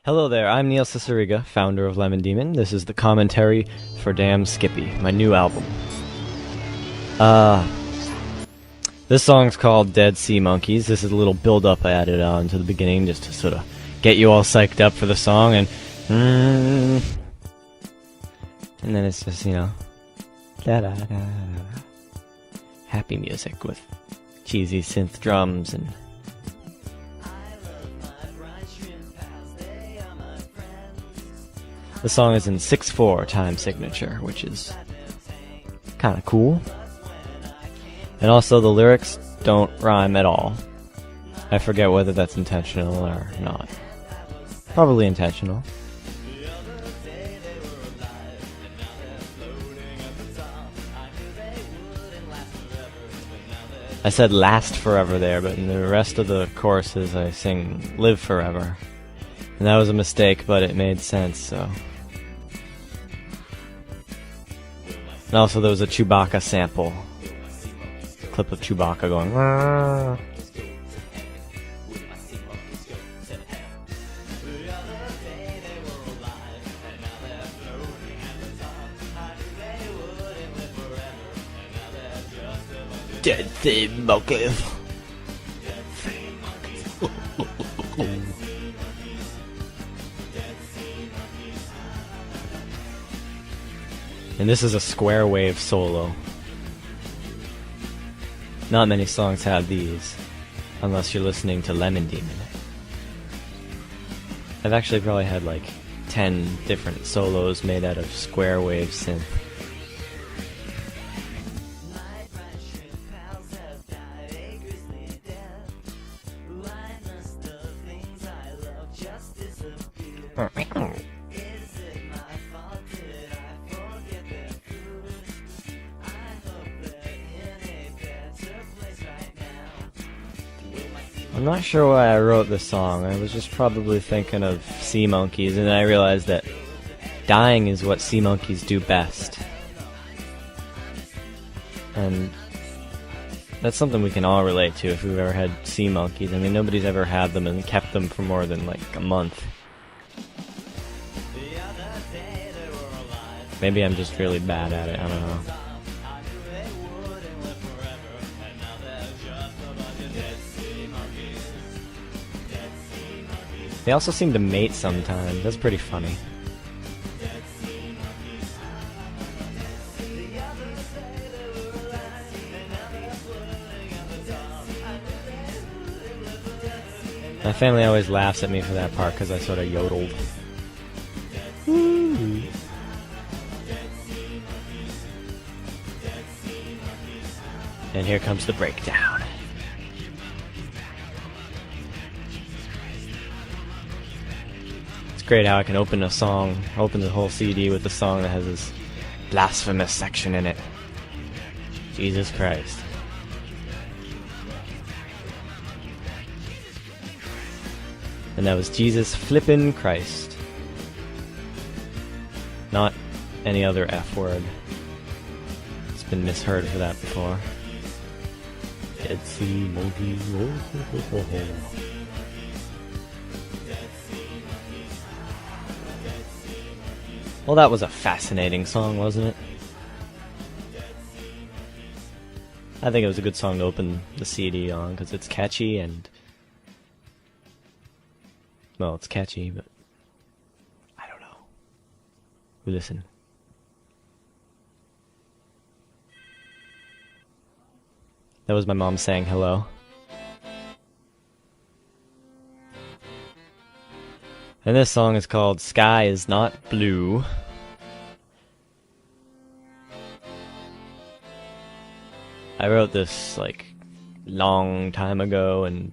Hello there, I'm Neil Cicierega, founder of Lemon Demon. This is the commentary for Damn Skippy, my new album. This song's called Dead Sea Monkeys. This is a little build-up I added on to the beginning just to sort of get you all psyched up for the song, and then it's just, you know, da-da-da-da-da. Happy music with cheesy synth drums and the song is in 6/4 time signature, which is kind of cool. And also the lyrics don't rhyme at all. I forget whether that's intentional or not. Probably intentional. I said last forever there, but in the rest of the choruses I sing live forever. And that was a mistake, but it made sense, so. And also there was a Chewbacca sample. A clip of Chewbacca going, "Rrrr." Dead sea monkeys. And this is a square wave solo. Not many songs have these, unless you're listening to Lemon Demon. I've actually probably had like 10 different solos made out of square wave synth. I'm not sure why I wrote this song. I was just probably thinking of sea monkeys, and then I realized that dying is what sea monkeys do best. And that's something we can all relate to if we've ever had sea monkeys. I mean, nobody's ever had them and kept them for more than like a month. Maybe I'm just really bad at it, I don't know. They also seem to mate sometimes. That's pretty funny. My family always laughs at me for that part because I sort of yodeled. Woo. And here comes the breakdown. Great how I can open a song, open the whole CD with a song that has this blasphemous section in it. Jesus Christ. And that was Jesus flippin' Christ. Not any other F word. It's been misheard for that before. Dead sea monkey. Well, that was a fascinating song, wasn't it? I think it was a good song to open the CD on, because it's catchy and... Well, it's catchy, but... I don't know. We listen. That was my mom saying hello. And this song is called Sky Is Not Blue. I wrote this like long time ago and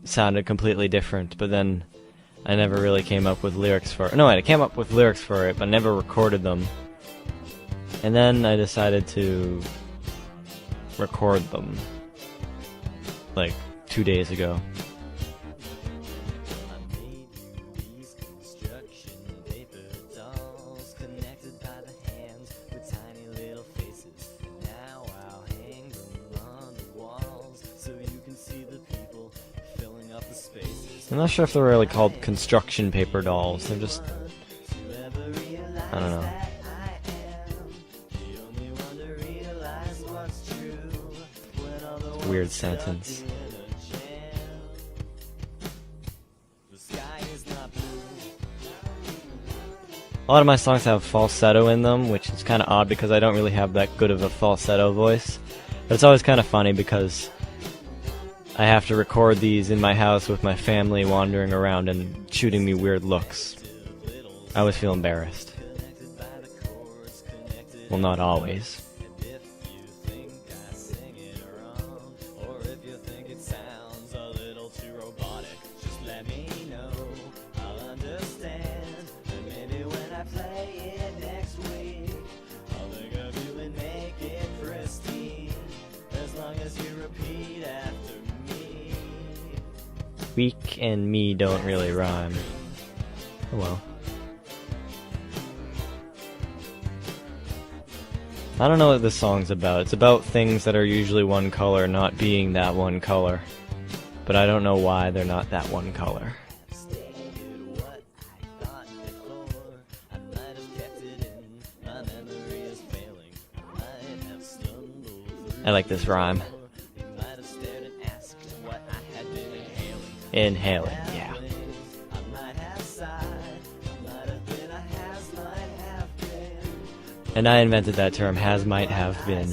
it sounded completely different, but then I never really came up with lyrics for it. No, I came up with lyrics for it, but never recorded them. And then I decided to record them like 2 days ago. I'm not sure if they're really called construction paper dolls. They're just... I don't know. Weird sentence. A lot of my songs have falsetto in them, which is kind of odd because I don't really have that good of a falsetto voice. But it's always kind of funny because I have to record these in my house with my family wandering around and shooting me weird looks. I always feel embarrassed. Well, not always. Weak and me don't really rhyme. Oh well. I don't know what this song's about. It's about things that are usually one color not being that one color. But I don't know why they're not that one color. I like this rhyme. Inhaling, yeah. And I invented that term, has, might, have been.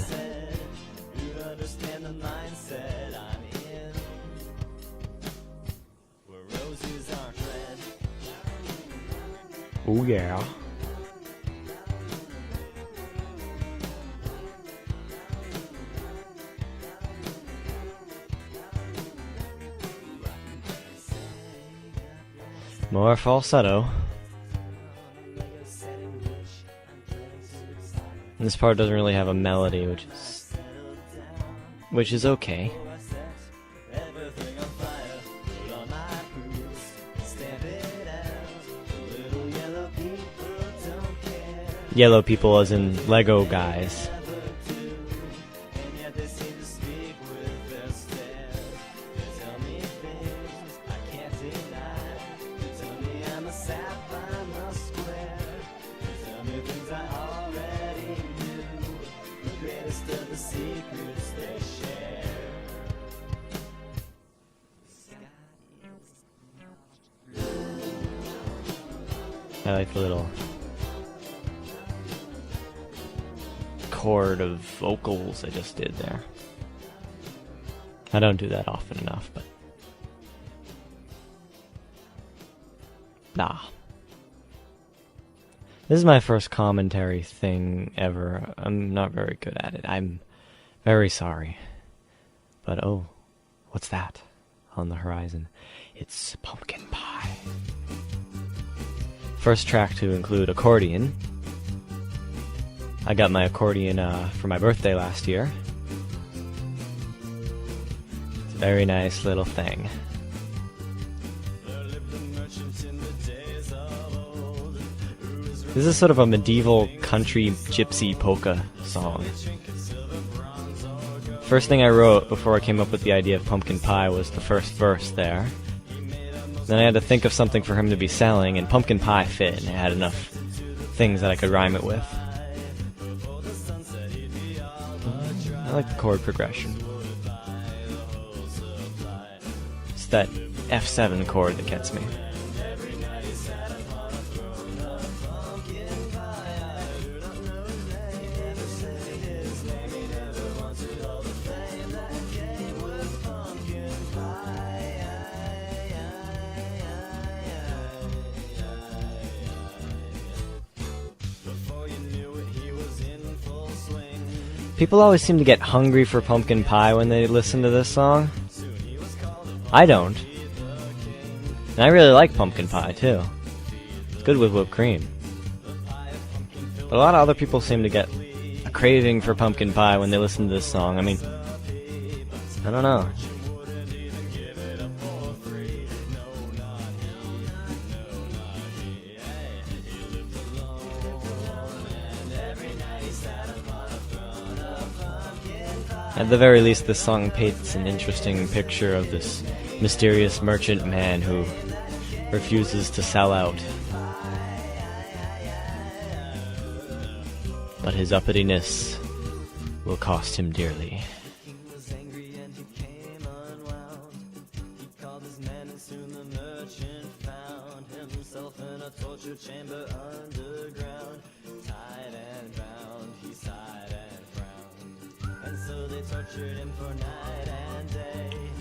Oh yeah. More falsetto. And this part doesn't really have a melody, which is okay. Yellow people as in Lego guys. I like the little chord of vocals I just did there. I don't do that often enough, but... Nah. This is my first commentary thing ever. I'm not very good at it. I'm very sorry. But oh, what's that on the horizon? It's pumpkin pie. First track to include accordion. I got my accordion for my birthday last year. It's a very nice little thing. This is sort of a medieval country gypsy polka song. First thing I wrote before I came up with the idea of pumpkin pie was the first verse there. Then I had to think of something for him to be selling, and pumpkin pie fit, and it had enough things that I could rhyme it with. I like the chord progression. It's that F7 chord that gets me. People always seem to get hungry for pumpkin pie when they listen to this song. I don't. And I really like pumpkin pie, too. It's good with whipped cream. But a lot of other people seem to get a craving for pumpkin pie when they listen to this song. I mean, I don't know. At the very least, this song paints an interesting picture of this mysterious merchant man who refuses to sell out. But his uppityness will cost him dearly.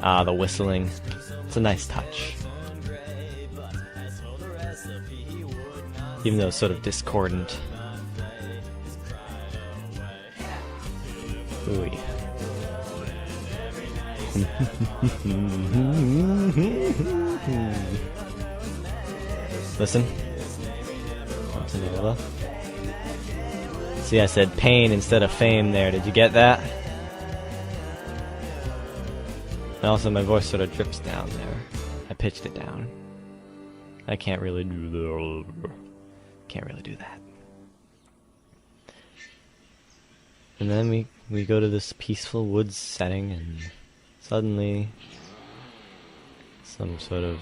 Ah, the whistling. It's a nice touch. Even though it's sort of discordant. Ooh. Listen. See, I said pain instead of fame there. Did you get that? And also my voice sort of drips down there. I pitched it down. I can't really do that. And then we go to this peaceful woods setting, and suddenly some sort of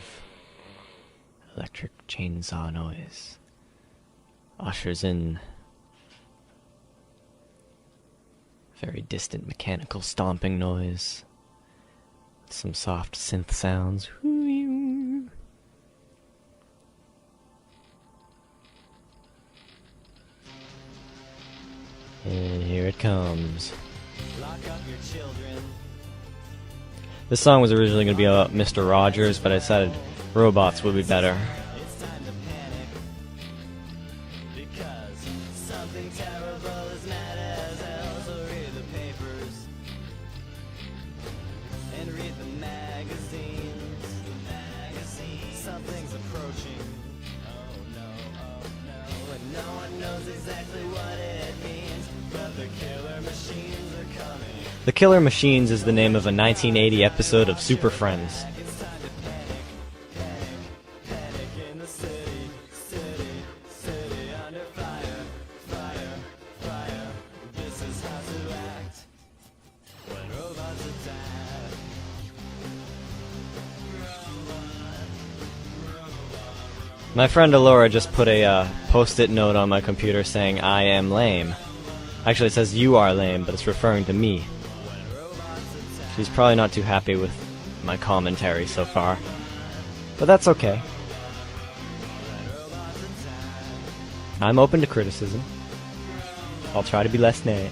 electric chainsaw noise ushers in very distant mechanical stomping noise. Some soft synth sounds. And here it comes. This song was originally going to be about Mr. Rogers, but I decided robots would be better. The Killer Machines is the name of a 1980 episode of Super Friends. My friend Alora just put a post-it note on my computer saying, "I am lame." Actually, it says, "You are lame," but it's referring to me. She's probably not too happy with my commentary so far. But that's okay. I'm open to criticism. I'll try to be less lame.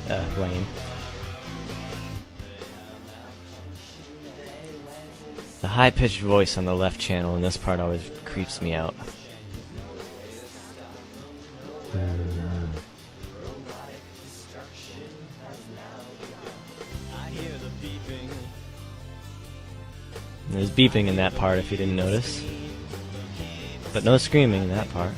The high-pitched voice on the left channel in this part always creeps me out. There's beeping in that part if you didn't notice. But no screaming in that part.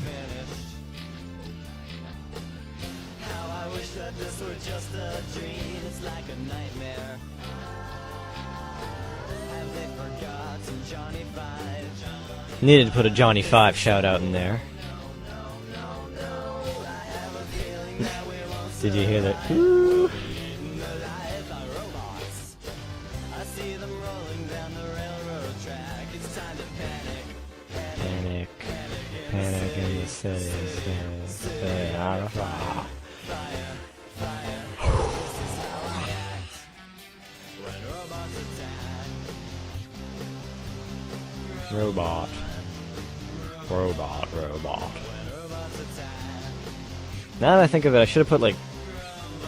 Needed to put a Johnny 5 shout out in there. Did you hear that? Ooh. Panic in the city. Robot. Now that I think of it, I should have put like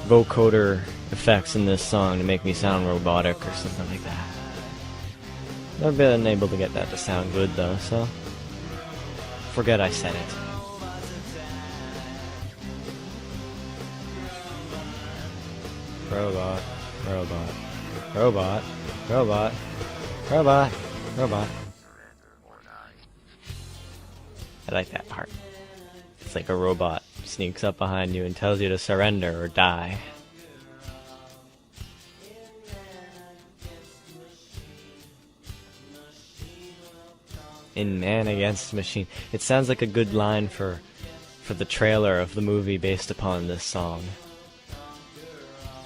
vocoder effects in this song to make me sound robotic or something like that. Never been able to get that to sound good though, so forget I said it. Robot. I like that part. It's like a robot sneaks up behind you and tells you to surrender or die. In Man Against Machine. It sounds like a good line for the trailer of the movie based upon this song.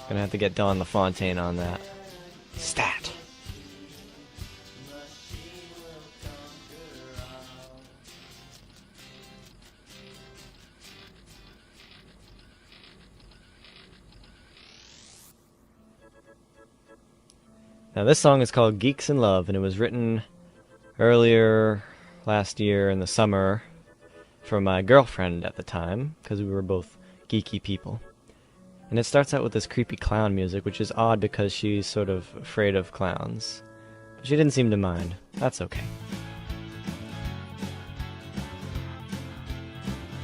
Gonna have to get Don LaFontaine on that. Stat! Now this song is called Geeks in Love, and it was written earlier last year in the summer for my girlfriend at the time, because we were both geeky people. And it starts out with this creepy clown music, which is odd because she's sort of afraid of clowns. But she didn't seem to mind. That's okay.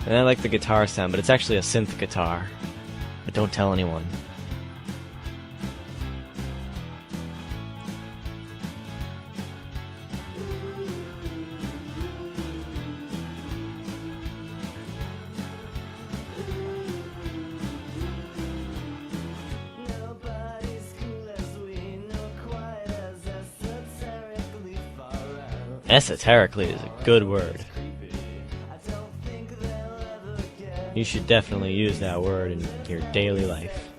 And I like the guitar sound, but it's actually a synth guitar. But don't tell anyone. Esoterically is a good word. You should definitely use that word in your daily life.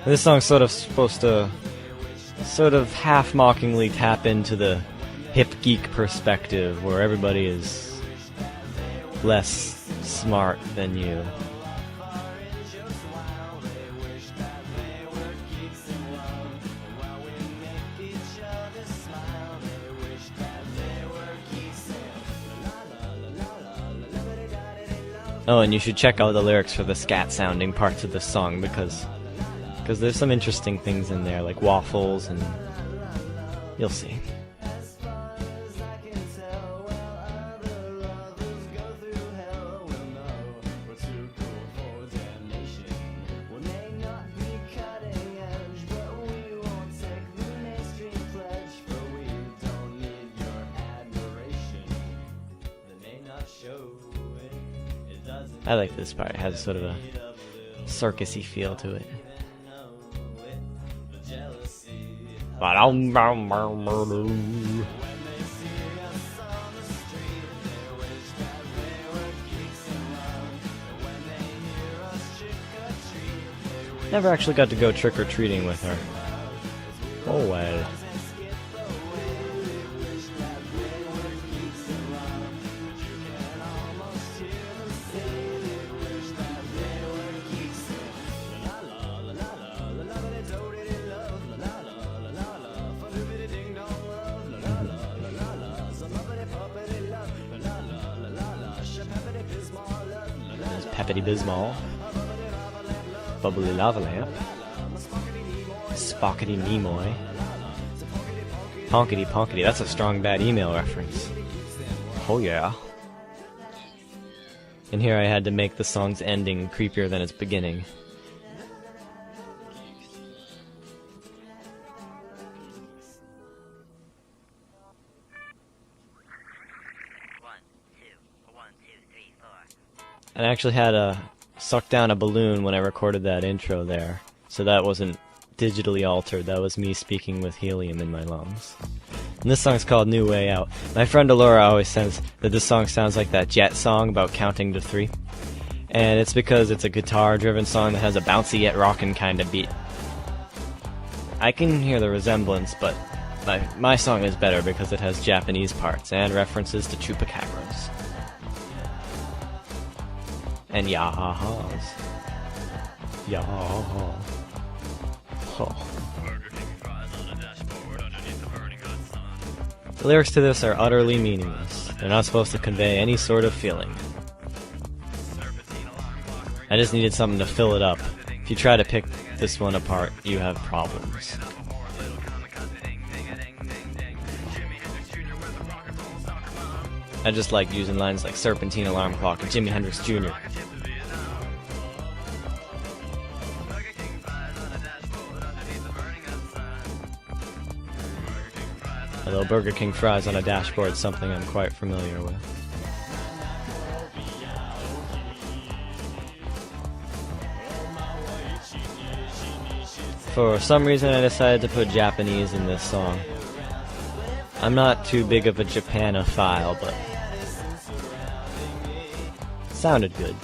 This song's sort of supposed to sort of half-mockingly tap into the hip geek perspective where everybody is less smart than you. Oh, and you should check out the lyrics for the scat-sounding parts of this song because there's some interesting things in there, like waffles, and you'll see. I like this part. It has sort of a circusy feel to it. Never actually got to go trick-or-treating with her. Oh well. Peppity Bismol, Bubbly Lava Lamp, Spockety Nimoy, Ponkety Ponkety. That's a strong bad email reference. Oh yeah. And here I had to make the song's ending creepier than its beginning. And I actually had to suck down a balloon when I recorded that intro there, so that wasn't digitally altered. That was me speaking with helium in my lungs. And this song's called New Way Out. My friend Alora always says that this song sounds like that Jet song about counting to 3. And it's because it's a guitar-driven song that has a bouncy yet rockin' kind of beat. I can hear the resemblance, but my song is better because it has Japanese parts and references to chupacabras. And yah-ha-has. Yah-ha-ha. Oh. The lyrics to this are utterly meaningless. They're not supposed to convey any sort of feeling. I just needed something to fill it up. If you try to pick this one apart, you have problems. I just like using lines like Serpentine Alarm Clock and Jimi Hendrix Jr. Although Burger King fries on a dashboard is something I'm quite familiar with. For some reason I decided to put Japanese in this song. I'm not too big of a Japanophile, but it sounded good.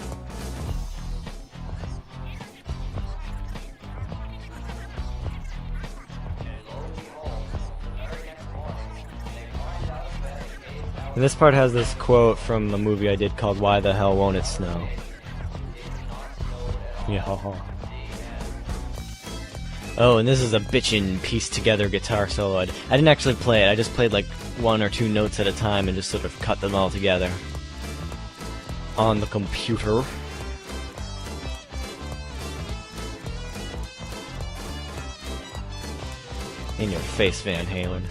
And this part has this quote from a movie I did called Why the Hell Won't It Snow? Yeah. Oh, and this is a bitchin' pieced together guitar solo. I didn't actually play it, I just played like 1 or 2 notes at a time and just sort of cut them all together on the computer. In your face, Van Halen.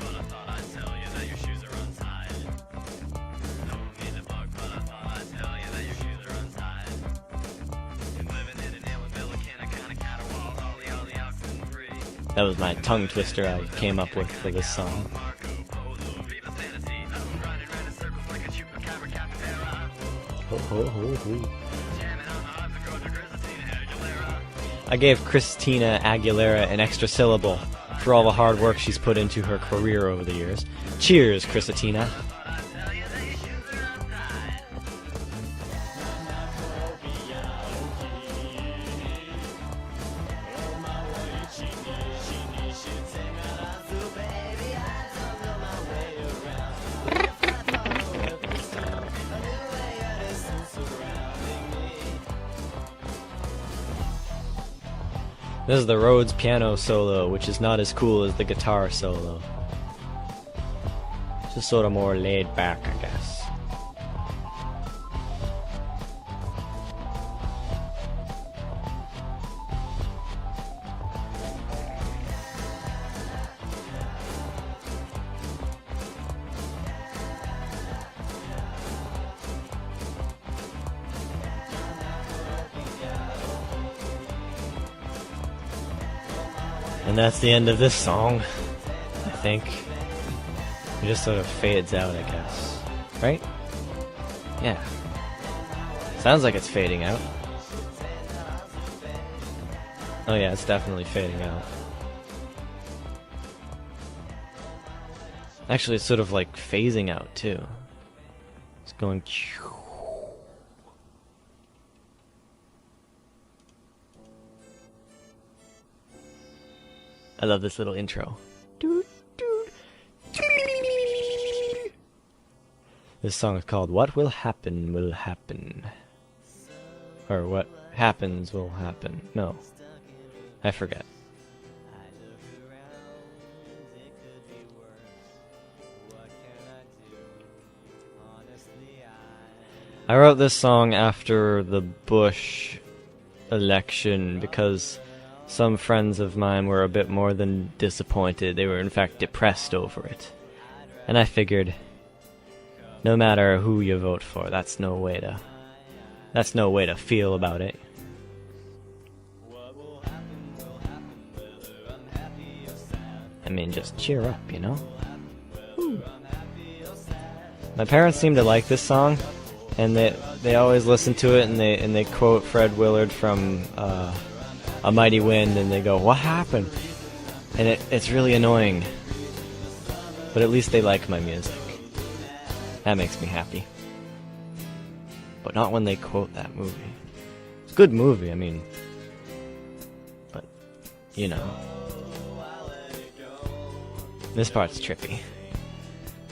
That was my tongue twister I came up with for this song. Ho, ho, ho, ho. I gave Christina Aguilera an extra syllable for all the hard work she's put into her career over the years. Cheers, Christina. This is the Rhodes piano solo, which is not as cool as the guitar solo. Just sort of more laid back, I guess. And that's the end of this song, I think. It just sort of fades out, I guess. Right? Yeah. Sounds like it's fading out. Oh yeah, it's definitely fading out. Actually, it's sort of like phasing out, too. It's going... I love this little intro. This song is called What Will Happen Will Happen. Or What Happens Will Happen. No. I forget. I wrote this song after the Bush election because some friends of mine were a bit more than disappointed. They were in fact depressed over it. And I figured, no matter who you vote for, that's no way to feel about it. I mean, just cheer up, you know? Ooh. My parents seem to like this song, and they always listen to it, and they quote Fred Willard from A Mighty Wind, and they go, "What happened?" And it's really annoying. But at least they like my music. That makes me happy. But not when they quote that movie. It's a good movie, I mean. But, you know. This part's trippy.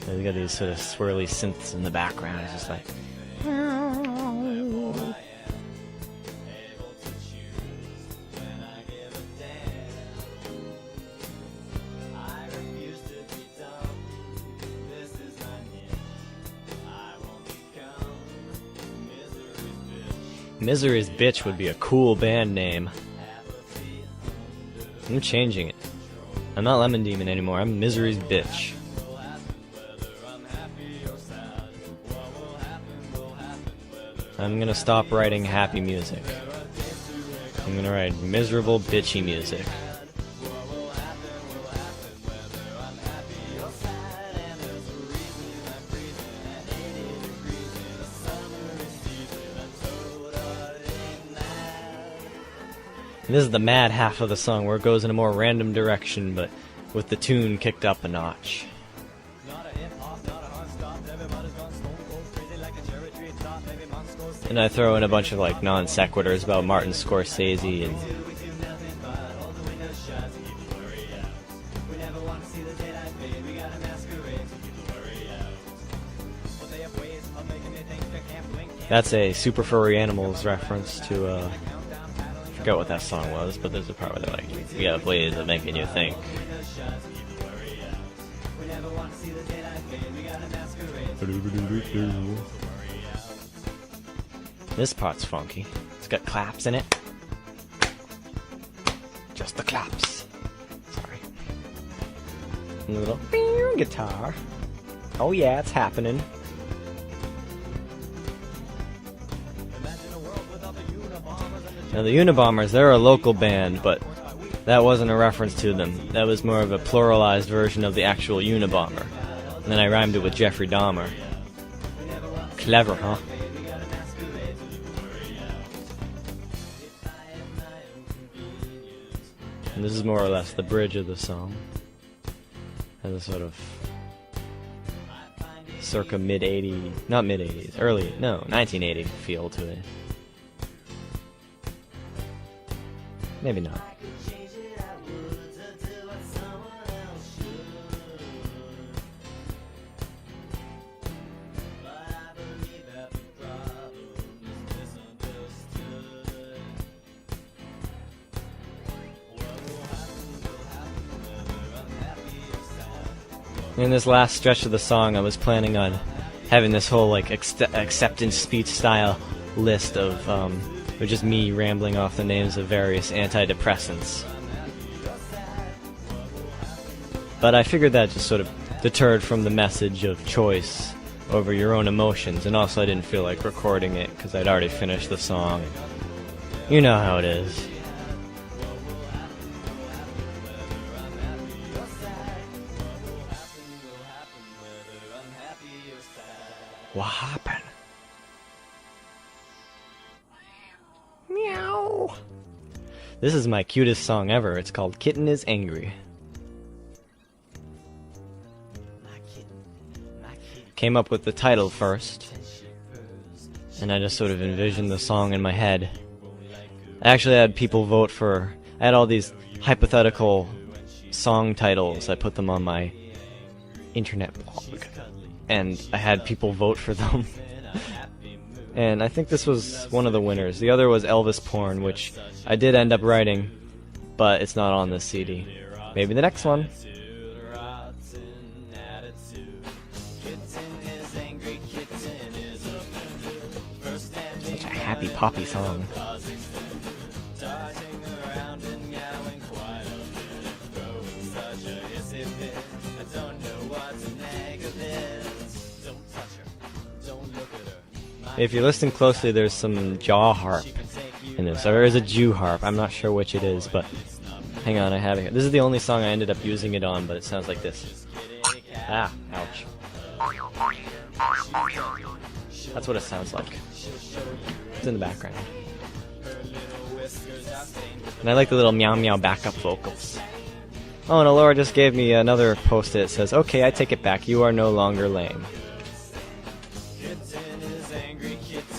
They got these sort of swirly synths in the background. It's just like... Misery's Bitch would be a cool band name. I'm changing it. I'm not Lemon Demon anymore, I'm Misery's Bitch. I'm gonna stop writing happy music. I'm gonna write miserable, bitchy music. And this is the mad half of the song where it goes in a more random direction, but with the tune kicked up a notch. And I throw in a bunch of like non sequiturs about Martin Scorsese and That's a Super Furry Animals reference to, I forgot what that song was, but there's a part where they're like, we got ways of making you think. This part's funky. It's got claps in it. Just the claps. Sorry. And a little guitar. Oh yeah, it's happening. Now the Unabombers, they're a local band, but that wasn't a reference to them. That was more of a pluralized version of the actual Unabomber. And then I rhymed it with Jeffrey Dahmer. Clever, huh? And this is more or less the bridge of the song. Has a sort of circa mid-80s, not mid-80s, early, no, 1980 feel to it. Maybe not. In this last stretch of the song, I was planning on having this whole like acceptance speech style list of just me rambling off the names of various antidepressants. But I figured that just sort of deterred from the message of choice over your own emotions, and also I didn't feel like recording it because I'd already finished the song. You know how it is. What happened? Meow. This is my cutest song ever. It's called Kitten is Angry. Came up with the title first, and I just sort of envisioned the song in my head. I actually had people vote for... I had all these hypothetical song titles. I put them on my internet blog, and I had people vote for them. And I think this was one of the winners. The other was Elvis Porn, which I did end up writing, but it's not on this CD. Maybe the next one. Such a happy poppy song. If you listen closely, there's some jaw harp in this, or there is a Jew harp. I'm not sure which it is, but hang on, I have it here. This is the only song I ended up using it on, but it sounds like this. Ah, ouch. That's what it sounds like. It's in the background. And I like the little meow meow backup vocals. Oh, and Alora just gave me another post-it that says, "Okay, I take it back. You are no longer lame."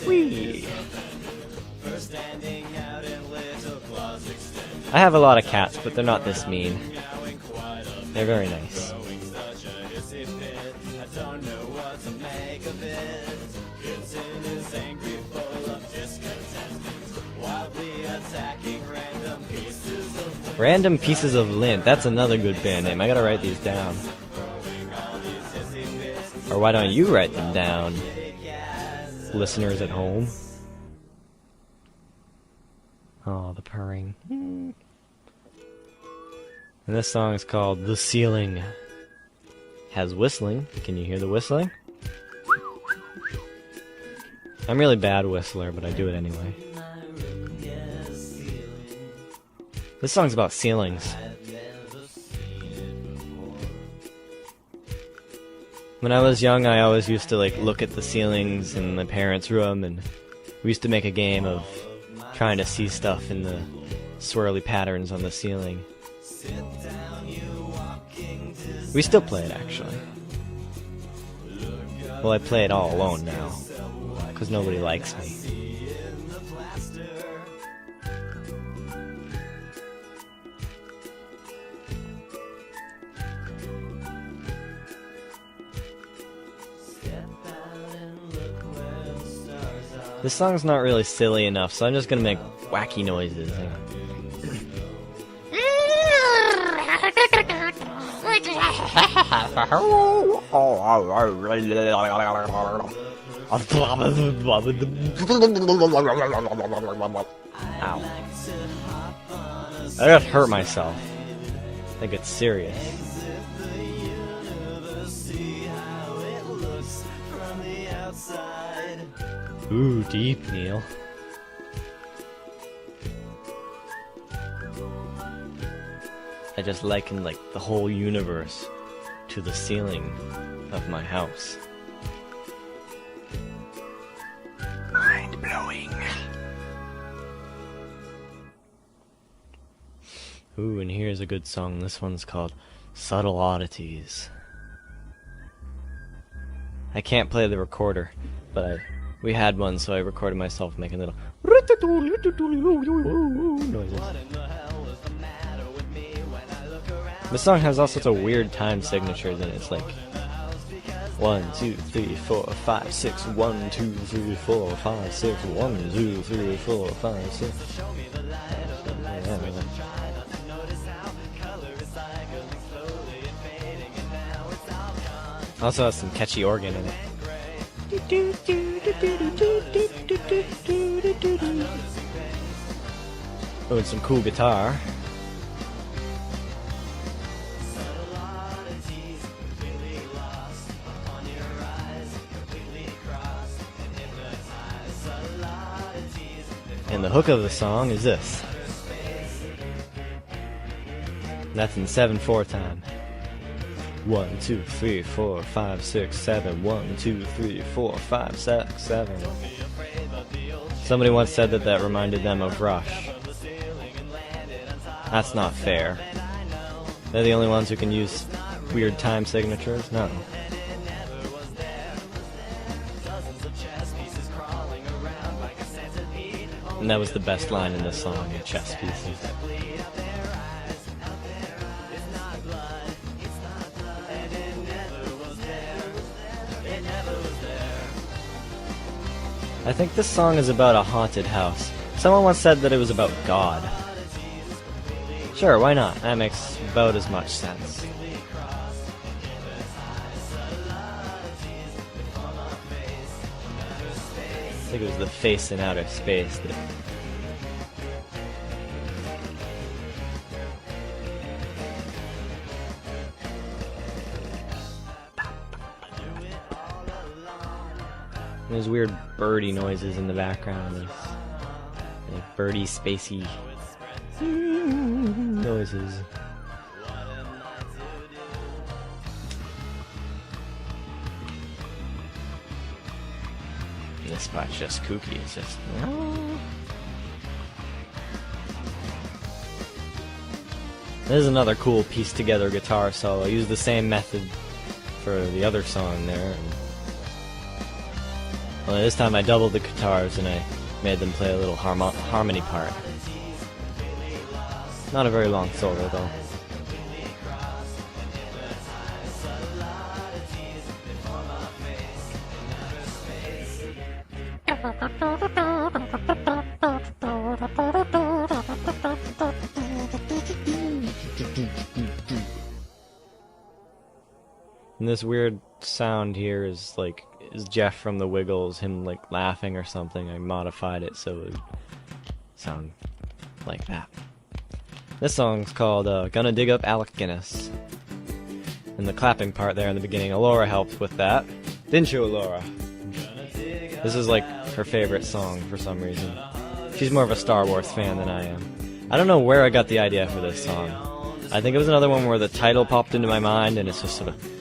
Whee! I have a lot of cats, but they're not this mean. They're very nice. Random Pieces of Lint. That's another good band name. I gotta write these down. Or why don't you write them down, listeners at home? Oh, the purring. And this song is called The Ceiling. Has whistling. Can you hear the whistling? I'm really bad whistler, but I do it anyway. This song's about ceilings. When I was young, I always used to look at the ceilings in my parents' room, and we used to make a game of trying to see stuff in the swirly patterns on the ceiling. We still play it, actually. Well, I play it all alone now, because nobody likes me. This song's not really silly enough, so I'm just gonna make wacky noises. Ow. I just hurt myself. I think it's serious. Ooh, deep, Neil. I just liken, like, the whole universe to the ceiling of my house. Mind-blowing. Ooh, and here's a good song. This one's called Subtle Oddities. I can't play the recorder, but we had one, so I recorded myself making little noises. This song has all sorts of weird time signatures in it. It's like 1, 2, 3, 4, 5, 6, 1, 2, 3, 4, 5, 6, 1, 2, 3, 4, 5, 6. Also has some catchy organ in it. Oh, and some cool guitar. And the hook of the song is this. That's in 7/4 time. 1, 2, 3, 4, 5, 6, 7. 1, 2, 3, 4, 5, 6, 7. Somebody once said that reminded them of Rush. That's not fair. They're the only ones who can use weird time signatures? No. And that was the best line in this song, chess pieces. I think this song is about a haunted house. Someone once said that it was about God. Sure, why not? That makes about as much sense. I think it was the face in outer space that... There's weird birdie noises in the background. There's like birdie, spacey noises. This spot's just kooky. It's just... This is another cool pieced together guitar solo. I used the same method for the other song there. Only this time I doubled the guitars and I made them play a little harmony part. Not a very long solo though. And this weird sound here is like, is Jeff from the Wiggles, him like laughing or something. I modified it so it would sound like that. This song's called Gonna Dig Up Alec Guinness. And the clapping part there in the beginning, Alora helped with that. Didn't you, Alora? This is like her favorite song for some reason. She's more of a Star Wars fan than I am. I don't know where I got the idea for this song. I think it was another one where the title popped into my mind and it's just sort of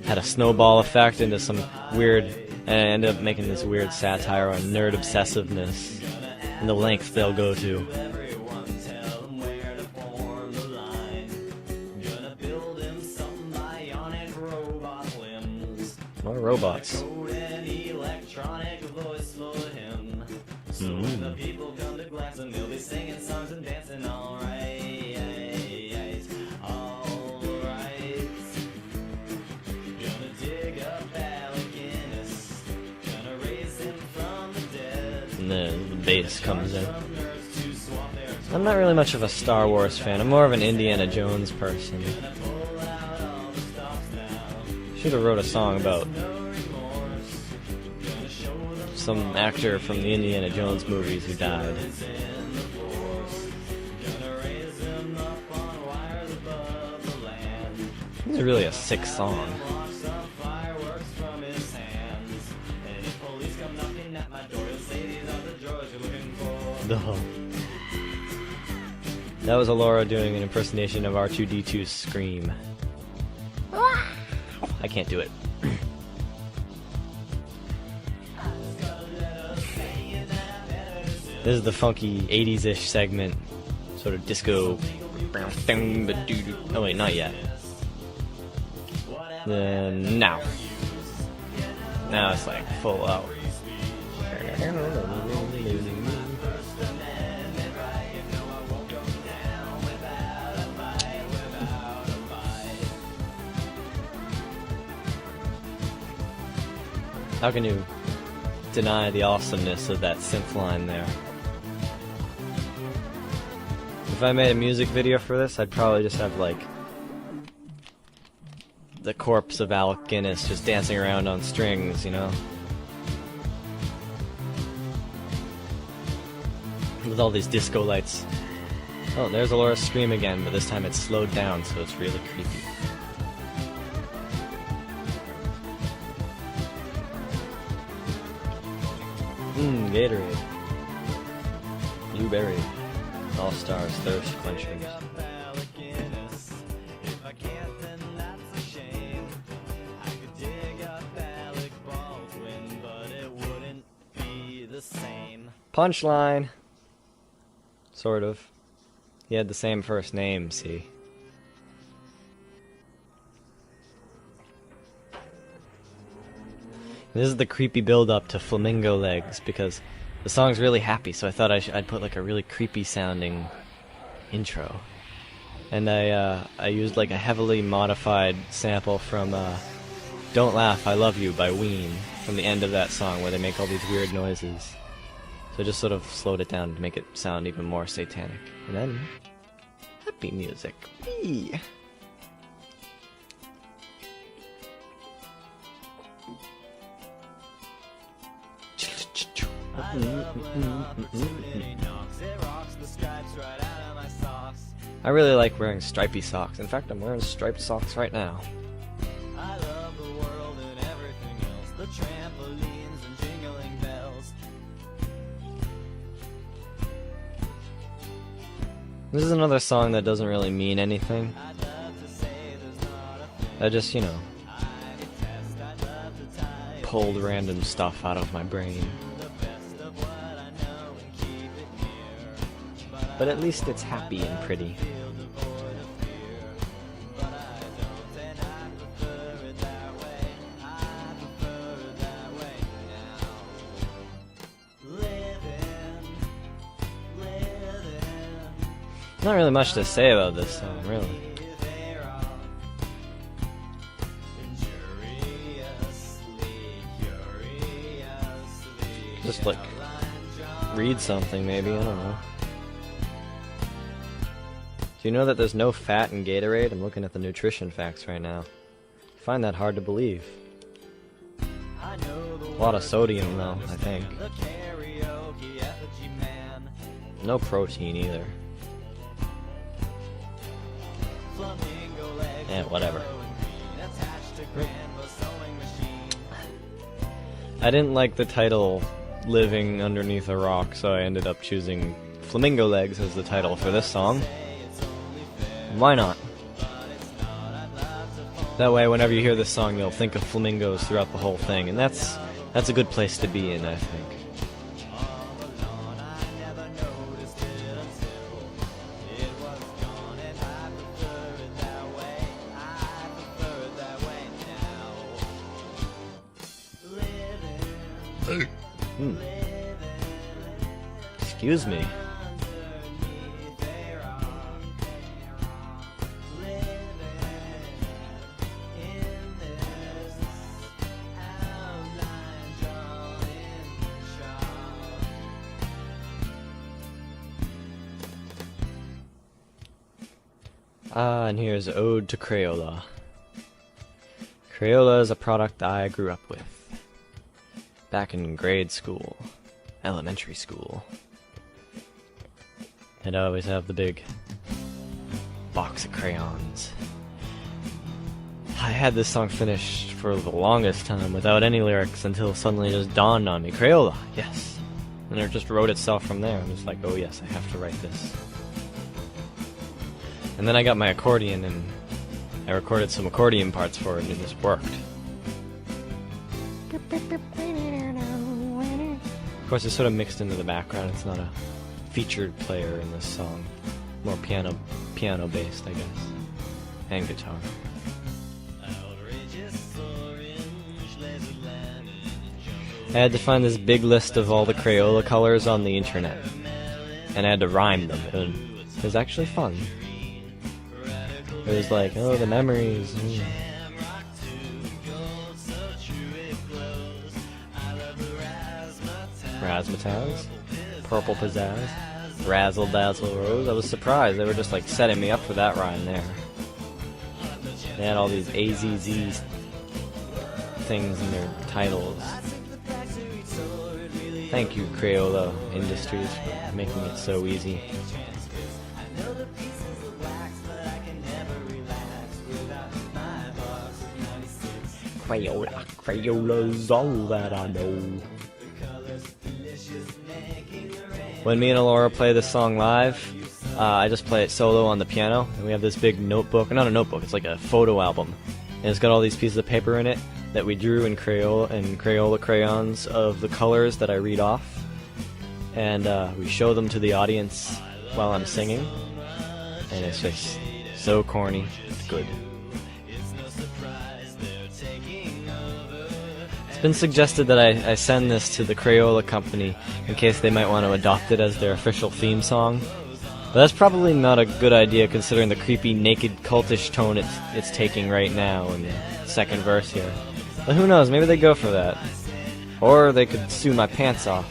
had a snowball effect into some weird, and I ended up making this weird satire on nerd obsessiveness and the lengths they'll go to. More robots. the bass comes in. I'm not really much of a Star Wars fan. I'm more of an Indiana Jones person. Should have wrote a song about some actor from the Indiana Jones movies who died. This is really a sick song. Duh. That was Alora doing an impersonation of R2-D2's scream. I can't do it. This is the funky 80s-ish segment, sort of disco. Oh wait, not yet. Then now it's like full out. How can you deny the awesomeness of that synth line there? If I made a music video for this, I'd probably just have, like, the corpse of Alec Guinness just dancing around on strings, you know? With all these disco lights. Oh, there's Alora's scream again, but this time it's slowed down, so it's really creepy. Gatorade. Blueberry. All-Stars Thirst Quenchers. Punchline. Sort of. He had the same first name, see? This is the creepy build-up to Flamingo Legs, because the song's really happy, so I thought I'd put like a really creepy sounding intro. And I used like a heavily modified sample from Don't Laugh, I Love You by Ween, from the end of that song where they make all these weird noises. So I just sort of slowed it down to make it sound even more satanic. And then, happy music. Whee! I really like wearing stripy socks. In fact, I'm wearing striped socks right now. I love the world and everything else, the trampolines and jingling bells. This is another song that doesn't really mean anything. I just, you know, pulled random stuff out of my brain. But at least it's happy and pretty. Not really much to say about this song, really. Just like read something maybe, I don't know. Do you know that there's no fat in Gatorade? I'm looking at the nutrition facts right now. I find that hard to believe. A lot of sodium though, I think. No protein either. Yeah, whatever. I didn't like the title Living Underneath a Rock, so I ended up choosing Flamingo Legs as the title for this song. Why not? That way, whenever you hear this song, you'll think of flamingos throughout the whole thing, and that's a good place to be in, I think. Excuse me. And here's Ode to Crayola. Crayola is a product I grew up with. Back in grade school. Elementary school. And I always have the big box of crayons. I had this song finished for the longest time without any lyrics until suddenly it just dawned on me. Crayola, yes. And it just wrote itself from there. I'm just like, oh yes, I have to write this. And then I got my accordion and I recorded some accordion parts for it and it just worked. Of course, it's sort of mixed into the background. It's not a featured player in this song. More piano-based, I guess. And guitar. I had to find this big list of all the Crayola colors on the internet. And I had to rhyme them. It was actually fun. It was like, oh, the memories. Razzmatazz? Purple Pizzazz? Razzle Dazzle Rose? I was surprised. They were just like setting me up for that rhyme there. They had all these AZZ things in their titles. Thank you, Crayola Industries, for making it so easy. Crayola's all that I know. When me and Alora play this song live, I just play it solo on the piano, and we have this big notebook, not a notebook, it's like a photo album, and it's got all these pieces of paper in it that we drew in Crayola crayons of the colors that I read off, and we show them to the audience while I'm singing, and it's just so corny, it's good. It's been suggested that I send this to the Crayola company in case they might want to adopt it as their official theme song, but that's probably not a good idea considering the creepy, naked, cultish tone it's taking right now in the second verse here. But who knows, maybe they go for that. Or they could sue my pants off.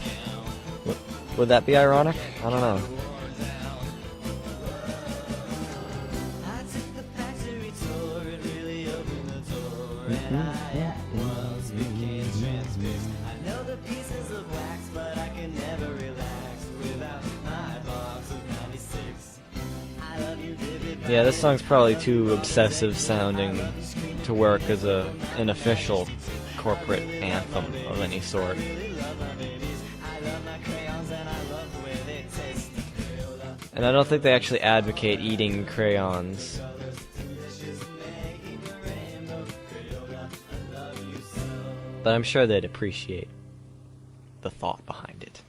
Would that be ironic? I don't know. Yeah, this song's probably too obsessive sounding to work as an official corporate anthem of any sort. And I don't think they actually advocate eating crayons. But I'm sure they'd appreciate the thought behind it.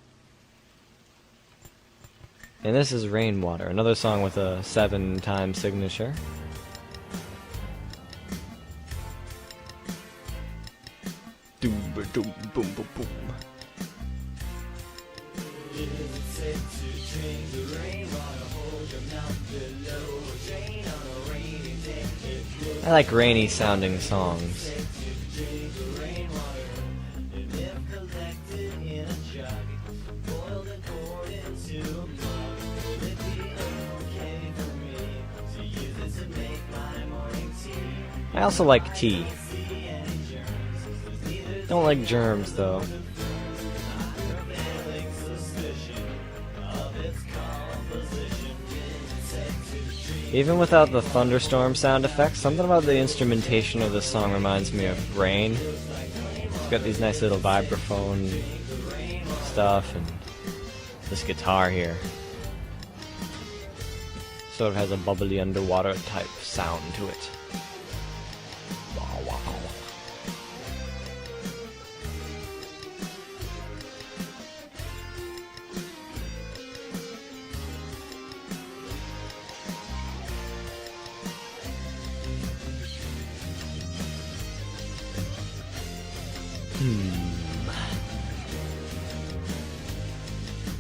And this is Rainwater, another song with a 7-time signature. Doom, boom, boom, boom, boom. I like rainy sounding songs. I also like tea. Don't like germs, though. Even without the thunderstorm sound effects, something about the instrumentation of this song reminds me of rain. It's got these nice little vibraphone stuff, and this guitar here sort of has a bubbly underwater type sound to it.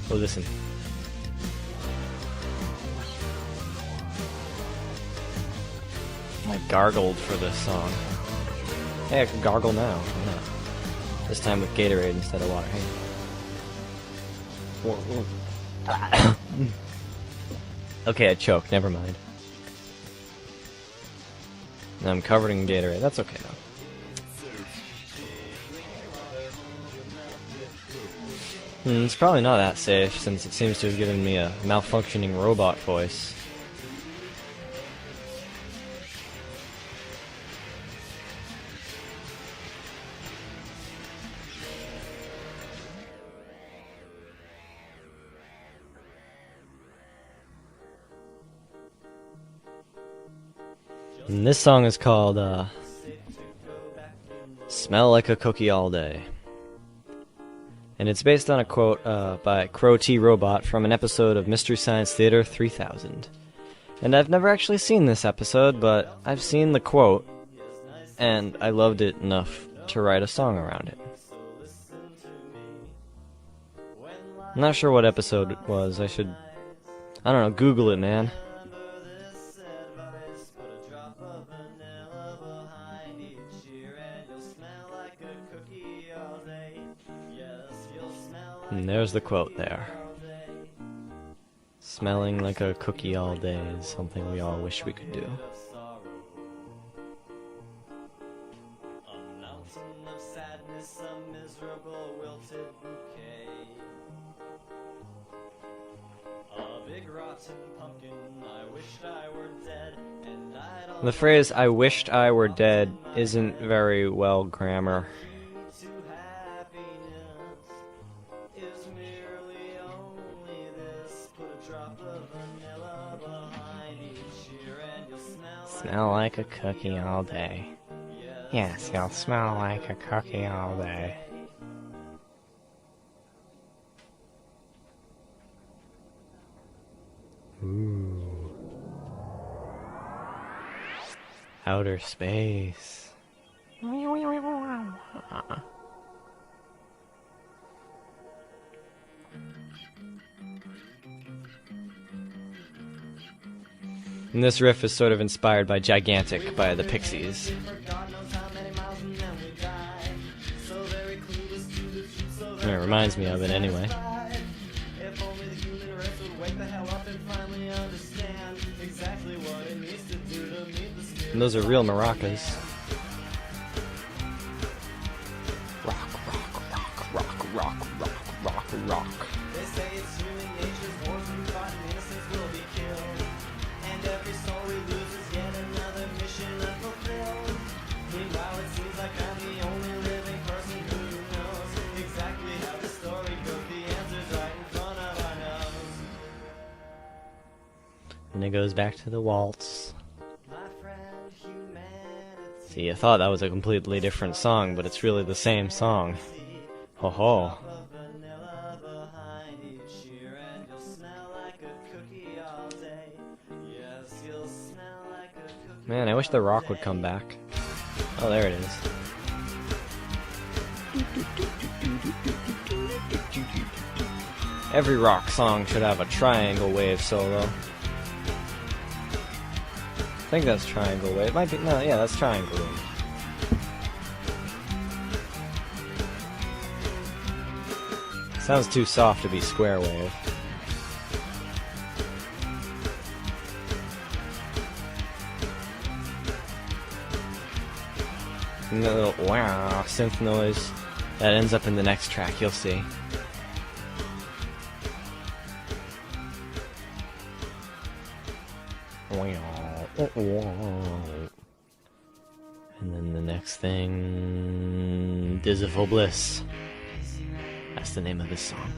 Oh, listen. I gargled for this song. Hey, I can gargle now. Why not? This time with Gatorade instead of water. Hey. Okay, I choked. Never mind. And I'm covered in Gatorade. That's okay though. It's probably not that safe, since it seems to have given me a malfunctioning robot voice. And this song is called, Smell Like a Cookie All Day. And it's based on a quote by Crow T. Robot from an episode of Mystery Science Theater 3000. And I've never actually seen this episode, but I've seen the quote, and I loved it enough to write a song around it. I'm not sure what episode it was. I don't know, Google it, man. And there's the quote there. Smelling like a cookie all day is something we all wish we could do. A mountain of sadness, a miserable wilted bouquet. A big rotten pumpkin, I wished I were dead, and I'd The phrase, I wished I were dead, isn't very well grammar. Smell like a cookie all day. Yes, you'll smell like a cookie all day. Ooh. Outer space. And this riff is sort of inspired by Gigantic by the Pixies. And it reminds me of it anyway. And those are real maracas. Rock, rock, rock, rock, rock, rock, rock, rock. They say it's human nature's wars we fight and innocence will be killed. And every soul we lose is yet another mission unfulfilled. Meanwhile it seems like I'm the only living person who knows exactly how the story goes. The answer's right in front of our nose. And it goes back to the waltz. My friend, humanity. See, I thought that was a completely different song, but it's really the same song. Ho ho. Man, I wish the rock would come back. Oh, there it is. Every rock song should have a triangle wave solo. I think that's triangle wave. It might be, no, yeah, that's triangle wave. Sounds too soft to be square wave. And that little wow synth noise that ends up in the next track, you'll see. And then the next thing, Dizzyful Bliss. That's the name of this song.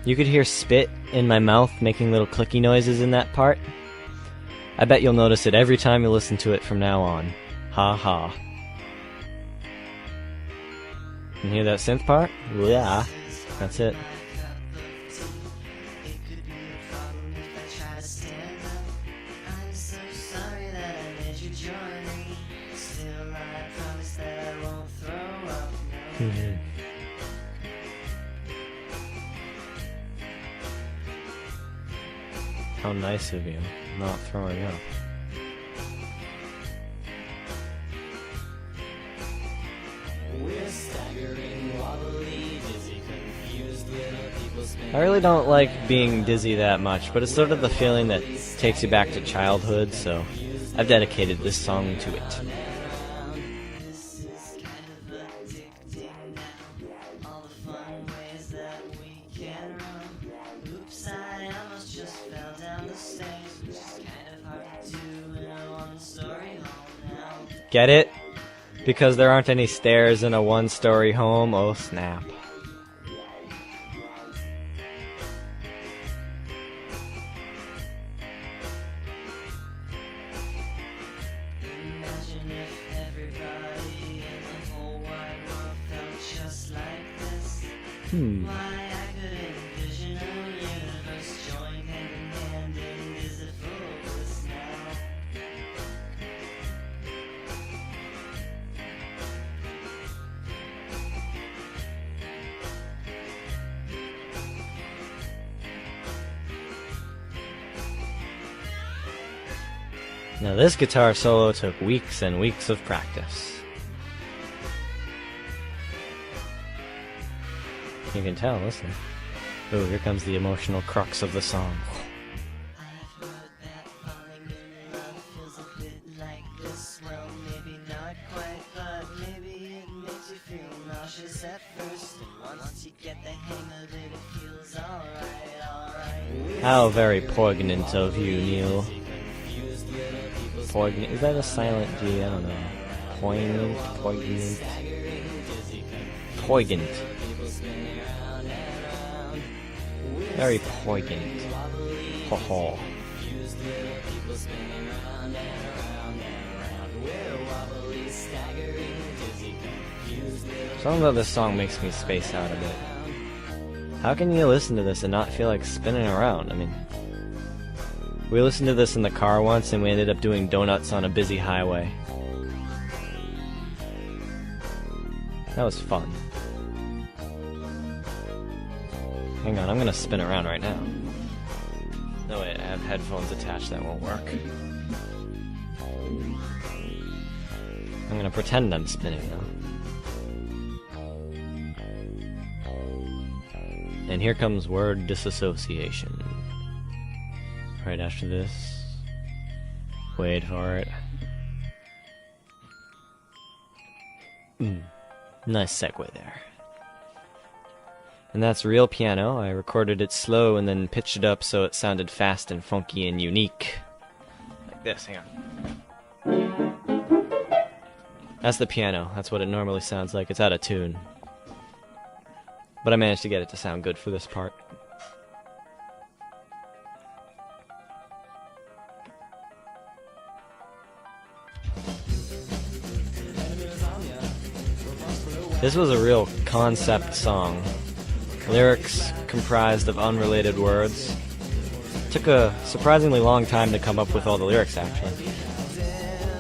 You could hear spit in my mouth making little clicky noises in that part. I bet you'll notice it every time you listen to it from now on. Ha ha. You hear that synth part? Yeah, that's it. How nice of you, not throwing up. We're staggering while I really don't like being dizzy that much, but it's sort of the feeling that takes you back to childhood, so I've dedicated this song to it. This is kind of addicting now. All the fun ways that we can run. Oops, I almost just fell down the stairs, which is kind of hard to do in a one-story home now. Get it? Because there aren't any stairs in a one-story home? Oh, snap. Imagine if everybody in the whole wide world felt just like this. Why I could envision a universe joined hand in hand in visible bliss now. Now this guitar solo took weeks and weeks of practice. You can tell, listen. Ooh, here comes the emotional crux of the song. I've heard that falling in love feels a bit like this. Well, maybe not quite, but maybe it makes you feel nauseous at first. And once you get the hang of it, it feels alright, alright. How very poignant of you, Neil. Poignant. Is that a silent G? I don't know. Poignant, poignant. Poignant. Very poignant. Ho ho. Something about this song makes me space out a bit. How can you listen to this and not feel like spinning around? I mean, we listened to this in the car once and we ended up doing donuts on a busy highway. That was fun. Hang on, I'm gonna spin around right now. No wait, I have headphones attached, that won't work. I'm gonna pretend I'm spinning now. And here comes word disassociation. Right after this. Wait for it. Nice segue there. And that's real piano. I recorded it slow and then pitched it up so it sounded fast and funky and unique. Like this, hang on. That's the piano. That's what it normally sounds like. It's out of tune. But I managed to get it to sound good for this part. This was a real concept song. Lyrics comprised of unrelated words. Took a surprisingly long time to come up with all the lyrics, actually.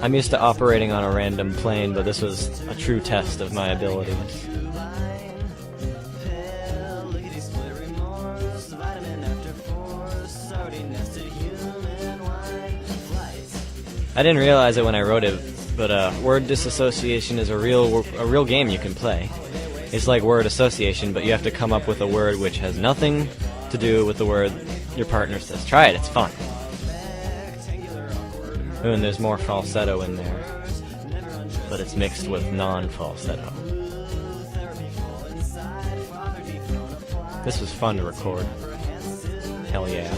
I'm used to operating on a random plane, but this was a true test of my abilities. I didn't realize it when I wrote it, but word disassociation is a real game you can play. It's like word association, but you have to come up with a word which has nothing to do with the word your partner says. Try it, it's fun. Ooh, and there's more falsetto in there, but it's mixed with non-falsetto. This was fun to record. Hell yeah.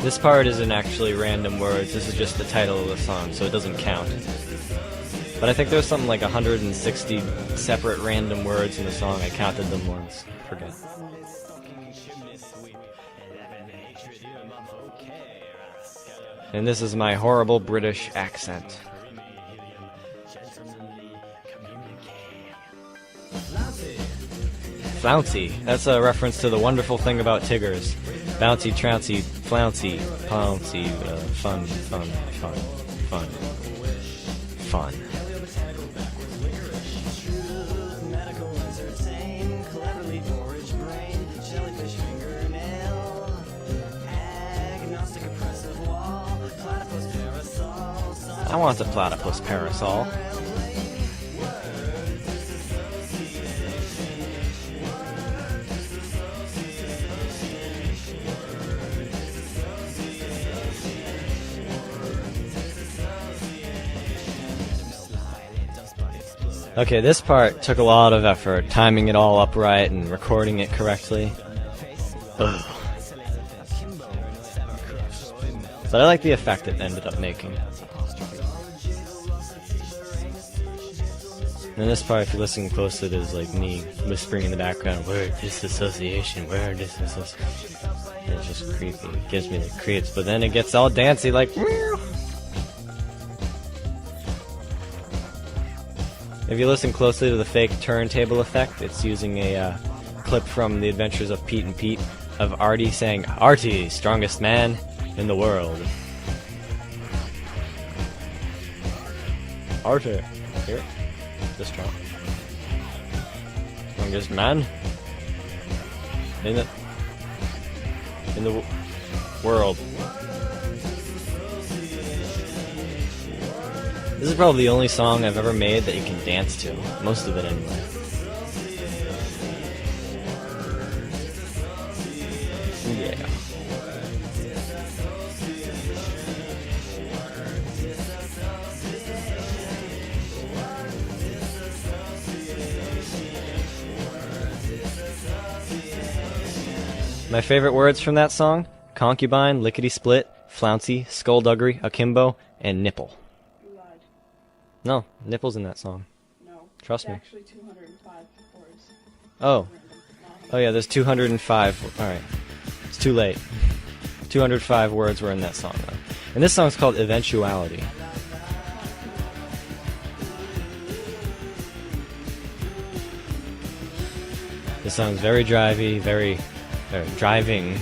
This part isn't actually random words, this is just the title of the song, so it doesn't count. But I think there's something like 160 separate random words in the song. I counted them once. Forget. And this is my horrible British accent. Flouncy. That's a reference to The Wonderful Thing About Tiggers. Bouncy, trouncy, flouncy, pouncy, fun, fun, fun, fun, fun. I want a platypus parasol. Okay, this part took a lot of effort, timing it all upright and recording it correctly. Ugh. But I like the effect it ended up making. And this part, if you listen closely, there's like me whispering in the background, word disassociation, word disassociation. And it's just creepy. It gives me the creeps, but then it gets all dancey like meow. If you listen closely to the fake turntable effect, it's using a clip from The Adventures of Pete and Pete of Artie saying, "Artie, strongest man in the world." Artie, here, the strongest man in the world. This is probably the only song I've ever made that you can dance to. Most of it, anyway. Yeah. My favorite words from that song: concubine, lickety-split, flouncy, skullduggery, akimbo, and nipple. No, nipple's in that song. No. Trust me. Actually 205 words. Oh. Oh yeah, there's 205. Alright. It's too late. 205 words were in that song, though. And this song's called Eventuality. This song's very drivey, very driving,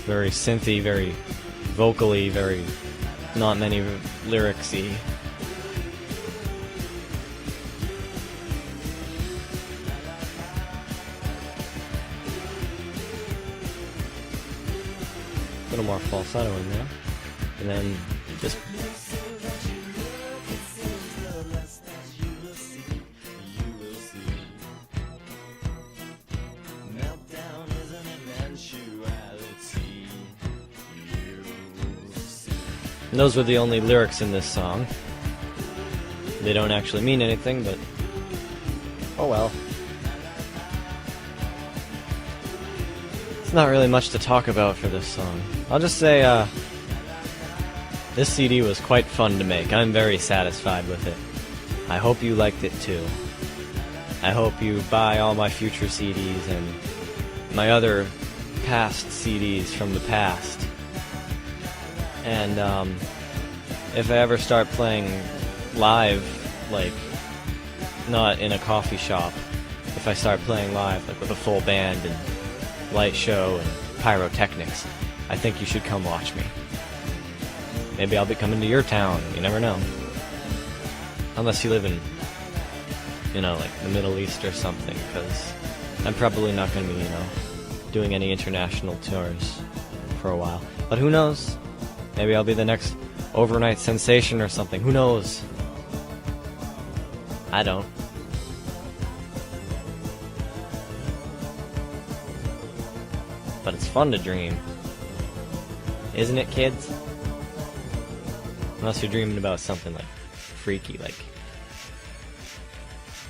very synthy, very vocally, very not many lyricsy. A little more falsetto in there, and then just and those were the only lyrics in this song. They don't actually mean anything, but oh well. It's not really much to talk about for this song. I'll just say, this CD was quite fun to make. I'm very satisfied with it. I hope you liked it too. I hope you buy all my future CDs and my other past CDs from the past. And if I ever start playing live, like not in a coffee shop, if I start playing live like with a full band and light show and pyrotechnics, I think you should come watch me. Maybe I'll be coming to your town, you never know. Unless you live in, you know, like the Middle East or something, because I'm probably not going to be, you know, doing any international tours for a while. But who knows? Maybe I'll be the next overnight sensation or something. Who knows? I don't. But it's fun to dream. Isn't it, kids? Unless you're dreaming about something like freaky, like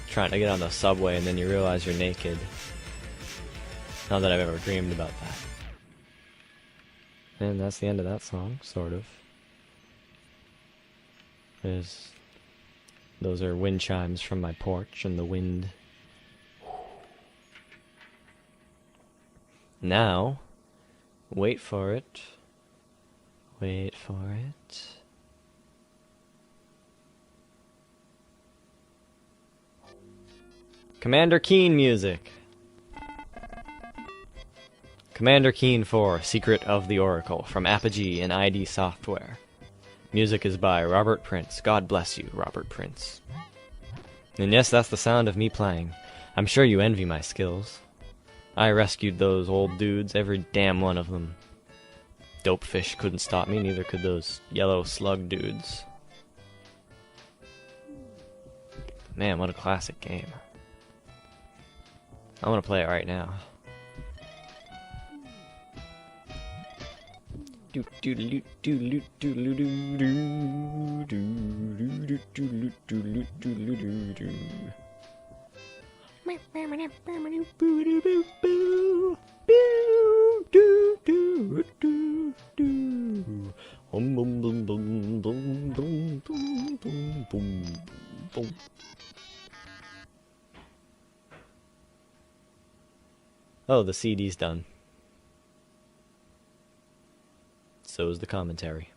trying to get on the subway and then you realize you're naked. Not that I've ever dreamed about that. And that's the end of that song, sort of. Those are wind chimes from my porch and the wind. Now, wait for it. Wait for it. Commander Keen music. Commander Keen 4, Secret of the Oracle, from Apogee and ID Software. Music is by Robert Prince. God bless you, Robert Prince. And yes, that's the sound of me playing. I'm sure you envy my skills. I rescued those old dudes, every damn one of them. Dopefish couldn't stop me, neither could those yellow slug dudes. Man, what a classic game. I want to play it right now. Oh, the CD's done. So is the commentary.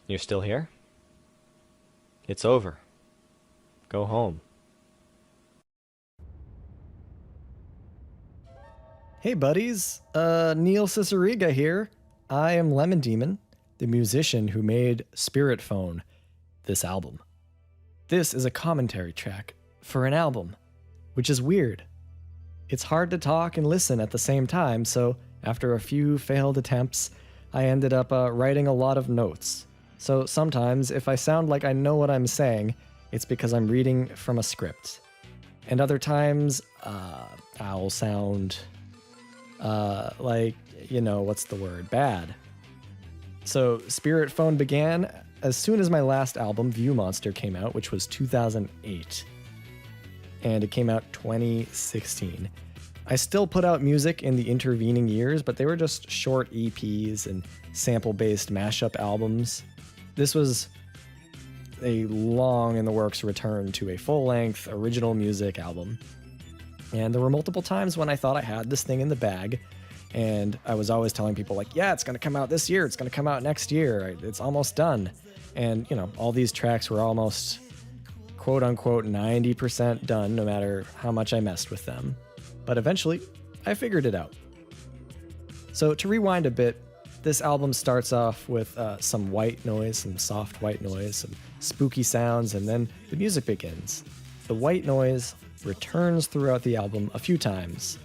You're still here? It's over. Go home. Hey buddies, Neil Cicierega here. I am Lemon Demon, the musician who made Spirit Phone, this album. This is a commentary track for an album, which is weird. It's hard to talk and listen at the same time, so after a few failed attempts, I ended up writing a lot of notes. So sometimes, if I sound like I know what I'm saying, it's because I'm reading from a script. And other times, I'll sound, like, you know, what's the word? Bad. So Spirit Phone began as soon as my last album, View Monster, came out, which was 2008. And it came out 2016. I still put out music in the intervening years, but they were just short EPs and sample-based mashup albums. This was a long-in-the-works return to a full-length original music album. And there were multiple times when I thought I had this thing in the bag, and I was always telling people, like, yeah, it's going to come out this year, it's going to come out next year, it's almost done. And, you know, all these tracks were almost quote-unquote 90% done, no matter how much I messed with them. But eventually, I figured it out. So to rewind a bit, this album starts off with some white noise, some soft white noise, some spooky sounds, and then the music begins. The white noise returns throughout the album a few times.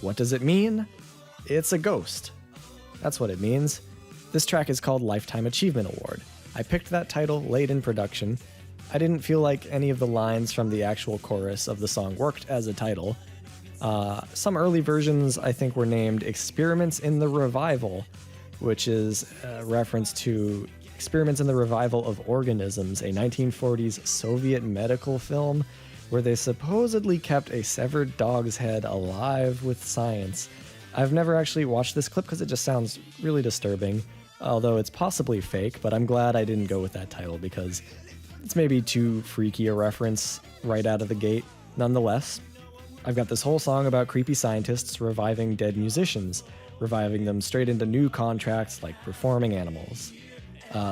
What does it mean? It's a ghost. That's what it means. This track is called Lifetime Achievement Award. I picked that title late in production. I didn't feel like any of the lines from the actual chorus of the song worked as a title. Some early versions, I think, were named Experiments in the Revival, which is a reference to Experiments in the Revival of Organisms, a 1940s Soviet medical film where they supposedly kept a severed dog's head alive with science. I've never actually watched this clip because it just sounds really disturbing, although it's possibly fake, but I'm glad I didn't go with that title because it's maybe too freaky a reference right out of the gate. Nonetheless, I've got this whole song about creepy scientists reviving dead musicians, reviving them straight into new contracts like performing animals.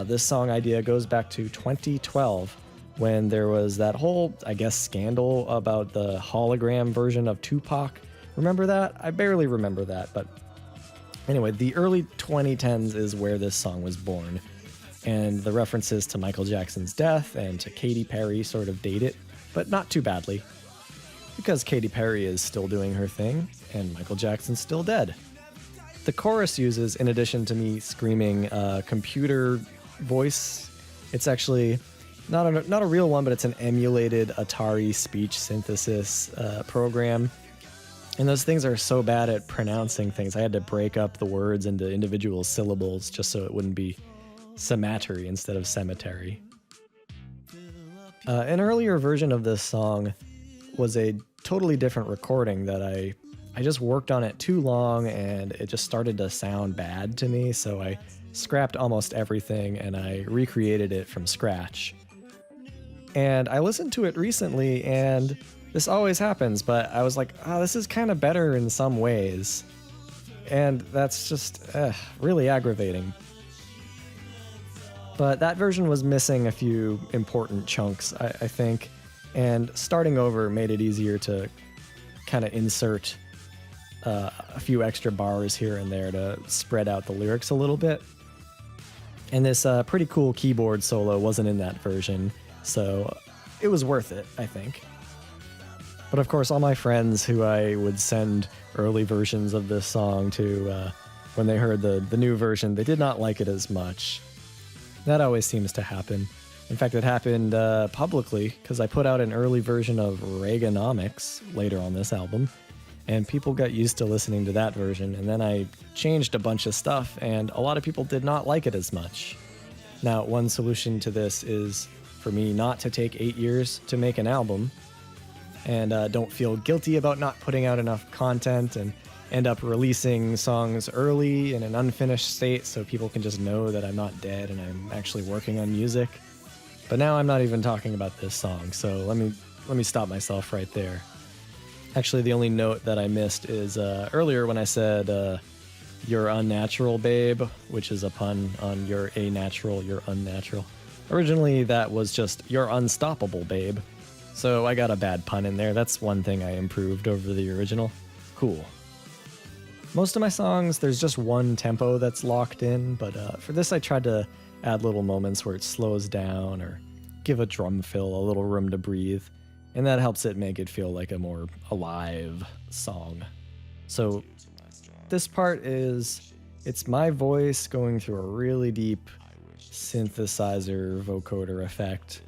This song idea goes back to 2012 when there was that whole, I guess, scandal about the hologram version of Tupac. Remember that? I barely remember that, but anyway, the early 2010s is where this song was born. And the references to Michael Jackson's death and to Katy Perry sort of date it, but not too badly. Because Katy Perry is still doing her thing, and Michael Jackson's still dead. The chorus uses, in addition to me screaming computer voice, it's actually not a real one, but it's an emulated Atari speech synthesis program. And those things are so bad at pronouncing things, I had to break up the words into individual syllables just so it wouldn't be cemetery instead of cemetery. An earlier version of this song was a totally different recording that I just worked on it too long and it just started to sound bad to me, so I scrapped almost everything and I recreated it from scratch. And I listened to it recently, and this always happens, but I was like, oh, this is kind of better in some ways. And that's just really aggravating. But that version was missing a few important chunks, I think, and starting over made it easier to kind of insert a few extra bars here and there to spread out the lyrics a little bit. And this pretty cool keyboard solo wasn't in that version, so it was worth it, I think. But of course, all my friends who I would send early versions of this song to, when they heard the new version, they did not like it as much. That always seems to happen. In fact, it happened publicly, because I put out an early version of Reaganomics later on this album, and people got used to listening to that version, and then I changed a bunch of stuff, and a lot of people did not like it as much. Now, one solution to this is for me not to take 8 years to make an album, and don't feel guilty about not putting out enough content and end up releasing songs early in an unfinished state so people can just know that I'm not dead and I'm actually working on music. But now I'm not even talking about this song, so let me stop myself right there. Actually, the only note that I missed is earlier when I said "you're unnatural, babe," which is a pun on "you're a natural, you're unnatural." Originally, that was just "you're unstoppable, babe." So I got a bad pun in there. That's one thing I improved over the original. Cool. Most of my songs, there's just one tempo that's locked in, but for this I tried to add little moments where it slows down or give a drum fill a little room to breathe, and that helps it make it feel like a more alive song. So this part it's my voice going through a really deep synthesizer vocoder effect,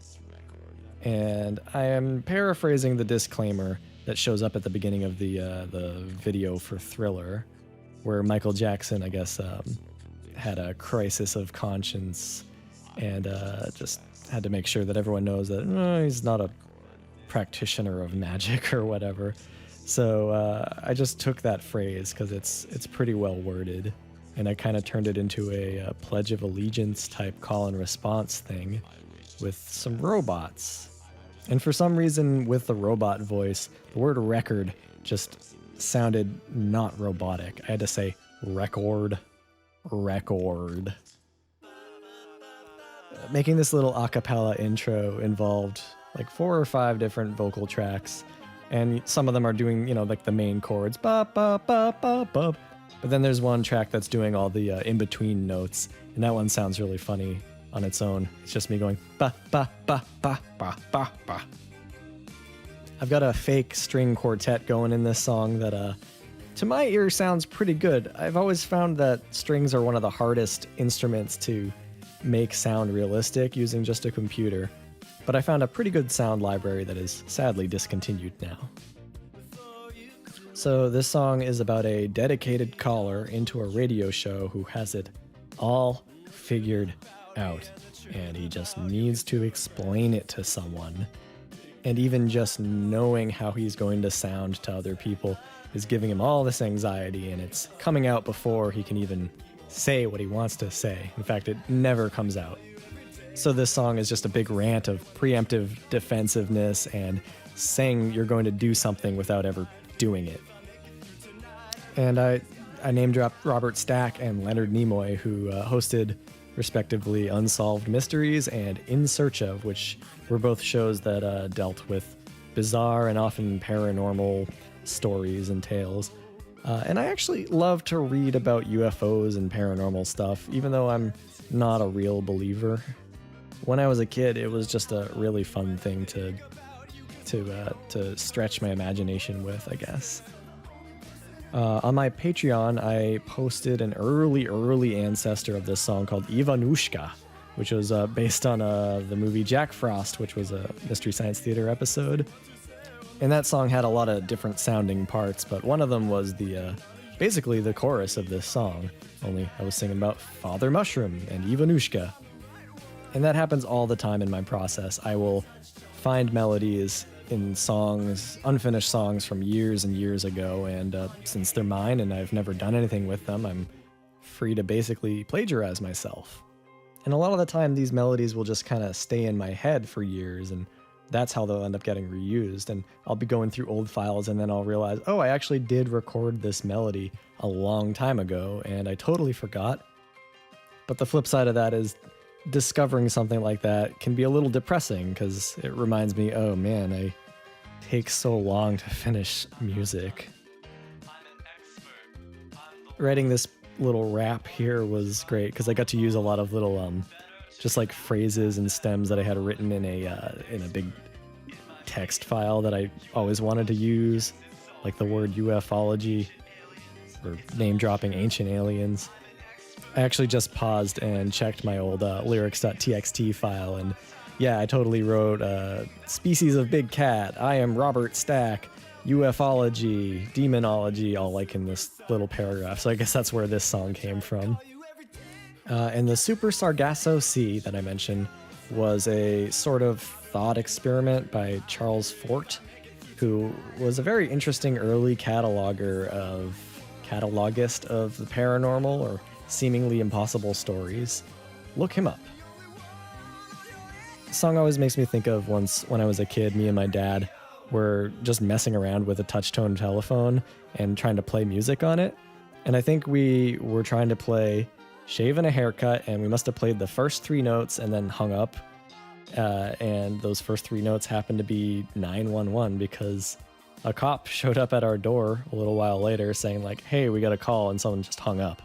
and I am paraphrasing the disclaimer that shows up at the beginning of the video for Thriller, where Michael Jackson, I guess, had a crisis of conscience and just had to make sure that everyone knows that he's not a practitioner of magic or whatever. So I just took that phrase because it's pretty well worded, and I kind of turned it into a Pledge of Allegiance type call and response thing with some robots. And for some reason, with the robot voice, the word record just sounded not robotic. I had to say record. Making this little a cappella intro involved like 4 or 5 different vocal tracks, and some of them are doing, like the main chords, ba ba ba ba ba. But then there's one track that's doing all the in-between notes, and that one sounds really funny on its own. It's just me going ba ba ba ba ba ba ba. I've got a fake string quartet going in this song that to my ear sounds pretty good. I've always found that strings are one of the hardest instruments to make sound realistic using just a computer, but I found a pretty good sound library that is sadly discontinued now. So this song is about a dedicated caller into a radio show who has it all figured out, and he just needs to explain it to someone. And even just knowing how he's going to sound to other people is giving him all this anxiety, and it's coming out before he can even say what he wants to say. In fact, it never comes out. So this song is just a big rant of preemptive defensiveness and saying you're going to do something without ever doing it. And I name dropped Robert Stack and Leonard Nimoy, who hosted respectively Unsolved Mysteries and In Search Of, which were both shows that dealt with bizarre and often paranormal stories and tales. And I actually love to read about UFOs and paranormal stuff, even though I'm not a real believer. When I was a kid, it was just a really fun thing to stretch my imagination with, I guess. On my Patreon, I posted an early ancestor of this song called Ivanushka, which was based on the movie Jack Frost, which was a Mystery Science Theater episode. And that song had a lot of different sounding parts, but one of them was basically the chorus of this song, only I was singing about Father Mushroom and Ivanushka. And that happens all the time in my process. I will find melodies in songs, unfinished songs from years and years ago, and since they're mine and I've never done anything with them, I'm free to basically plagiarize myself. And a lot of the time, these melodies will just kind of stay in my head for years, and that's how they'll end up getting reused. And I'll be going through old files, and then I'll realize, oh, I actually did record this melody a long time ago, and I totally forgot. But the flip side of that is discovering something like that can be a little depressing, because it reminds me, oh man, I take so long to finish music. Writing this little rap here was great, because I got to use a lot of little just like phrases and stems that I had written in a big text file that I always wanted to use, like the word ufology or name dropping ancient aliens. I actually just paused and checked my old lyrics.txt file, and yeah, I totally wrote species of big cat, I am Robert Stack, ufology, demonology, all like in this little paragraph. So I guess that's where this song came from. And the Super Sargasso Sea that I mentioned was a sort of thought experiment by Charles Fort, who was a very interesting early catalogist of the paranormal or seemingly impossible stories. Look him up. The song always makes me think of once when I was a kid, me and my dad were just messing around with a touch-tone telephone and trying to play music on it. And I think we were trying to play Shave and a Haircut, and we must have played the first 3 notes and then hung up. And those first 3 notes happened to be 911 because a cop showed up at our door a little while later saying like, hey, we got a call, and someone just hung up.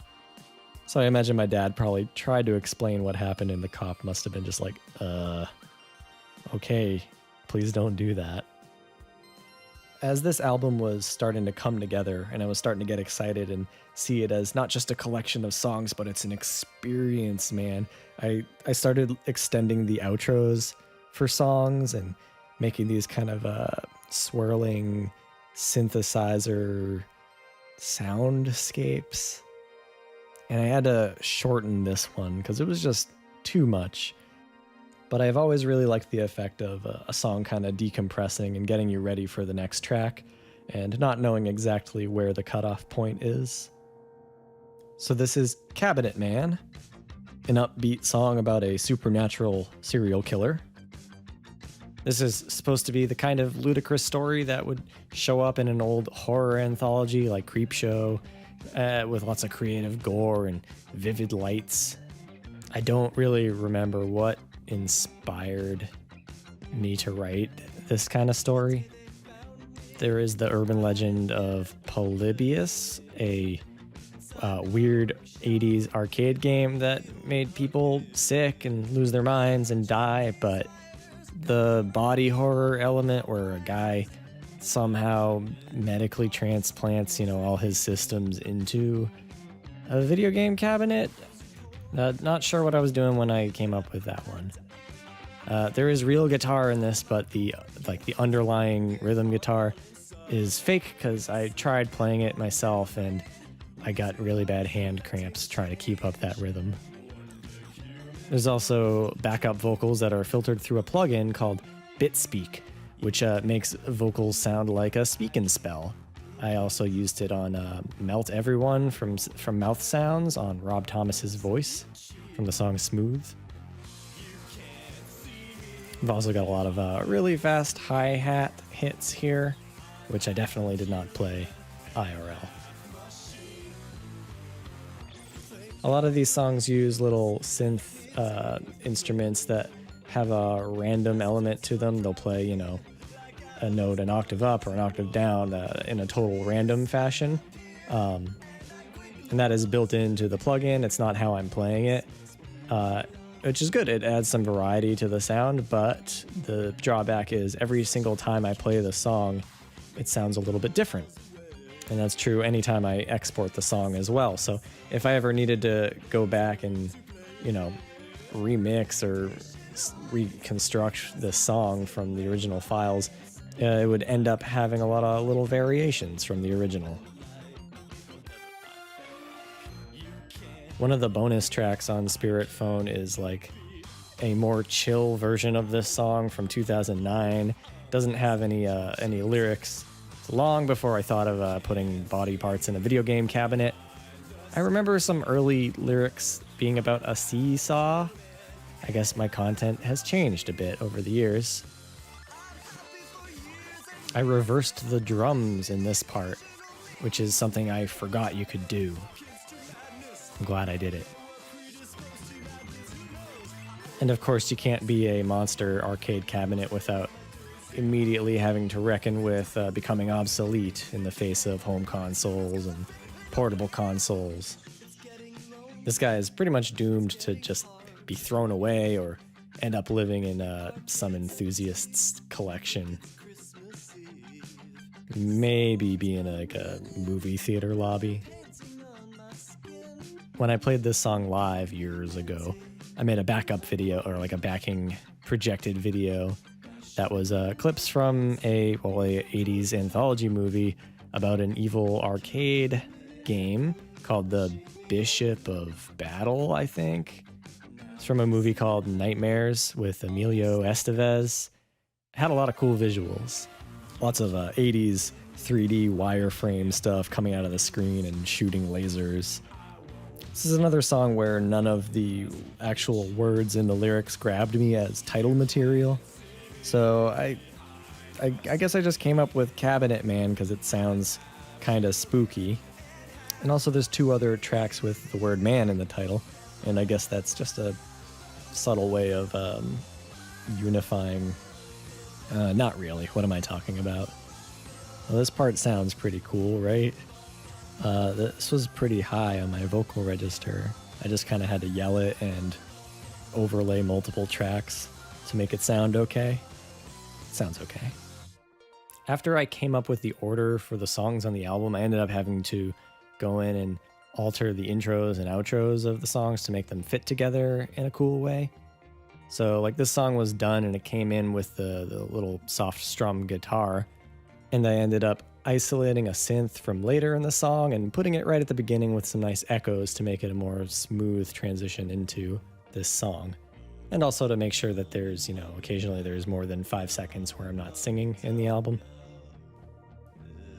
So I imagine my dad probably tried to explain what happened, and the cop must have been just like, okay, please don't do that. As this album was starting to come together and I was starting to get excited and see it as not just a collection of songs, but it's an experience, man, I started extending the outros for songs and making these kind of swirling synthesizer soundscapes. And I had to shorten this one because it was just too much. But I've always really liked the effect of a song kind of decompressing and getting you ready for the next track and not knowing exactly where the cutoff point is. So this is Cabinet Man, an upbeat song about a supernatural serial killer. This is supposed to be the kind of ludicrous story that would show up in an old horror anthology like Creepshow, with lots of creative gore and vivid lights. I don't really remember what inspired me to write this kind of story. There is the urban legend of Polybius, a weird 80s arcade game that made people sick and lose their minds and die, but the body horror element where a guy somehow medically transplants, all his systems into a video game cabinet. Not sure what I was doing when I came up with that one. There is real guitar in this, but the underlying rhythm guitar is fake because I tried playing it myself and I got really bad hand cramps trying to keep up that rhythm. There's also backup vocals that are filtered through a plugin called BitSpeak, which makes vocals sound like a speak and spell. I also used it on Melt Everyone from Mouth Sounds on Rob Thomas's voice from the song Smooth. I've also got a lot of really fast hi-hat hits here, which I definitely did not play IRL. A lot of these songs use little synth instruments that have a random element to them. They'll play, a note an octave up or an octave down in a total random fashion. And that is built into the plugin. It's not how I'm playing it, which is good. It adds some variety to the sound, but the drawback is every single time I play the song, it sounds a little bit different. And that's true anytime I export the song as well. So if I ever needed to go back and, remix or reconstruct the song from the original files, it would end up having a lot of little variations from the original. One of the bonus tracks on Spirit Phone is like a more chill version of this song from 2009. Doesn't have any lyrics. It's long before I thought of putting body parts in a video game cabinet. I remember some early lyrics being about a seesaw. I guess my content has changed a bit over the years. I reversed the drums in this part, which is something I forgot you could do. I'm glad I did it. And of course, you can't be a monster arcade cabinet without immediately having to reckon with becoming obsolete in the face of home consoles and portable consoles. This guy is pretty much doomed to just be thrown away or end up living in some enthusiast's collection. Maybe be in like a movie theater lobby. When I played this song live years ago, I made a backup video, or like a backing projected video that was clips from a 80s anthology movie about an evil arcade game called The Bishop of Battle, I think. It's from a movie called Nightmares with Emilio Estevez. It had a lot of cool visuals. Lots of 80s 3D wireframe stuff coming out of the screen and shooting lasers. This is another song where none of the actual words in the lyrics grabbed me as title material. So I guess I just came up with Cabinet Man because it sounds kind of spooky. And also there's 2 other tracks with the word man in the title. And I guess that's just a subtle way of unifying. Not really. What am I talking about? Well, this part sounds pretty cool, right? This was pretty high on my vocal register. I just kind of had to yell it and overlay multiple tracks to make it sound okay. It sounds okay. After I came up with the order for the songs on the album, I ended up having to go in and alter the intros and outros of the songs to make them fit together in a cool way. So like this song was done and it came in with the little soft strum guitar, and I ended up isolating a synth from later in the song and putting it right at the beginning with some nice echoes to make it a more smooth transition into this song. And also to make sure that there's, occasionally there's more than 5 seconds where I'm not singing in the album.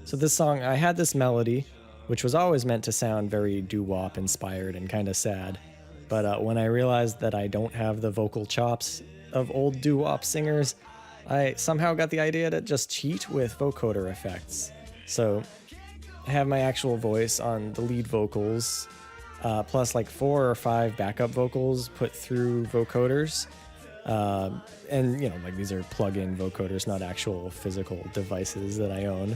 So this song, I had this melody, which was always meant to sound very doo-wop inspired and kind of sad. But when I realized that I don't have the vocal chops of old doo-wop singers, I somehow got the idea to just cheat with vocoder effects. So I have my actual voice on the lead vocals, plus like 4 or 5 backup vocals put through vocoders. And, like these are plug-in vocoders, not actual physical devices that I own.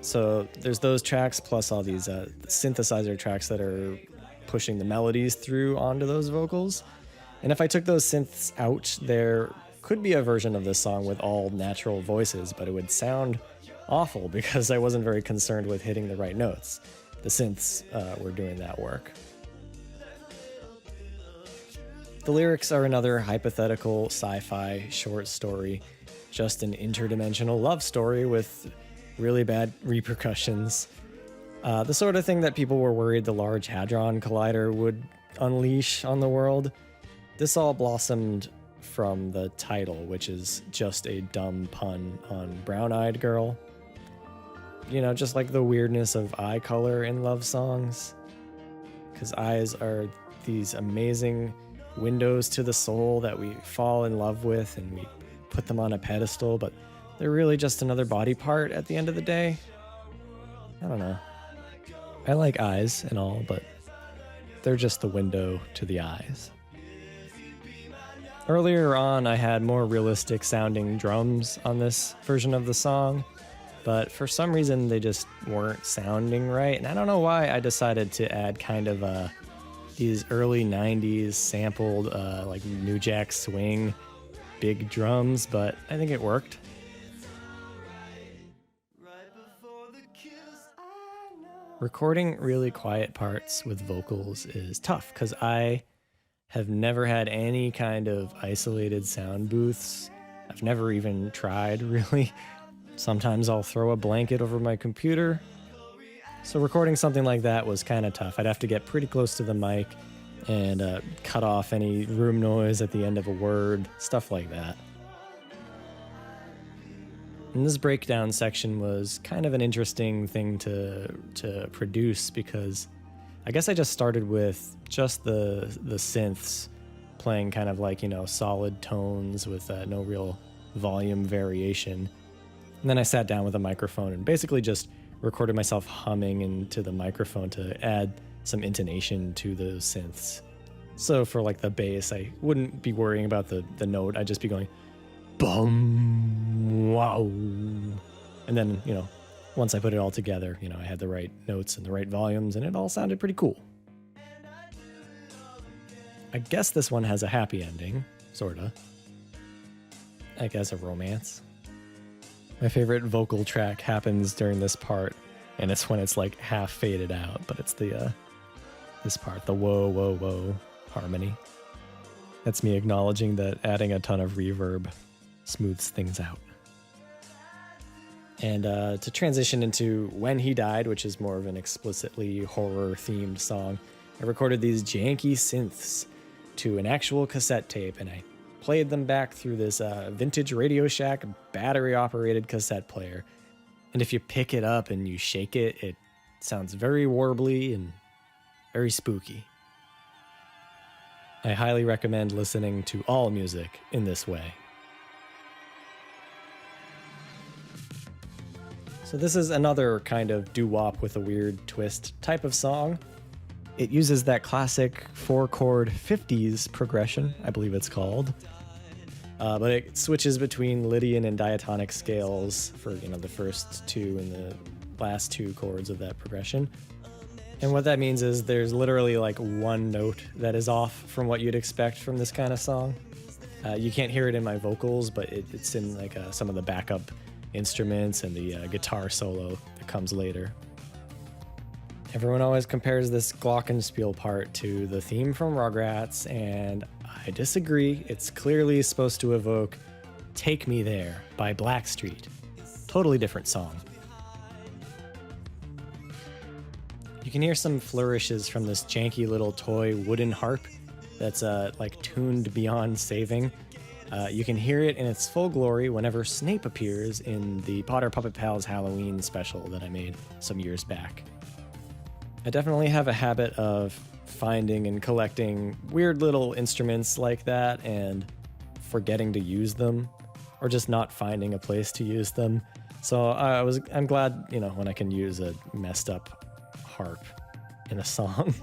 So there's those tracks plus all these synthesizer tracks that are pushing the melodies through onto those vocals. And if I took those synths out, there could be a version of this song with all natural voices, but it would sound awful because I wasn't very concerned with hitting the right notes. The synths were doing that work. The lyrics are another hypothetical sci-fi short story, just an interdimensional love story with really bad repercussions. The sort of thing that people were worried the Large Hadron Collider would unleash on the world. This all blossomed from the title, which is just a dumb pun on Brown-Eyed Girl. Just like the weirdness of eye color in love songs. Because eyes are these amazing windows to the soul that we fall in love with and we put them on a pedestal, but they're really just another body part at the end of the day. I don't know. I like eyes and all, but they're just the window to the eyes. Earlier on, I had more realistic sounding drums on this version of the song, but for some reason they just weren't sounding right, and I don't know why I decided to add kind of these early 90s sampled like New Jack Swing big drums, but I think it worked. Recording really quiet parts with vocals is tough because I have never had any kind of isolated sound booths. I've never even tried, really. Sometimes I'll throw a blanket over my computer. So recording something like that was kind of tough. I'd have to get pretty close to the mic and cut off any room noise at the end of a word, stuff like that. And this breakdown section was kind of an interesting thing to produce because I guess I just started with just the synths playing kind of like, solid tones with no real volume variation. And then I sat down with a microphone and basically just recorded myself humming into the microphone to add some intonation to those synths. So for like the bass, I wouldn't be worrying about the note. I'd just be going, bum, wow. And then, once I put it all together, I had the right notes and the right volumes and it all sounded pretty cool. I guess this one has a happy ending, sorta. I guess a romance. My favorite vocal track happens during this part, and it's when it's like half faded out, but it's this part, the whoa, whoa, whoa harmony. That's me acknowledging that adding a ton of reverb smooths things out. And to transition into When He Died, which is more of an explicitly horror-themed song, I recorded these janky synths to an actual cassette tape, and I played them back through this vintage Radio Shack battery-operated cassette player. And if you pick it up and you shake it, it sounds very warbly and very spooky. I highly recommend listening to all music in this way. So this is another kind of doo-wop with a weird twist type of song. It uses that classic 4-chord 50s progression, I believe it's called. But it switches between Lydian and diatonic scales for, the first two and the last two chords of that progression. And what that means is there's literally like one note that is off from what you'd expect from this kind of song. You can't hear it in my vocals, but it's in like some of the backup instruments and the guitar solo that comes later. Everyone always compares this glockenspiel part to the theme from Rugrats, and I disagree. It's clearly supposed to evoke Take Me There by Blackstreet. Totally different song. You can hear some flourishes from this janky little toy wooden harp that's like tuned beyond saving. You can hear it in its full glory whenever Snape appears in the Potter Puppet Pals Halloween special that I made some years back. I definitely have a habit of finding and collecting weird little instruments like that and forgetting to use them, or just not finding a place to use them. So I'm glad, when I can use a messed up harp in a song.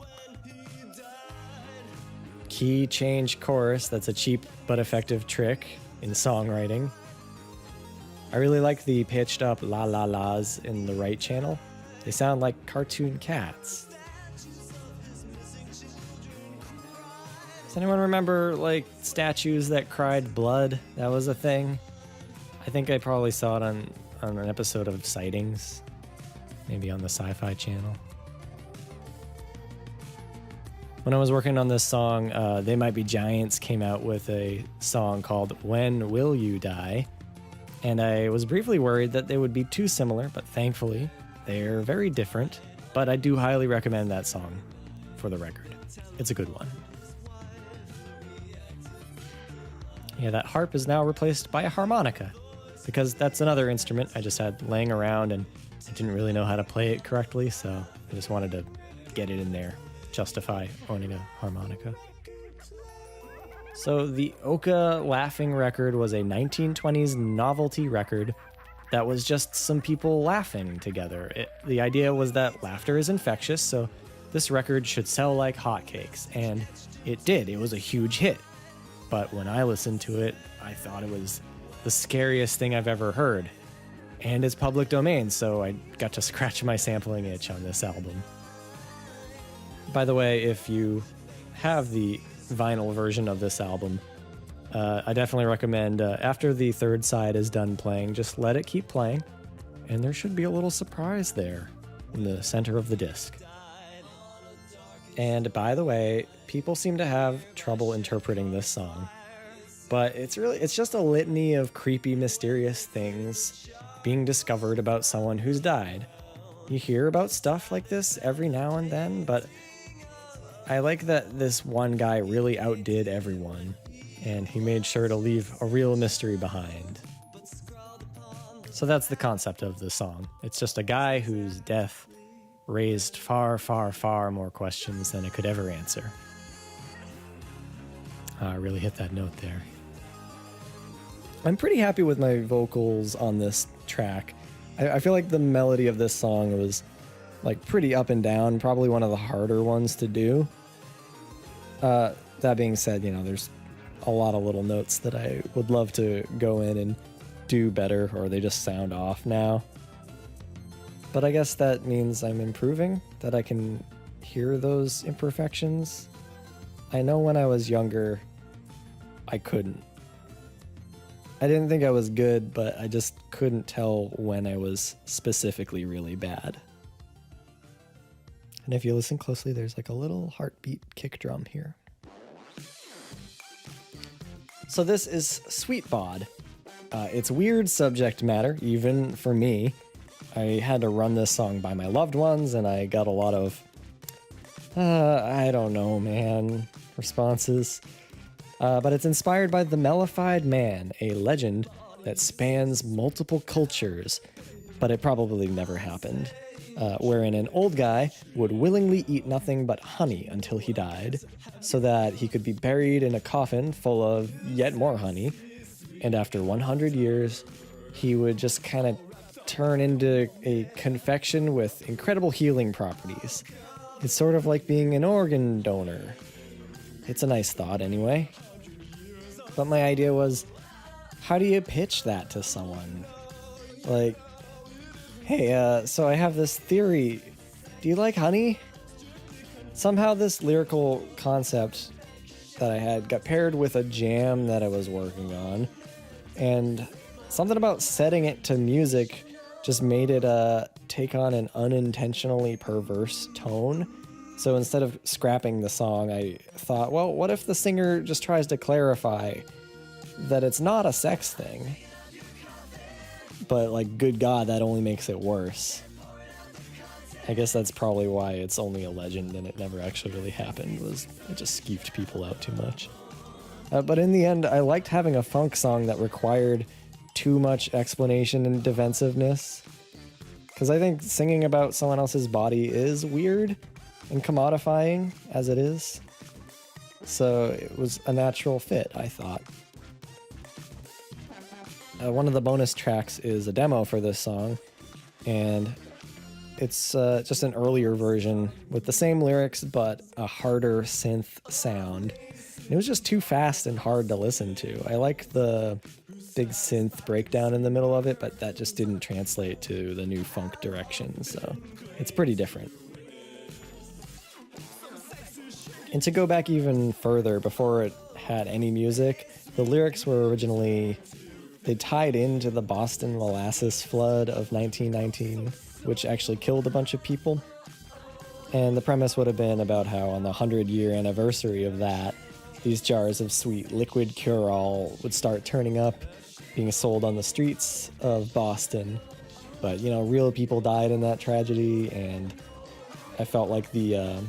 Key change chorus, that's a cheap but effective trick in songwriting. I really like the pitched up la la la's in the right channel. They sound like cartoon cats. Does anyone remember like statues that cried blood? That was a thing. I think I probably saw it on an episode of Sightings, maybe on the Sci-Fi Channel. When I was working on this song, They Might Be Giants came out with a song called When Will You Die? And I was briefly worried that they would be too similar, but thankfully, they're very different. But I do highly recommend that song for the record. It's a good one. Yeah, that harp is now replaced by a harmonica, because that's another instrument I just had laying around and I didn't really know how to play it correctly, so I just wanted to get it in there. Justify owning a harmonica. So the Oka Laughing record was a 1920s novelty record that was just some people laughing together. The idea was that laughter is infectious, so this record should sell like hotcakes, and it did. It was a huge hit. But when I listened to it, I thought it was the scariest thing I've ever heard. And it's public domain, so I got to scratch my sampling itch on this album. By the way, if you have the vinyl version of this album, I definitely recommend after the third side is done playing, just let it keep playing, and there should be a little surprise there in the center of the disc. And by the way, people seem to have trouble interpreting this song, but it's just a litany of creepy, mysterious things being discovered about someone who's died. You hear about stuff like this every now and then, but I like that this one guy really outdid everyone, and he made sure to leave a real mystery behind. So that's the concept of the song. It's just a guy whose death raised far, far, far more questions than it could ever answer. I really hit that note there. I'm pretty happy with my vocals on this track. I feel like the melody of this song was like pretty up and down, probably one of the harder ones to do. That being said, there's a lot of little notes that I would love to go in and do better, or they just sound off now. But I guess that means I'm improving, that I can hear those imperfections. I know when I was younger, I couldn't. I didn't think I was good, but I just couldn't tell when I was specifically really bad. And if you listen closely, there's like a little heartbeat kick drum here. So this is Sweet Bod. It's weird subject matter, even for me. I had to run this song by my loved ones, and I got a lot of, I don't know, man. responses. But it's inspired by the Mellified Man, a legend that spans multiple cultures, but it probably never happened, wherein an old guy would willingly eat nothing but honey until he died, so that he could be buried in a coffin full of yet more honey, and after 100 years, he would just kind of turn into a confection with incredible healing properties. It's sort of like being an organ donor. It's a nice thought anyway. But my idea was, how do you pitch that to someone? Like, hey, so I have this theory. Do you like honey? Somehow this lyrical concept that I had got paired with a jam that I was working on, and something about setting it to music just made it take on an unintentionally perverse tone. So instead of scrapping the song, I thought, well, what if the singer just tries to clarify that it's not a sex thing? But, like, good God, that only makes it worse. I guess that's probably why it's only a legend and it never actually really happened, was it just skeeved people out too much. But in the end, I liked having a funk song that required too much explanation and defensiveness. Because I think singing about someone else's body is weird and commodifying as it is. So it was a natural fit, I thought. One of the bonus tracks is a demo for this song, and it's just an earlier version with the same lyrics but a harder synth sound. It was just too fast and hard to listen to. I like the big synth breakdown in the middle of it, but that just didn't translate to the new funk direction, so it's pretty different. And to go back even further, before it had any music, the lyrics were originally, they tied into the Boston molasses flood of 1919, which actually killed a bunch of people. And the premise would have been about how on the 100-year anniversary of that, these jars of sweet liquid cure-all would start turning up, being sold on the streets of Boston. But, you know, real people died in that tragedy, and I felt like the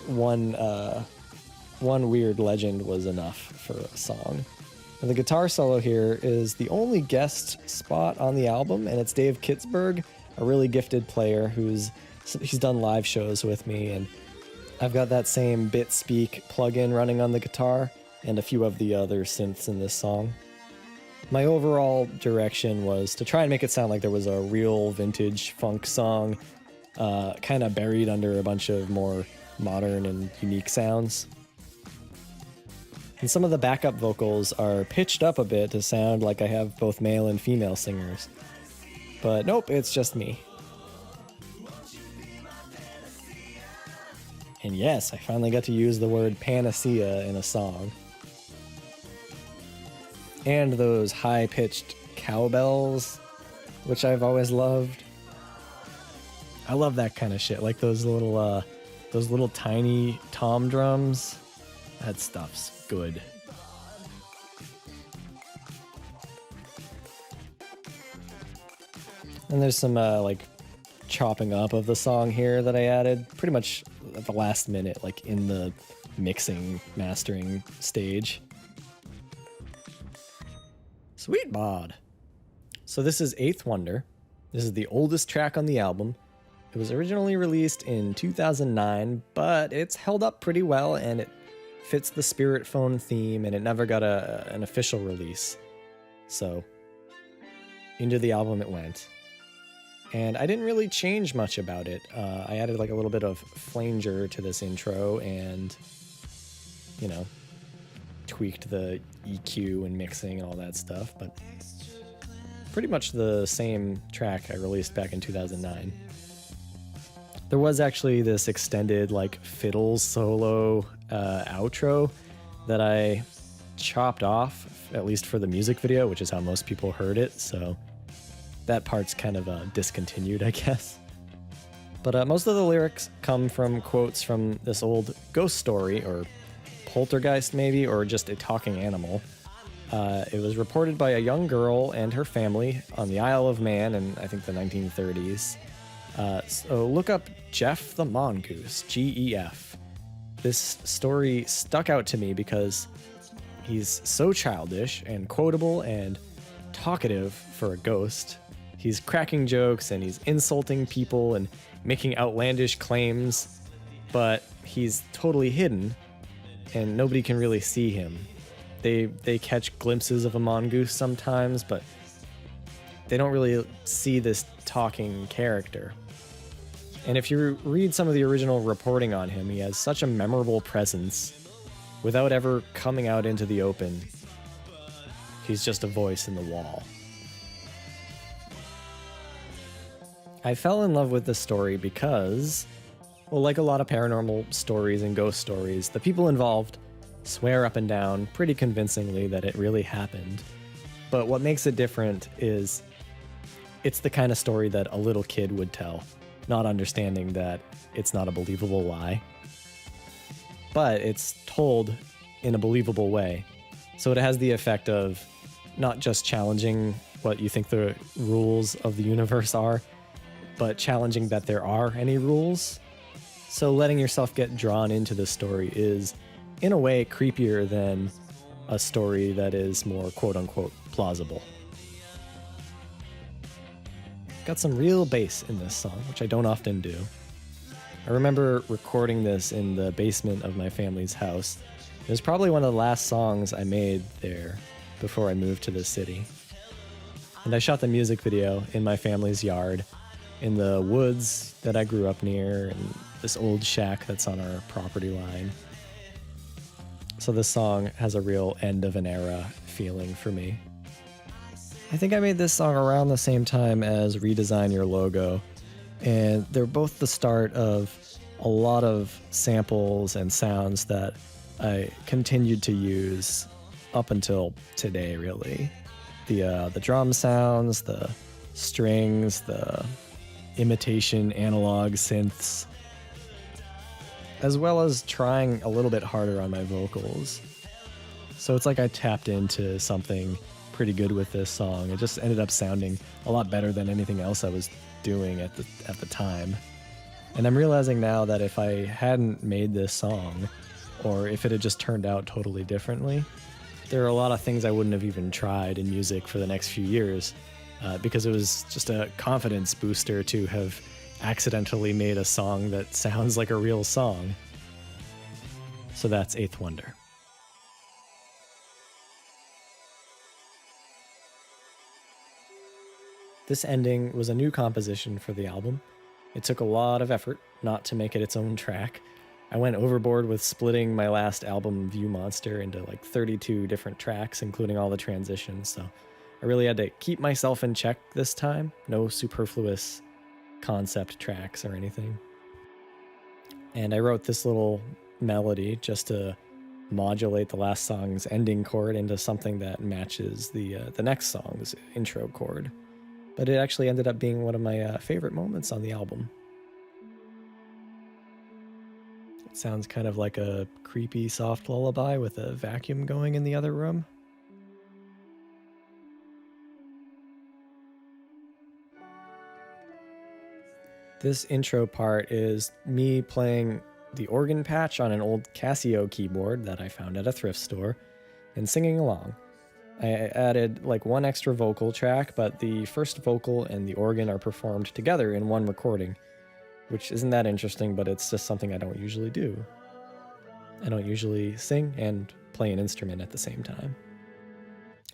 one weird legend was enough for a song. And the guitar solo here is the only guest spot on the album, and it's Dave Kitzberg, a really gifted player he's done live shows with me, and I've got that same BitSpeak plugin running on the guitar and a few of the other synths in this song. My overall direction was to try and make it sound like there was a real vintage funk song, kind of buried under a bunch of more modern and unique sounds. And some of the backup vocals are pitched up a bit to sound like I have both male and female singers. But nope, it's just me. And yes, I finally got to use the word panacea in a song. And those high-pitched cowbells, which I've always loved. I love that kind of shit, like those little tiny tom drums. That stuff's good. And there's some like chopping up of the song here that I added pretty much at the last minute, like in the mixing, mastering stage. Sweet bod. So this is Eighth Wonder. This is the oldest track on the album. It was originally released in 2009, but it's held up pretty well and it fits the Spirit Phone theme, and it never got an official release. So into the album it went. And I didn't really change much about it. I added like a little bit of flanger to this intro and, you know, tweaked the EQ and mixing and all that stuff, but pretty much the same track I released back in 2009. There was actually this extended like fiddle solo outro that I chopped off, at least for the music video, which is how most people heard it, so that part's kind of discontinued, I guess. But most of the lyrics come from quotes from this old ghost story, or poltergeist maybe, or just a talking animal. It was reported by a young girl and her family on the Isle of Man in, I think, the 1930s. So look up Jeff the Mongoose, G-E-F. this story stuck out to me because he's so childish and quotable and talkative for a ghost. He's cracking jokes and he's insulting people and making outlandish claims, but he's totally hidden and nobody can really see him. They catch glimpses of a mongoose sometimes, but they don't really see this talking character. And if you read some of the original reporting on him, he has such a memorable presence without ever coming out into the open. He's just a voice in the wall. I fell in love with this story because, well, like a lot of paranormal stories and ghost stories, the people involved swear up and down pretty convincingly that it really happened. But what makes it different is it's the kind of story that a little kid would tell, not understanding that it's not a believable lie. But it's told in a believable way. So it has the effect of not just challenging what you think the rules of the universe are, but challenging that there are any rules. So letting yourself get drawn into the story is, in a way, creepier than a story that is more quote-unquote plausible. Got some real bass in this song, which I don't often do. I remember recording this in the basement of my family's house. It was probably one of the last songs I made there before I moved to the city. And I shot the music video in my family's yard, in the woods that I grew up near, and this old shack that's on our property line. So this song has a real end of an era feeling for me. I think I made this song around the same time as Redesign Your Logo, and they're both the start of a lot of samples and sounds that I continued to use up until today, really. The drum sounds, the strings, the imitation analog synths, as well as trying a little bit harder on my vocals. So it's like I tapped into something pretty good with this song. It just ended up sounding a lot better than anything else I was doing at the time. And I'm realizing now that if I hadn't made this song, or if it had just turned out totally differently, there are a lot of things I wouldn't have even tried in music for the next few years, because it was just a confidence booster to have accidentally made a song that sounds like a real song. So that's Eighth Wonder. This ending was a new composition for the album. It took a lot of effort not to make it its own track. I went overboard with splitting my last album, View Monster, into like 32 different tracks, including all the transitions, so I really had to keep myself in check this time. No superfluous concept tracks or anything. And I wrote this little melody just to modulate the last song's ending chord into something that matches the next song's intro chord. But it actually ended up being one of my favorite moments on the album. It sounds kind of like a creepy soft lullaby with a vacuum going in the other room. This intro part is me playing the organ patch on an old Casio keyboard that I found at a thrift store and singing along. I added like one extra vocal track, but the first vocal and the organ are performed together in one recording, which isn't that interesting, but it's just something I don't usually do. I don't usually sing and play an instrument at the same time.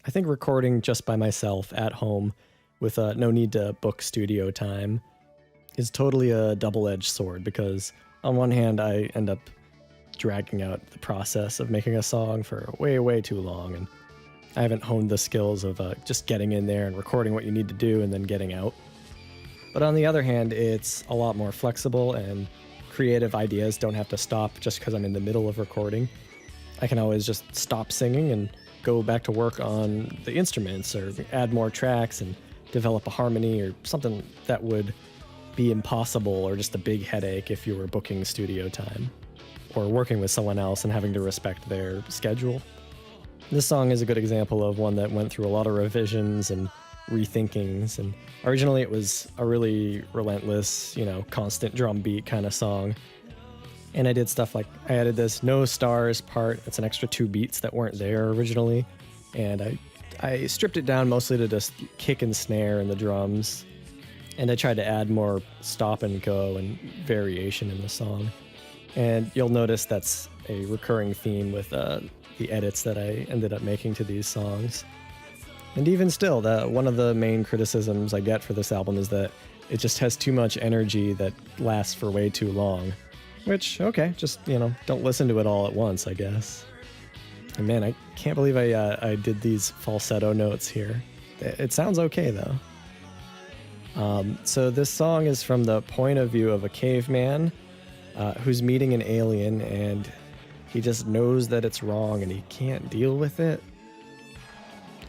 I think recording just by myself at home with no need to book studio time is totally a double-edged sword, because on one hand I end up dragging out the process of making a song for way too long, and I haven't honed the skills of just getting in there and recording what you need to do and then getting out. But on the other hand, it's a lot more flexible, and creative ideas don't have to stop just because I'm in the middle of recording. I can always just stop singing and go back to work on the instruments, or add more tracks and develop a harmony or something that would be impossible or just a big headache if you were booking studio time or working with someone else and having to respect their schedule. This song is a good example of one that went through a lot of revisions and rethinkings, and originally it was a really relentless, constant drum beat kind of song. And I did stuff like I added this no stars part. It's an extra 2 beats that weren't there originally. And I stripped it down mostly to just kick and snare and the drums. And I tried to add more stop and go and variation in the song. And you'll notice that's a recurring theme with the edits that I ended up making to these songs. And even still, one of the main criticisms I get for this album is that it just has too much energy that lasts for way too long. Which, okay, just, don't listen to it all at once, I guess. And man, I can't believe I did these falsetto notes here. It sounds okay, though. So this song is from the point of view of a caveman who's meeting an alien, and he just knows that it's wrong and he can't deal with it.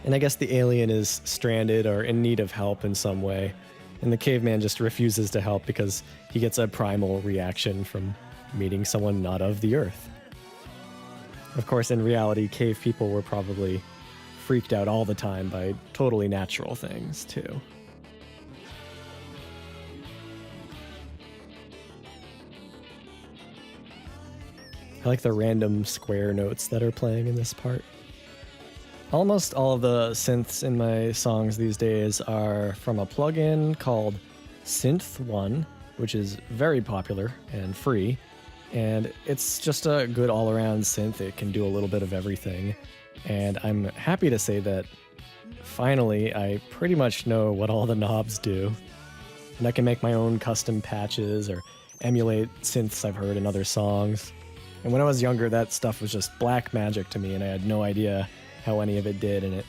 And I guess the alien is stranded or in need of help in some way, and the caveman just refuses to help because he gets a primal reaction from meeting someone not of the earth. Of course, in reality, cave people were probably freaked out all the time by totally natural things, too. I like the random square notes that are playing in this part. Almost all of the synths in my songs these days are from a plugin called Synth One, which is very popular and free. And it's just a good all-around synth. It can do a little bit of everything. And I'm happy to say that finally I pretty much know what all the knobs do. And I can make my own custom patches or emulate synths I've heard in other songs. And when I was younger, that stuff was just black magic to me, and I had no idea how any of it did, and it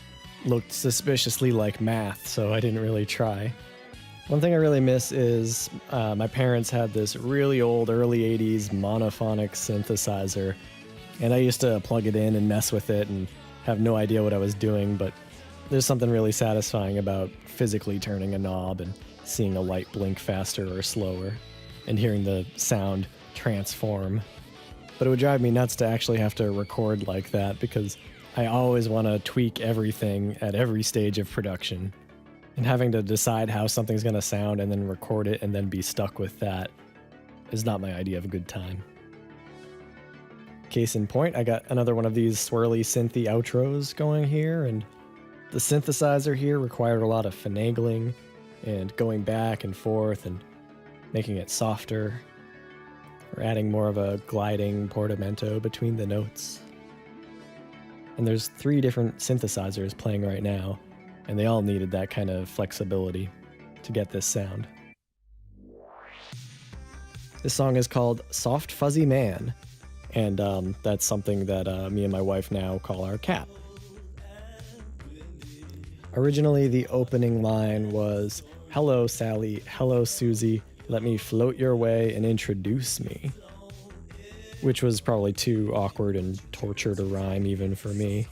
looked suspiciously like math, so I didn't really try. One thing I really miss is my parents had this really old early 80s monophonic synthesizer, and I used to plug it in and mess with it and have no idea what I was doing, but there's something really satisfying about physically turning a knob and seeing a light blink faster or slower, and hearing the sound transform. But it would drive me nuts to actually have to record like that, because I always want to tweak everything at every stage of production. And having to decide how something's going to sound and then record it and then be stuck with that is not my idea of a good time. Case in point, I got another one of these swirly synthy outros going here, and the synthesizer here required a lot of finagling and going back and forth and making it softer, or adding more of a gliding portamento between the notes. And there's 3 different synthesizers playing right now, and they all needed that kind of flexibility to get this sound. This song is called Soft Fuzzy Man, and that's something that me and my wife now call our cat. Originally, the opening line was, "Hello, Sally. Hello, Susie. Let me float your way and introduce me," which was probably too awkward and torture to rhyme even for me.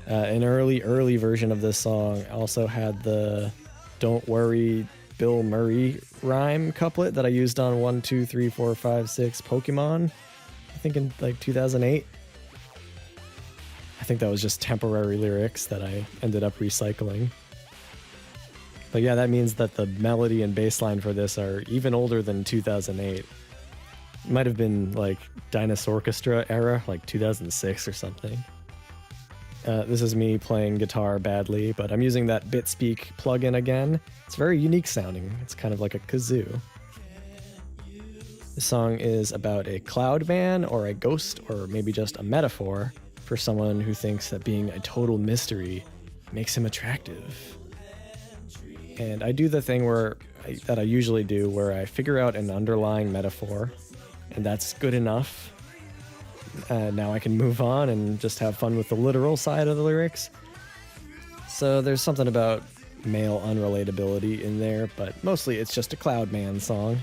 An early version of this song also had the "Don't Worry, Bill Murray" rhyme couplet that I used on 1, 2, 3, 4, 5, 6 Pokemon, I think in like 2008. I think that was just temporary lyrics that I ended up recycling. But yeah, that means that the melody and bass line for this are even older than 2008. It might have been like Dinosaurchestra era, like 2006 or something. This is me playing guitar badly, but I'm using that BitSpeak plugin again. It's very unique sounding. It's kind of like a kazoo. This song is about a cloud man or a ghost, or maybe just a metaphor for someone who thinks that being a total mystery makes him attractive. And I do the thing that I usually do, where I figure out an underlying metaphor, and that's good enough. Now I can move on and just have fun with the literal side of the lyrics. So there's something about male unrelatability in there, but mostly it's just a Cloud Man song.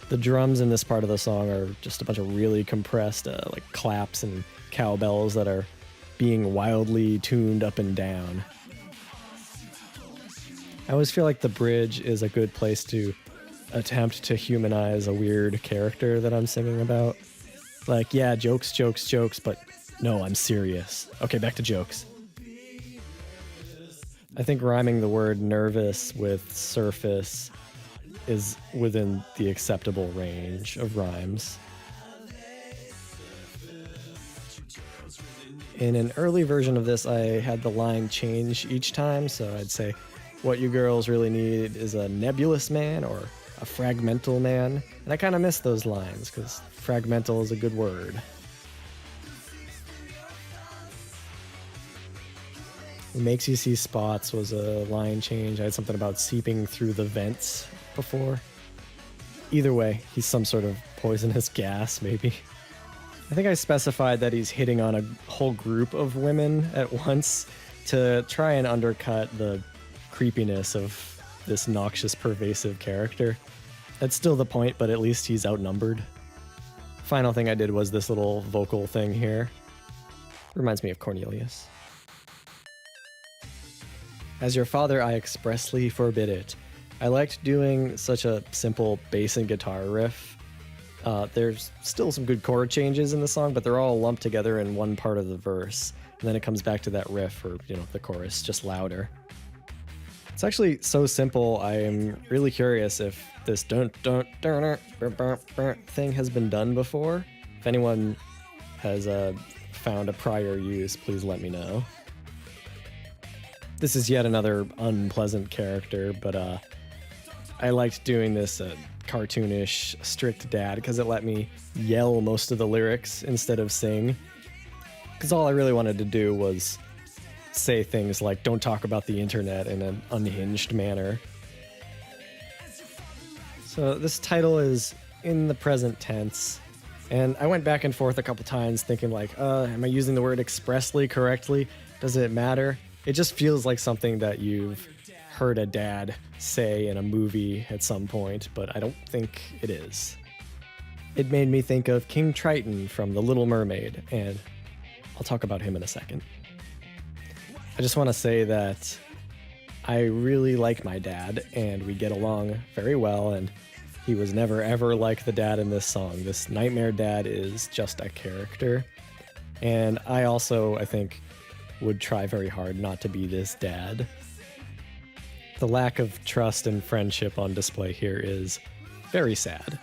The drums in this part of the song are just a bunch of really compressed like claps and cowbells that are being wildly tuned up and down. I always feel like the bridge is a good place to attempt to humanize a weird character that I'm singing about. Like, yeah, jokes, but no, I'm serious. Okay, back to jokes. I think rhyming the word nervous with surface is within the acceptable range of rhymes. In an early version of this, I had the line change each time, so I'd say, what you girls really need is a nebulous man or a fragmental man. And I kind of miss those lines, because fragmental is a good word. It makes you see spots was a line change. I had something about seeping through the vents before. Either way, he's some sort of poisonous gas, maybe. I think I specified that he's hitting on a whole group of women at once to try and undercut the creepiness of this noxious, pervasive character. That's still the point, but at least he's outnumbered. Final thing I did was this little vocal thing here. Reminds me of Cornelius. As your father, I expressly forbid it. I liked doing such a simple bass and guitar riff. There's still some good chord changes in the song, but they're all lumped together in one part of the verse. And then it comes back to that riff, or, the chorus, just louder. It's actually so simple, I am really curious if this thing has been done before. If anyone has found a prior use, please let me know. This is yet another unpleasant character, but I liked doing this cartoonish, strict dad because it let me yell most of the lyrics instead of sing. Because all I really wanted to do was say things like, don't talk about the internet in an unhinged manner. So this title is in the present tense, and I went back and forth a couple times thinking like, am I using the word expressly correctly? Does it matter? It just feels like something that you've heard a dad say in a movie at some point, but I don't think it is. It made me think of King Triton from The Little Mermaid, and I'll talk about him in a second. I just want to say that I really like my dad, and we get along very well, and he was never ever like the dad in this song. This nightmare dad is just a character, and I also, I think, would try very hard not to be this dad. The lack of trust and friendship on display here is very sad.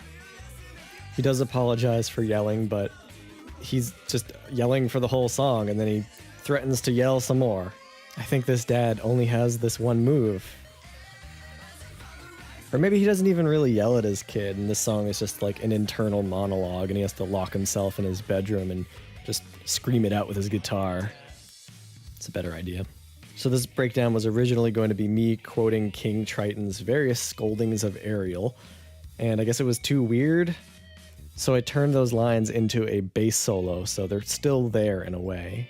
He does apologize for yelling, but he's just yelling for the whole song, and then he threatens to yell some more. I think this dad only has this one move. Or maybe he doesn't even really yell at his kid, and this song is just like an internal monologue, and he has to lock himself in his bedroom and just scream it out with his guitar. It's a better idea. So this breakdown was originally going to be me quoting King Triton's various scoldings of Ariel, and I guess it was too weird, so I turned those lines into a bass solo, so they're still there in a way.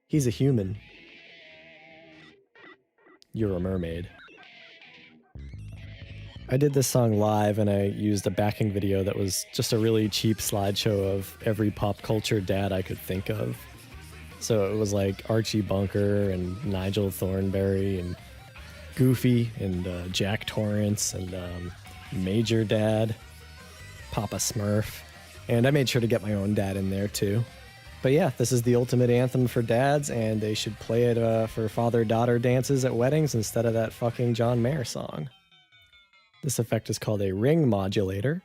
He's a human. You're a mermaid. I did this song live, and I used a backing video that was just a really cheap slideshow of every pop culture dad I could think of. So it was like Archie Bunker and Nigel Thornberry and Goofy and Jack Torrance and Major Dad, Papa Smurf. And I made sure to get my own dad in there too. But yeah, this is the ultimate anthem for dads, and they should play it for father-daughter dances at weddings instead of that fucking John Mayer song. This effect is called a ring modulator,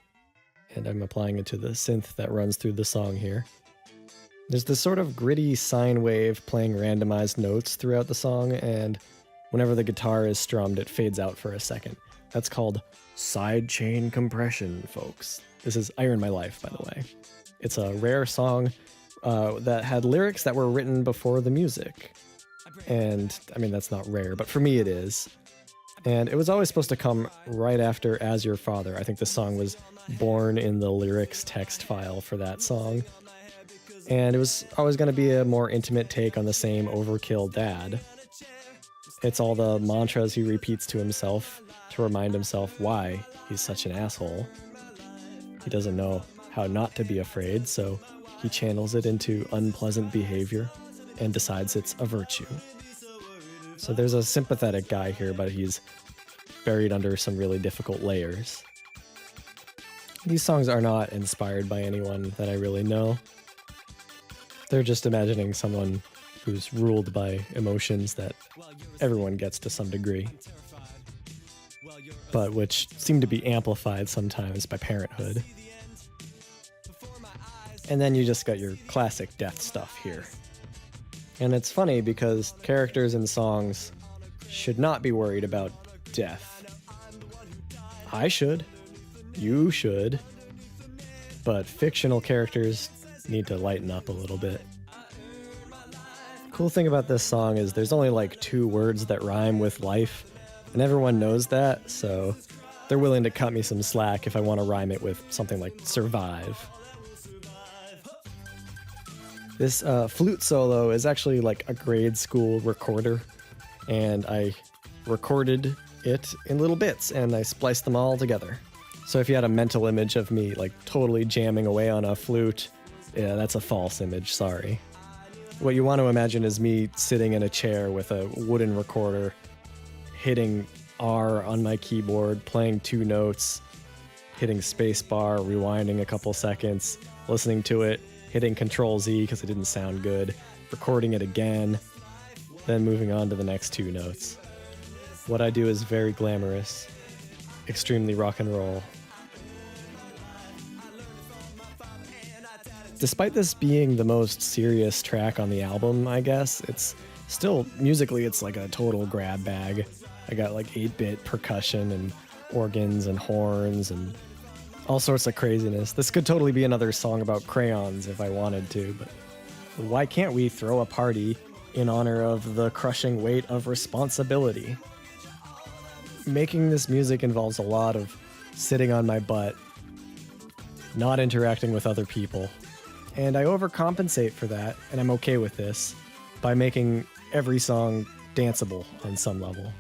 and I'm applying it to the synth that runs through the song here. There's this sort of gritty sine wave playing randomized notes throughout the song, and whenever the guitar is strummed, it fades out for a second. That's called sidechain compression, folks. This is Iron My Life, by the way. It's a rare song that had lyrics that were written before the music. And, I mean, that's not rare, but for me it is. And it was always supposed to come right after As Your Father. I think the song was born in the lyrics text file for that song. And it was always going to be a more intimate take on the same overkill dad. It's all the mantras he repeats to himself to remind himself why he's such an asshole. He doesn't know how not to be afraid, so he channels it into unpleasant behavior and decides it's a virtue. So there's a sympathetic guy here, but he's buried under some really difficult layers. These songs are not inspired by anyone that I really know. They're just imagining someone who's ruled by emotions that everyone gets to some degree. but which seem to be amplified sometimes by parenthood. And then you just got your classic death stuff here. And it's funny because characters in songs should not be worried about death. I should. You should. But fictional characters need to lighten up a little bit. Cool thing about this song is there's only like 2 words that rhyme with life, and everyone knows that, so they're willing to cut me some slack if I want to rhyme it with something like survive. This flute solo is actually like a grade school recorder, and I recorded it in little bits and I spliced them all together. So if you had a mental image of me like totally jamming away on a flute, yeah, that's a false image, sorry. What you want to imagine is me sitting in a chair with a wooden recorder, hitting R on my keyboard, playing 2 notes, hitting spacebar, rewinding a couple seconds, listening to it, hitting Control Z because it didn't sound good, recording it again, then moving on to the next 2 notes. What I do is very glamorous, extremely rock and roll. Despite this being the most serious track on the album, I guess, it's still, musically, it's like a total grab bag. I got like 8-bit percussion and organs and horns and all sorts of craziness. This could totally be another song about crayons if I wanted to, but why can't we throw a party in honor of the crushing weight of responsibility? Making this music involves a lot of sitting on my butt, not interacting with other people, and I overcompensate for that, and I'm okay with this, by making every song danceable on some level.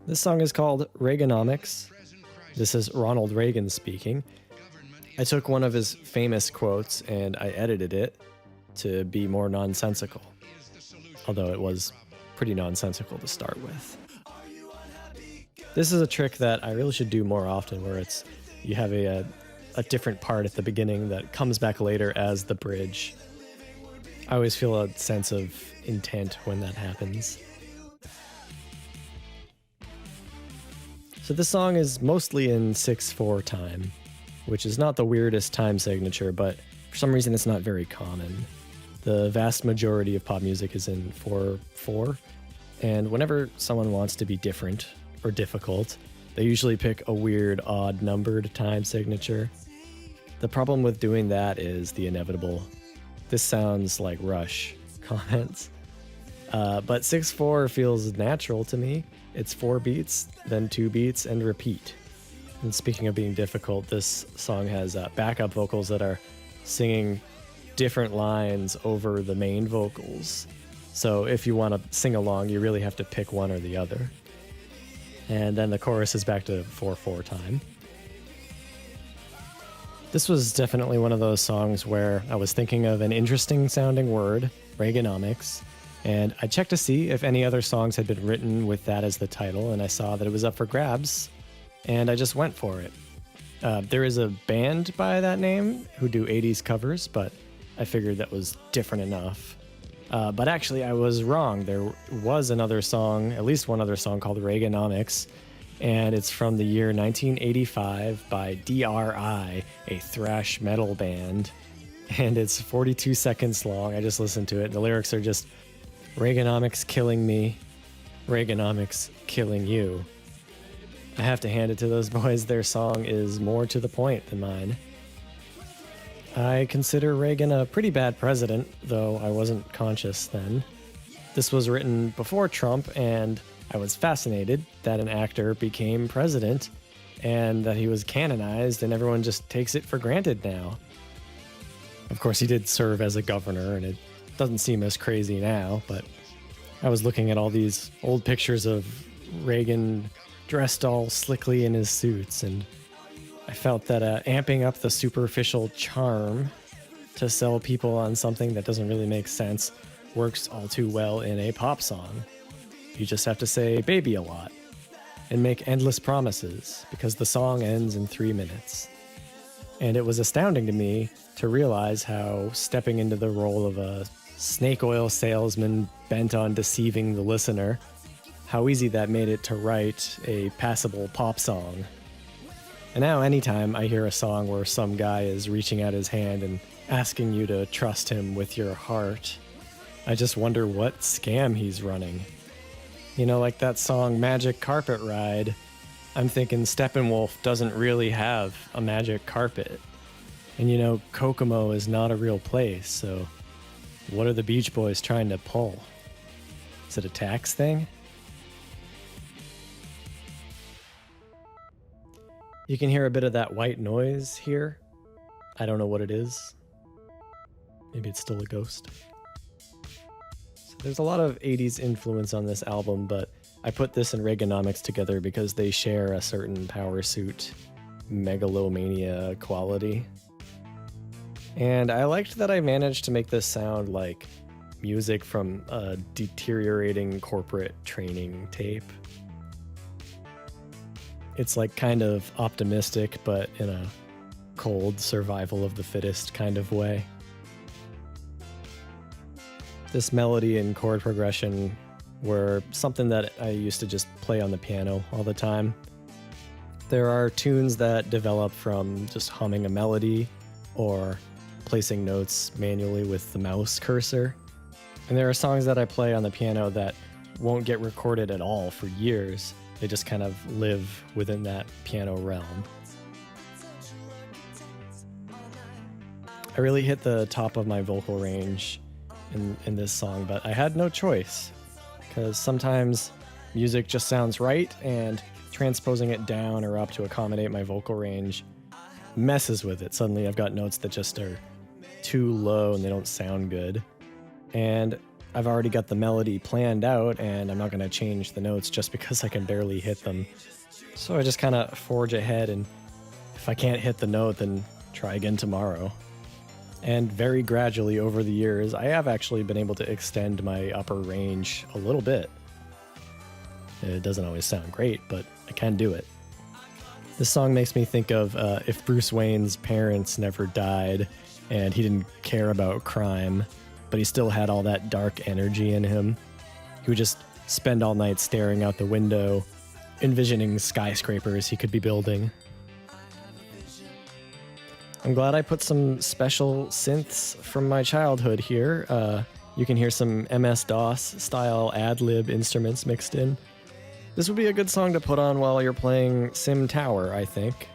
This song is called Reaganomics. This is Ronald Reagan speaking. I took one of his famous quotes and I edited it to be more nonsensical, although it was pretty nonsensical to start with. This is a trick that I really should do more often, where it's you have a different part at the beginning that comes back later as the bridge. I always feel a sense of intent when that happens. So this song is mostly in 6/4 time, which is not the weirdest time signature, but for some reason it's not very common. The vast majority of pop music is in 4/4, and whenever someone wants to be different or difficult, they usually pick a weird, odd numbered time signature. The problem with doing that is the inevitable, "This sounds like Rush" comments. But 6/4 feels natural to me. It's 4 beats, then 2 beats, and repeat. And speaking of being difficult, this song has backup vocals that are singing different lines over the main vocals. So if you want to sing along, you really have to pick one or the other. And then the chorus is back to 4/4 time. This was definitely one of those songs where I was thinking of an interesting sounding word, Reaganomics, and I checked to see if any other songs had been written with that as the title, and I saw that it was up for grabs, and I just went for it. There is a band by that name who do 80s covers, but I figured that was different enough. But actually, I was wrong. There was another song, at least one other song called Reaganomics, and it's from the year 1985 by DRI, a thrash metal band, and it's 42 seconds long. I just listened to it. The lyrics are just, "Reaganomics killing me, Reaganomics killing you." I have to hand it to those boys. Their song is more to the point than mine. I consider Reagan a pretty bad president, though I wasn't conscious then. This was written before Trump, and I was fascinated that an actor became president and that he was canonized, and everyone just takes it for granted now. Of course, he did serve as a governor, and it doesn't seem as crazy now, but I was looking at all these old pictures of Reagan dressed all slickly in his suits, and I felt that amping up the superficial charm to sell people on something that doesn't really make sense works all too well in a pop song. You just have to say baby a lot and make endless promises because the song ends in 3 minutes. And it was astounding to me to realize how stepping into the role of a snake oil salesman bent on deceiving the listener, how easy that made it to write a passable pop song. And now anytime I hear a song where some guy is reaching out his hand and asking you to trust him with your heart, I just wonder what scam he's running. You know, like that song Magic Carpet Ride, I'm thinking Steppenwolf doesn't really have a magic carpet. And you know, Kokomo is not a real place, so what are the Beach Boys trying to pull? Is it a tax thing? You can hear a bit of that white noise here. I don't know what it is. Maybe it's still a ghost. So there's a lot of 80s influence on this album, but I put this and Reaganomics together because they share a certain power suit megalomania quality. And I liked that I managed to make this sound like music from a deteriorating corporate training tape. It's like kind of optimistic, but in a cold survival of the fittest kind of way. This melody and chord progression were something that I used to just play on the piano all the time. There are tunes that develop from just humming a melody or placing notes manually with the mouse cursor. And there are songs that I play on the piano that won't get recorded at all for years. They just kind of live within that piano realm. I really hit the top of my vocal range in this song, but I had no choice, because sometimes music just sounds right, and transposing it down or up to accommodate my vocal range messes with it. Suddenly I've got notes that just are too low and they don't sound good. And I've already got the melody planned out, and I'm not going to change the notes just because I can barely hit them. So I just kind of forge ahead, and if I can't hit the note, then try again tomorrow. And very gradually over the years, I have actually been able to extend my upper range a little bit. It doesn't always sound great, but I can do it. This song makes me think of if Bruce Wayne's parents never died and he didn't care about crime, but he still had all that dark energy in him. He would just spend all night staring out the window, envisioning skyscrapers he could be building. I'm glad I put some special synths from my childhood here. You can hear some MS-DOS style ad-lib instruments mixed in. This would be a good song to put on while you're playing Sim Tower, I think.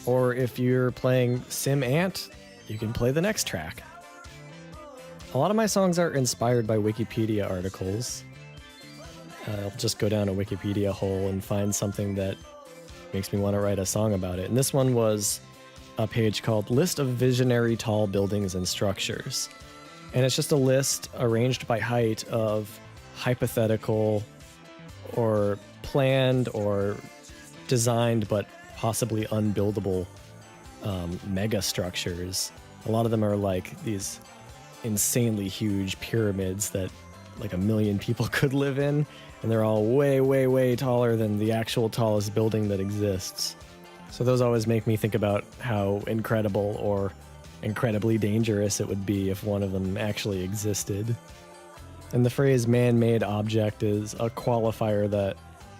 Or if you're playing Sim Ant, you can play the next track. A lot of my songs are inspired by Wikipedia articles. I'll just go down a Wikipedia hole and find something that makes me want to write a song about it. And this one was a page called List of Visionary Tall Buildings and Structures. And it's just a list arranged by height of hypothetical or planned or designed but possibly unbuildable mega structures. A lot of them are like these insanely huge pyramids that like 1 million people could live in, and they're all way, way, way taller than the actual tallest building that exists. So those always make me think about how incredible or incredibly dangerous it would be if one of them actually existed. And the phrase man-made object is a qualifier that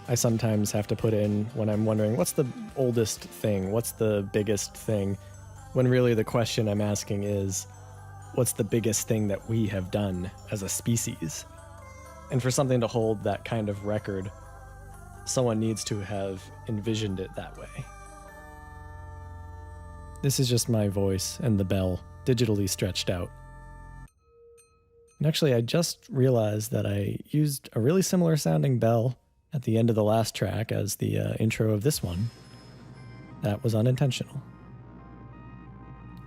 I sometimes have to put in when I'm wondering what's the oldest thing, what's the biggest thing, when really the question I'm asking is, what's the biggest thing that we have done as a species? And for something to hold that kind of record, someone needs to have envisioned it that way. This is just my voice and the bell, digitally stretched out. And actually, I just realized that I used a really similar sounding bell at the end of the last track as the intro of this one. That was unintentional.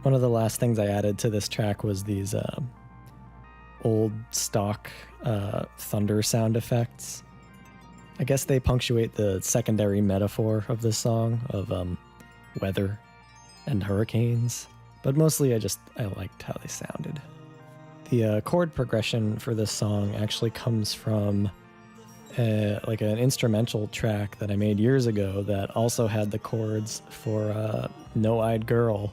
One of the last things I added to this track was these old stock thunder sound effects. I guess they punctuate the secondary metaphor of this song of weather and hurricanes, but mostly I liked how they sounded. The chord progression for this song actually comes from like an instrumental track that I made years ago that also had the chords for No-Eyed Girl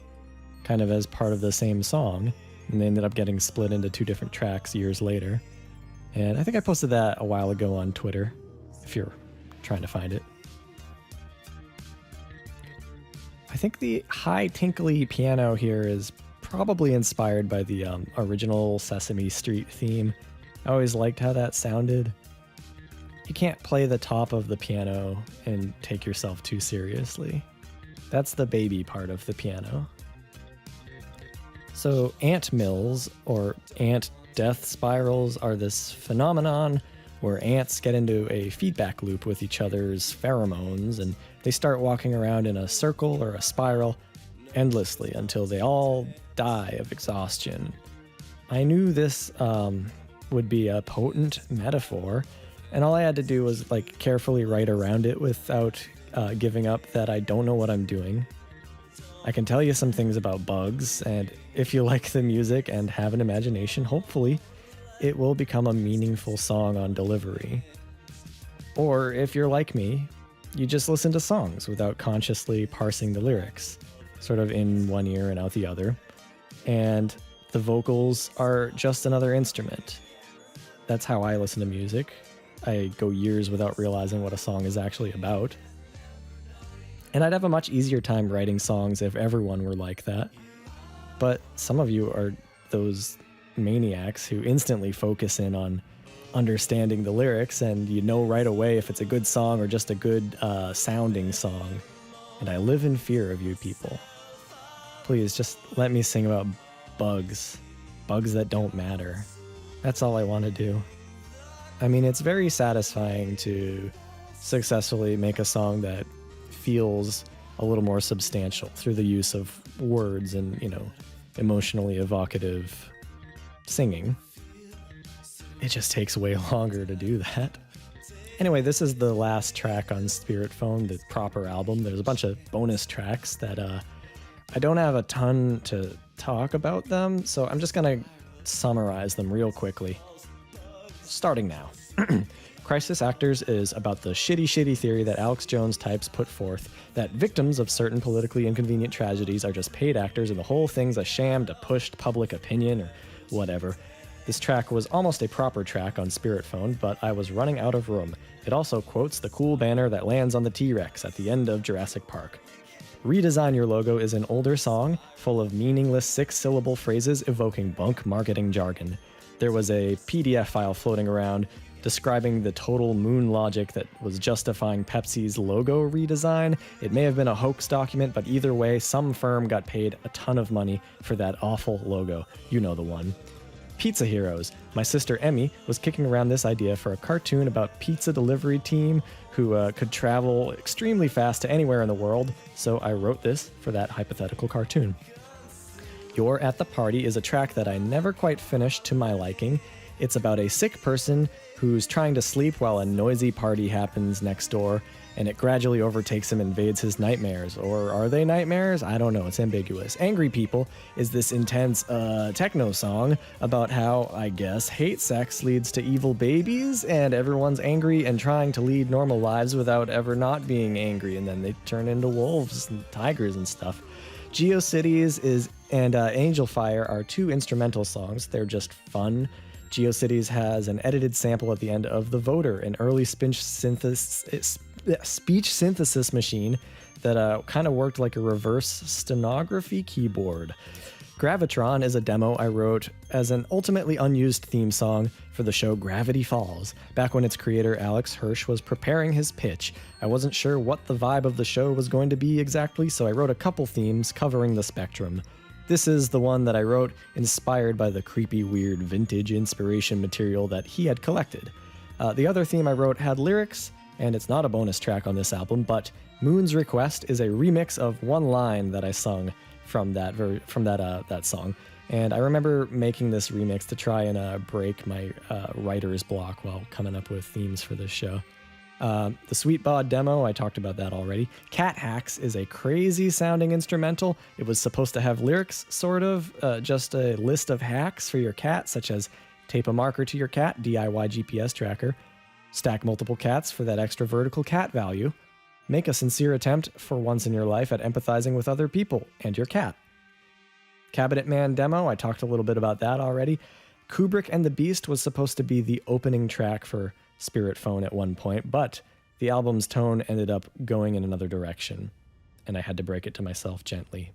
kind of as part of the same song, and they ended up getting split into 2 different tracks years later. And I think I posted that a while ago on Twitter, if you're trying to find it. I think the high tinkly piano here is probably inspired by the original Sesame Street theme. I always liked how that sounded. You can't play the top of the piano and take yourself too seriously. That's the baby part of the piano. So ant mills, or ant death spirals, are this phenomenon where ants get into a feedback loop with each other's pheromones, and they start walking around in a circle or a spiral endlessly until they all die of exhaustion. I knew this would be a potent metaphor, and all I had to do was carefully write around it without giving up that I don't know what I'm doing. I can tell you some things about bugs, and if you like the music and have an imagination, hopefully it will become a meaningful song on delivery. Or if you're like me, you just listen to songs without consciously parsing the lyrics, sort of in one ear and out the other, and the vocals are just another instrument. That's how I listen to music. I go years without realizing what a song is actually about. And I'd have a much easier time writing songs if everyone were like that. But some of you are those maniacs who instantly focus in on understanding the lyrics, and you know right away if it's a good song or just a good sounding song. And I live in fear of you people. Please just let me sing about bugs that don't matter. That's all I want to do. I mean, it's very satisfying to successfully make a song that feels a little more substantial through the use of words and, emotionally evocative singing. It just takes way longer to do that. Anyway, this is the last track on Spirit Phone, the proper album. There's a bunch of bonus tracks that I don't have a ton to talk about them, so I'm just going to summarize them real quickly. Starting now. Crisis Actors is about the shitty theory that Alex Jones types put forth, that victims of certain politically inconvenient tragedies are just paid actors and the whole thing's a sham to push public opinion or whatever. This track was almost a proper track on Spirit Phone, but I was running out of room. It also quotes the cool banner that lands on the T-Rex at the end of Jurassic Park. Redesign Your Logo is an older song full of meaningless 6-syllable phrases evoking bunk marketing jargon. There was a PDF file floating around describing the total moon logic that was justifying Pepsi's logo redesign. It may have been a hoax document, but either way, some firm got paid a ton of money for that awful logo. You know the one. Pizza Heroes. My sister Emmy was kicking around this idea for a cartoon about pizza delivery team who could travel extremely fast to anywhere in the world, so I wrote this for that hypothetical cartoon. You're at the Party is a track that I never quite finished to my liking. It's about a sick person who's trying to sleep while a noisy party happens next door, and it gradually overtakes him and invades his nightmares. Or are they nightmares? I don't know, it's ambiguous. Angry People is this intense techno song about how, I guess, hate sex leads to evil babies, and everyone's angry and trying to lead normal lives without ever not being angry, and then they turn into wolves and tigers and stuff. GeoCities and Angel Fire are two instrumental songs. They're just fun. GeoCities has an edited sample at the end of The Voter, an early speech synthesis machine that kind of worked like a reverse stenography keyboard. Gravitron is a demo I wrote as an ultimately unused theme song for the show Gravity Falls, back when its creator Alex Hirsch was preparing his pitch. I wasn't sure what the vibe of the show was going to be exactly, so I wrote a couple themes covering the spectrum. This is the one that I wrote inspired by the creepy, weird, vintage inspiration material that he had collected. The other theme I wrote had lyrics, and it's not a bonus track on this album, but Moon's Request is a remix of one line that I sung from that song. And I remember making this remix to try and break my writer's block while coming up with themes for this show. The Sweet Bod demo, I talked about that already. Cat Hacks is a crazy sounding instrumental. It was supposed to have lyrics, sort of, just a list of hacks for your cat, such as tape a marker to your cat, DIY GPS tracker, stack multiple cats for that extra vertical cat value, make a sincere attempt for once in your life at empathizing with other people and your cat. Cabinet Man demo, I talked a little bit about that already. Kubrick and the Beast was supposed to be the opening track for Spirit Phone at one point, but the album's tone ended up going in another direction, and I had to break it to myself gently.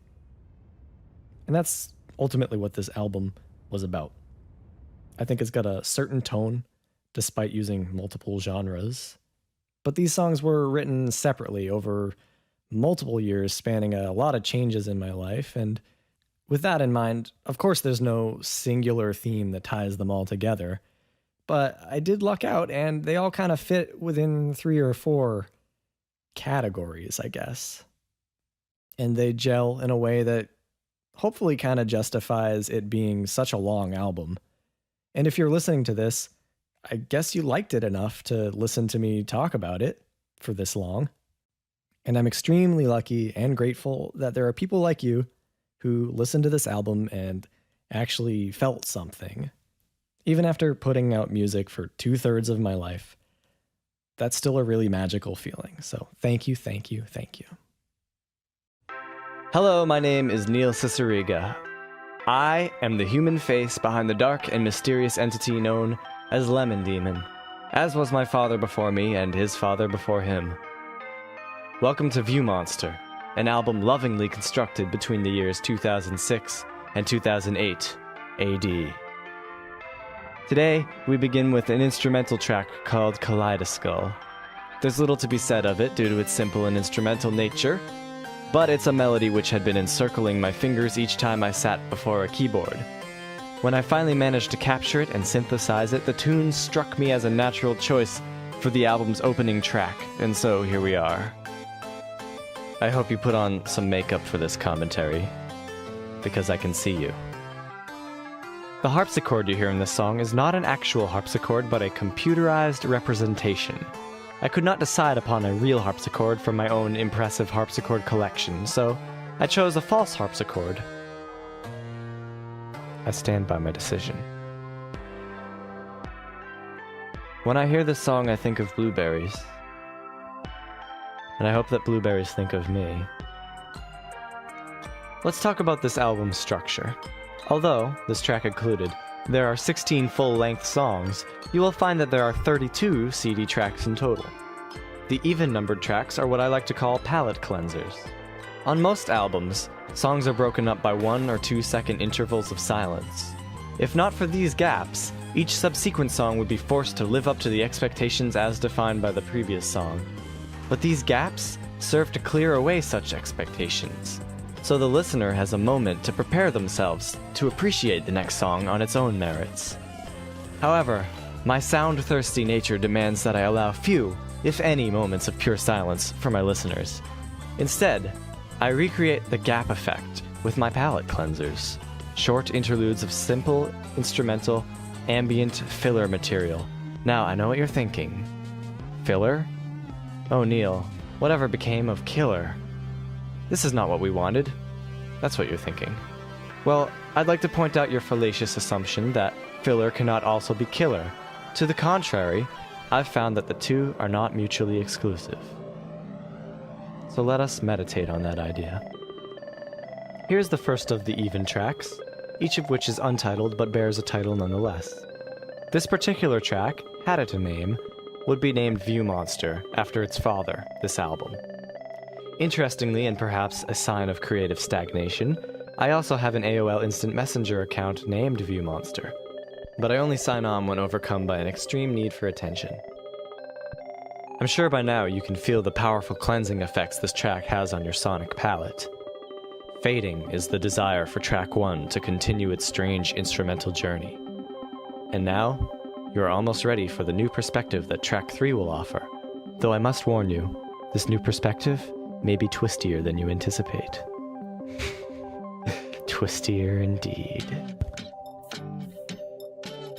And that's ultimately what this album was about. I think it's got a certain tone, despite using multiple genres. But these songs were written separately over multiple years, spanning a lot of changes in my life. And with that in mind, of course, there's no singular theme that ties them all together. But I did luck out, and they all kind of fit within 3 or 4 categories, I guess. And they gel in a way that hopefully kind of justifies it being such a long album. And if you're listening to this, I guess you liked it enough to listen to me talk about it for this long. And I'm extremely lucky and grateful that there are people like you who listened to this album and actually felt something. Even after putting out music for 2/3 of my life, that's still a really magical feeling. So thank you, thank you, thank you. Hello, my name is Neil Cicierega. I am the human face behind the dark and mysterious entity known as Lemon Demon, as was my father before me and his father before him. Welcome to View Monster, an album lovingly constructed between the years 2006 and 2008 AD. Today, we begin with an instrumental track called Kaleidoskull. There's little to be said of it due to its simple and instrumental nature, but it's a melody which had been encircling my fingers each time I sat before a keyboard. When I finally managed to capture it and synthesize it, the tune struck me as a natural choice for the album's opening track, and so here we are. I hope you put on some makeup for this commentary, because I can see you. The harpsichord you hear in this song is not an actual harpsichord, but a computerized representation. I could not decide upon a real harpsichord from my own impressive harpsichord collection, so I chose a false harpsichord. I stand by my decision. When I hear this song, I think of blueberries. And I hope that blueberries think of me. Let's talk about this album's structure. Although, this track included, there are 16 full-length songs, you will find that there are 32 CD tracks in total. The even-numbered tracks are what I like to call palette cleansers. On most albums, songs are broken up by 1 or 2 second intervals of silence. If not for these gaps, each subsequent song would be forced to live up to the expectations as defined by the previous song. But these gaps serve to clear away such expectations, so the listener has a moment to prepare themselves to appreciate the next song on its own merits. However, my sound-thirsty nature demands that I allow few, if any, moments of pure silence for my listeners. Instead, I recreate the gap effect with my palette cleansers, short interludes of simple, instrumental, ambient filler material. Now, I know what you're thinking. Filler? Oh, Neil, whatever became of Killer? This is not what we wanted. That's what you're thinking. Well, I'd like to point out your fallacious assumption that filler cannot also be killer. To the contrary, I've found that the two are not mutually exclusive. So let us meditate on that idea. Here's the first of the even tracks, each of which is untitled but bears a title nonetheless. This particular track, had it a name, would be named View Monster, after its father, this album. Interestingly, and perhaps a sign of creative stagnation, I also have an AOL Instant Messenger account named View Monster, but I only sign on when overcome by an extreme need for attention. I'm sure by now you can feel the powerful cleansing effects this track has on your sonic palette. Fading is the desire for track 1 to continue its strange instrumental journey. And now, you are almost ready for the new perspective that track 3 will offer. Though I must warn you, this new perspective may be twistier than you anticipate. Twistier indeed.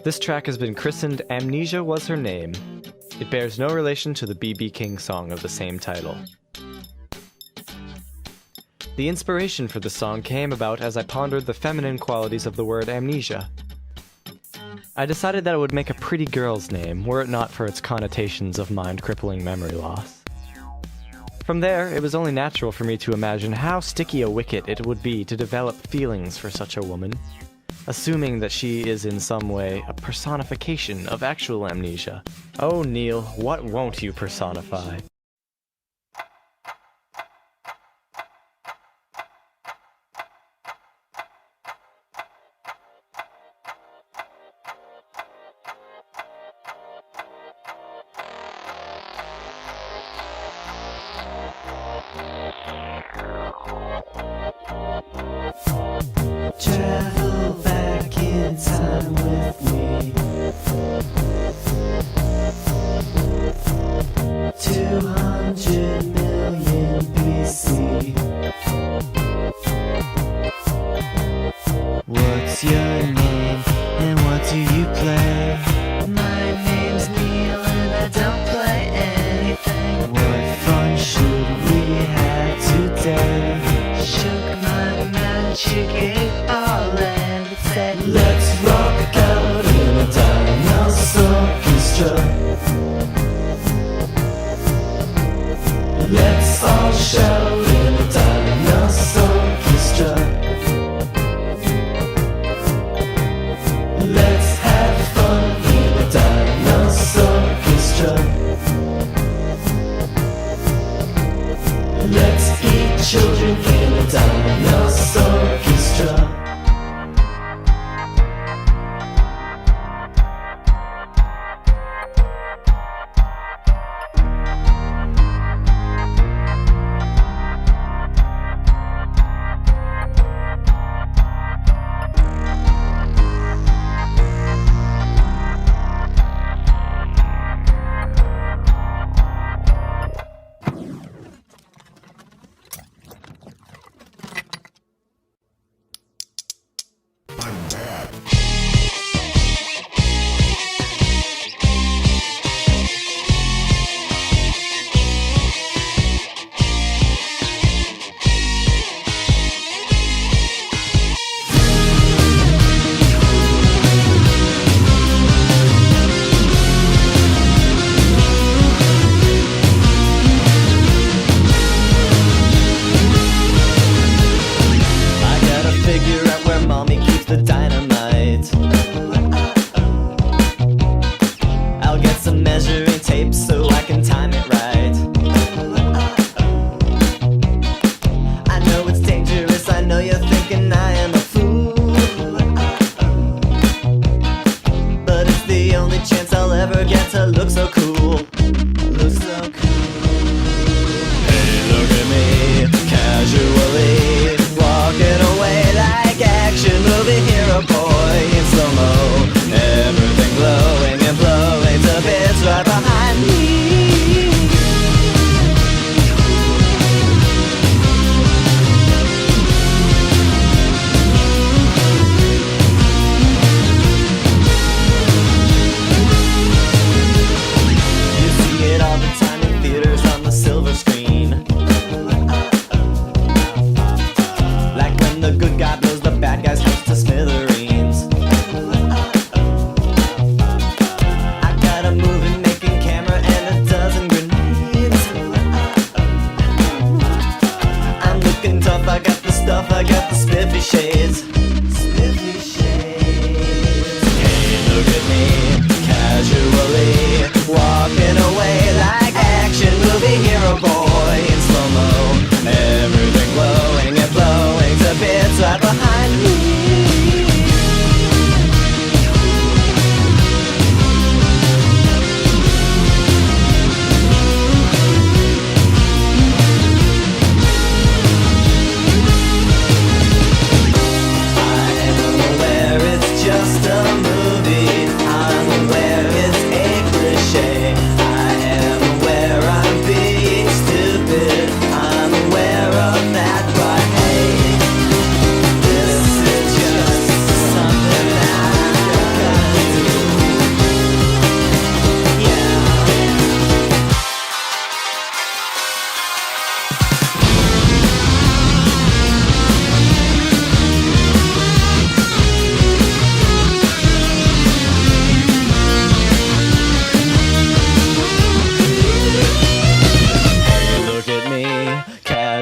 This track has been christened Amnesia Was Her Name. It bears no relation to the B.B. King song of the same title. The inspiration for the song came about as I pondered the feminine qualities of the word amnesia. I decided that it would make a pretty girl's name were it not for its connotations of mind-crippling memory loss. From there, it was only natural for me to imagine how sticky a wicket it would be to develop feelings for such a woman. assuming that she is in some way a personification of actual amnesia. Oh, Neil, what won't you personify? Travel back in time with me. 200 million BC. What's your name and what do you play? My name's Neil and I don't play anything. What fun should we have today? Shook my magic 8-ball and it said, let's rock out in a dinosaurchestra. Let's all shout in a dinosaurchestra. Let's have fun in a dinosaurchestra. Let's eat children in a dinosaurchestra.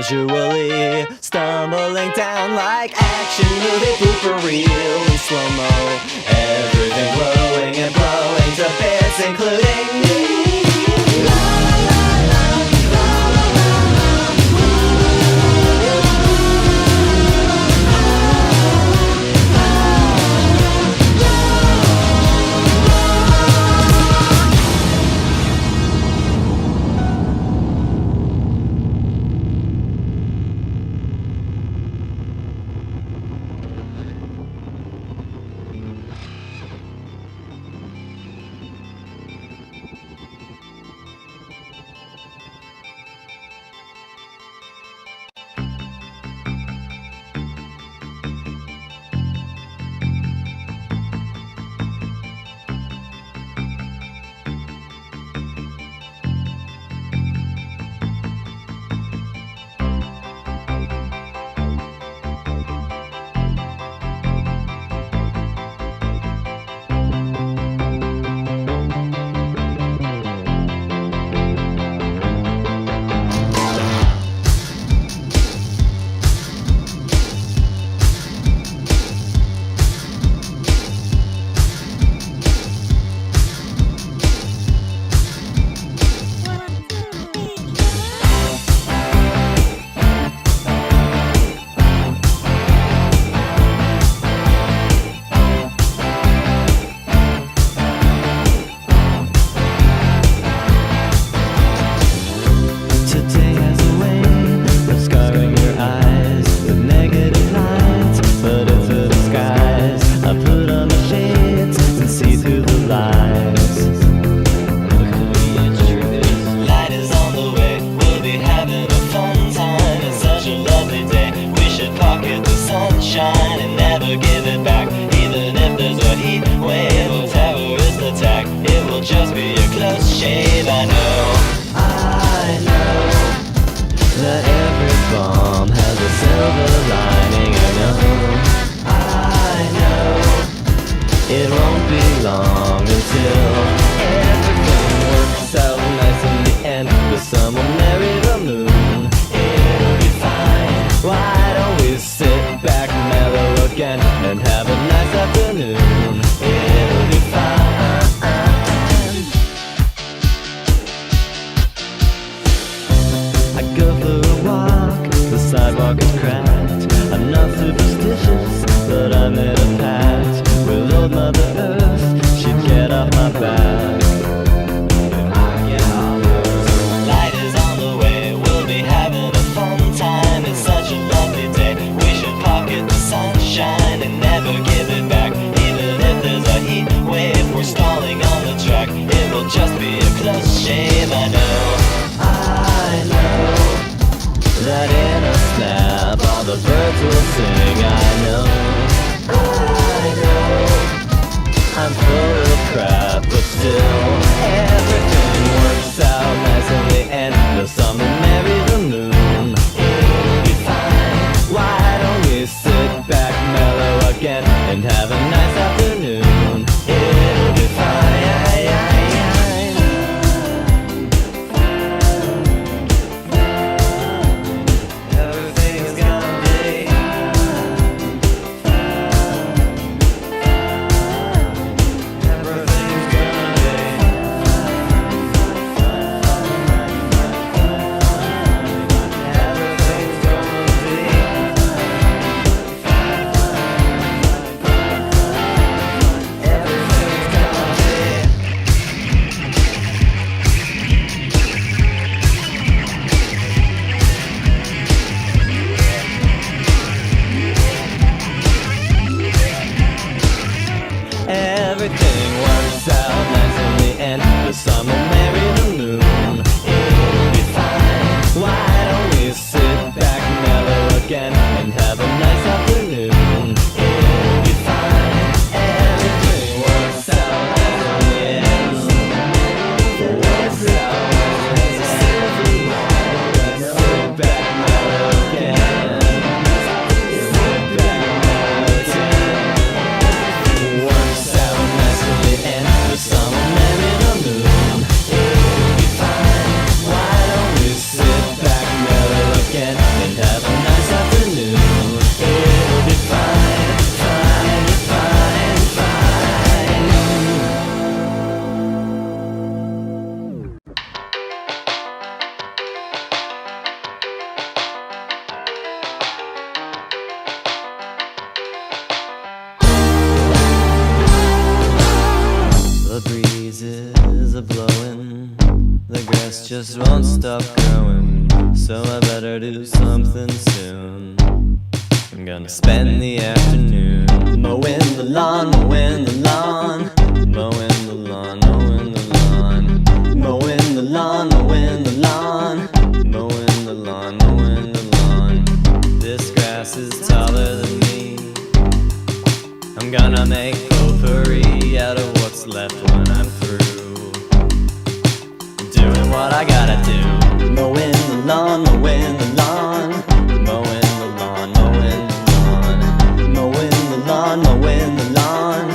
casually, stumbling down like action movie blooper reel. slow-mo. Everything glowing and blowing to bits, including me. Again. just won't stop growing, so I better do something soon. I'm gonna spend the afternoon mowing the lawn, mowing the lawn, mowing the lawn, mowing the lawn, mowing the lawn, mowing the lawn, mowing the lawn, mowing the lawn. This grass is taller than me. I'm gonna make potpourri out of what's left when I'm through doing what I gotta do. Mowing the lawn, mowing the lawn, mowing the lawn, mowing the lawn, mowing the lawn, mowing the lawn,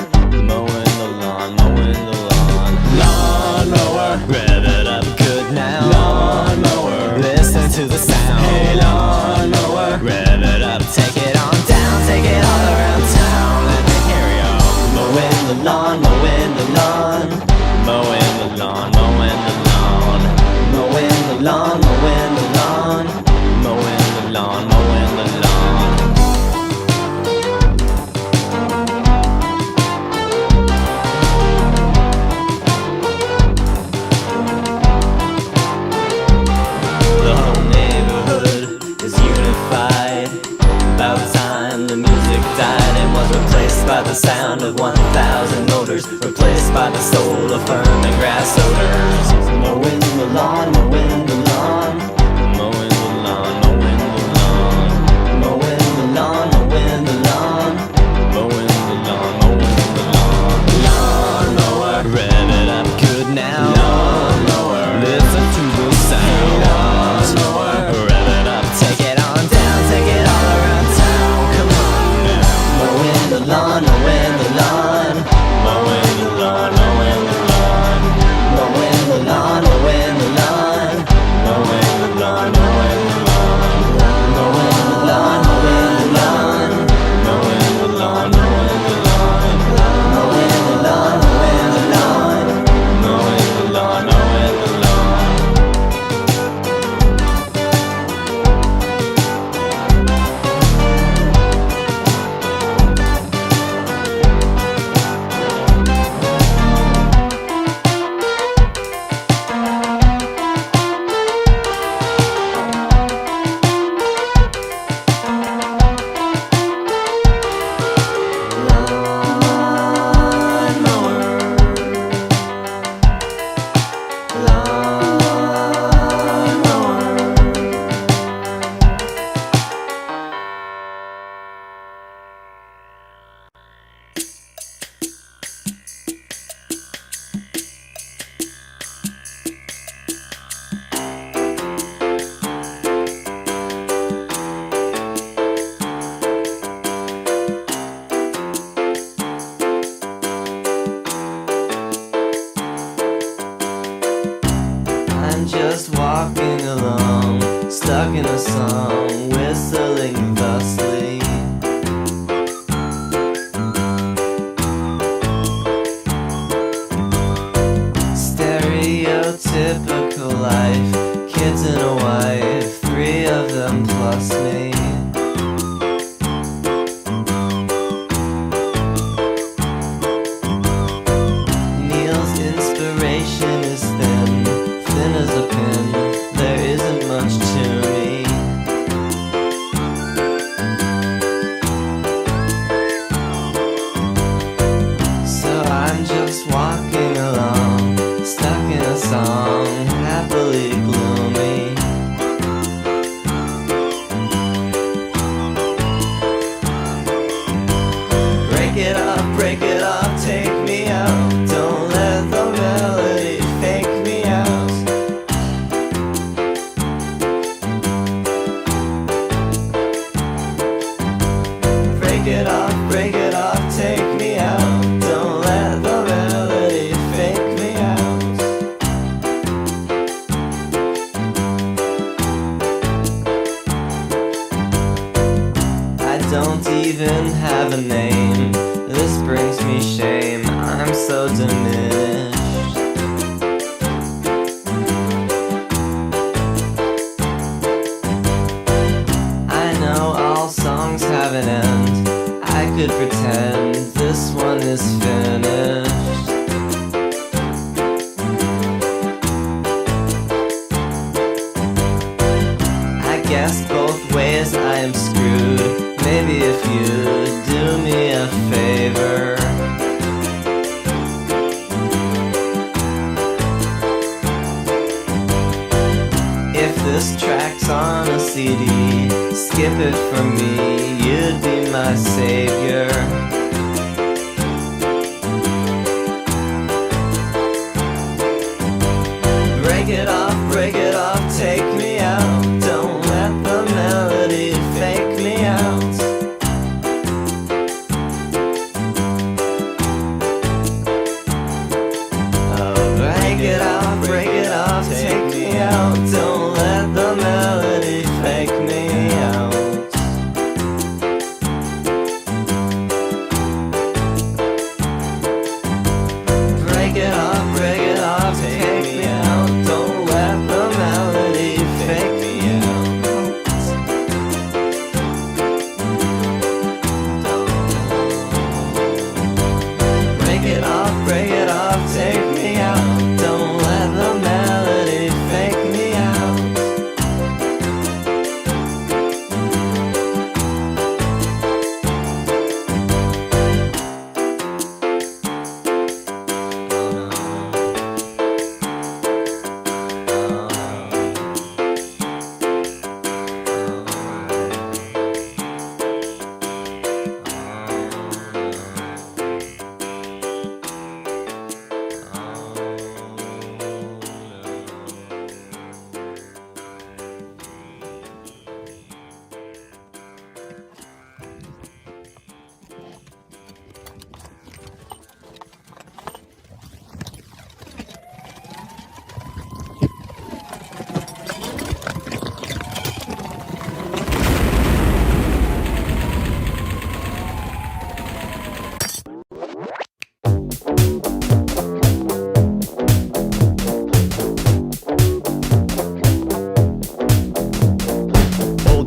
mowing the lawn, mowing the lawn. Lawn mower, rev it up good now. Lawn mower, listen to the sound. Hey, lawn mower, rev it up, take it on down, take it all around town. Let me hear you. Mowing the lawn, mowing the lawn, mowing the lawn, mowing the lawn, mowing the lawn, mowing the lawn, mowing the lawn, mowing the lawn. The whole neighborhood is unified. About time the music died and was replaced by the sound of 1,000 motors, replaced by the soul of fern and grass odors. Mowing the lawn, mowing the lawn, mowing the lawn, mowing the lawn, mowing the lawn, mowing the lawn, mowing the lawn, mowing the lawn. Lawn mower, rev it up good now. Lawn mower, listen to the sound. Lawn mower, rev it up, take it on down, take it all around town. Come on now. Mowing the lawn, mowing the lawn, mowing the lawn, mowing the lawn, mowing the lawn, mowing the lawn, mowing the lawn, mowing the lawn, mowing the lawn, mowing the lawn, mowing the lawn, mowing the lawn, mowing the lawn, mowing the lawn, mowing the lawn, mowing the lawn. I'm just walking along, stuck in a song, whistling thusly. Stereotypical life, kids and a wife, 3 of them plus me. Neil's inspiration is thin as a pin, there isn't much to me. So I'm just walking along, stuck in a song, happily gloomy. Break it up, take me out. Don't let the melody fake me out. Break it off, take me out. Don't let the melody fake me out. I don't even have a name. This brings me shame. I'm so diminished. I know all songs have an end. I could pretend this one is finished. guess both ways I am screwed. Maybe if you do me a favor. If this track's on a CD, skip it for me, you'd be my savior. Break it off, take me out. Don't let the melody fake me out. Oh, break it off, take me out. Don't let the melody fake me out. Break it off, take me out. Don't let the melody fake me out. Break it off, take me out. Don't let the melody fake me out.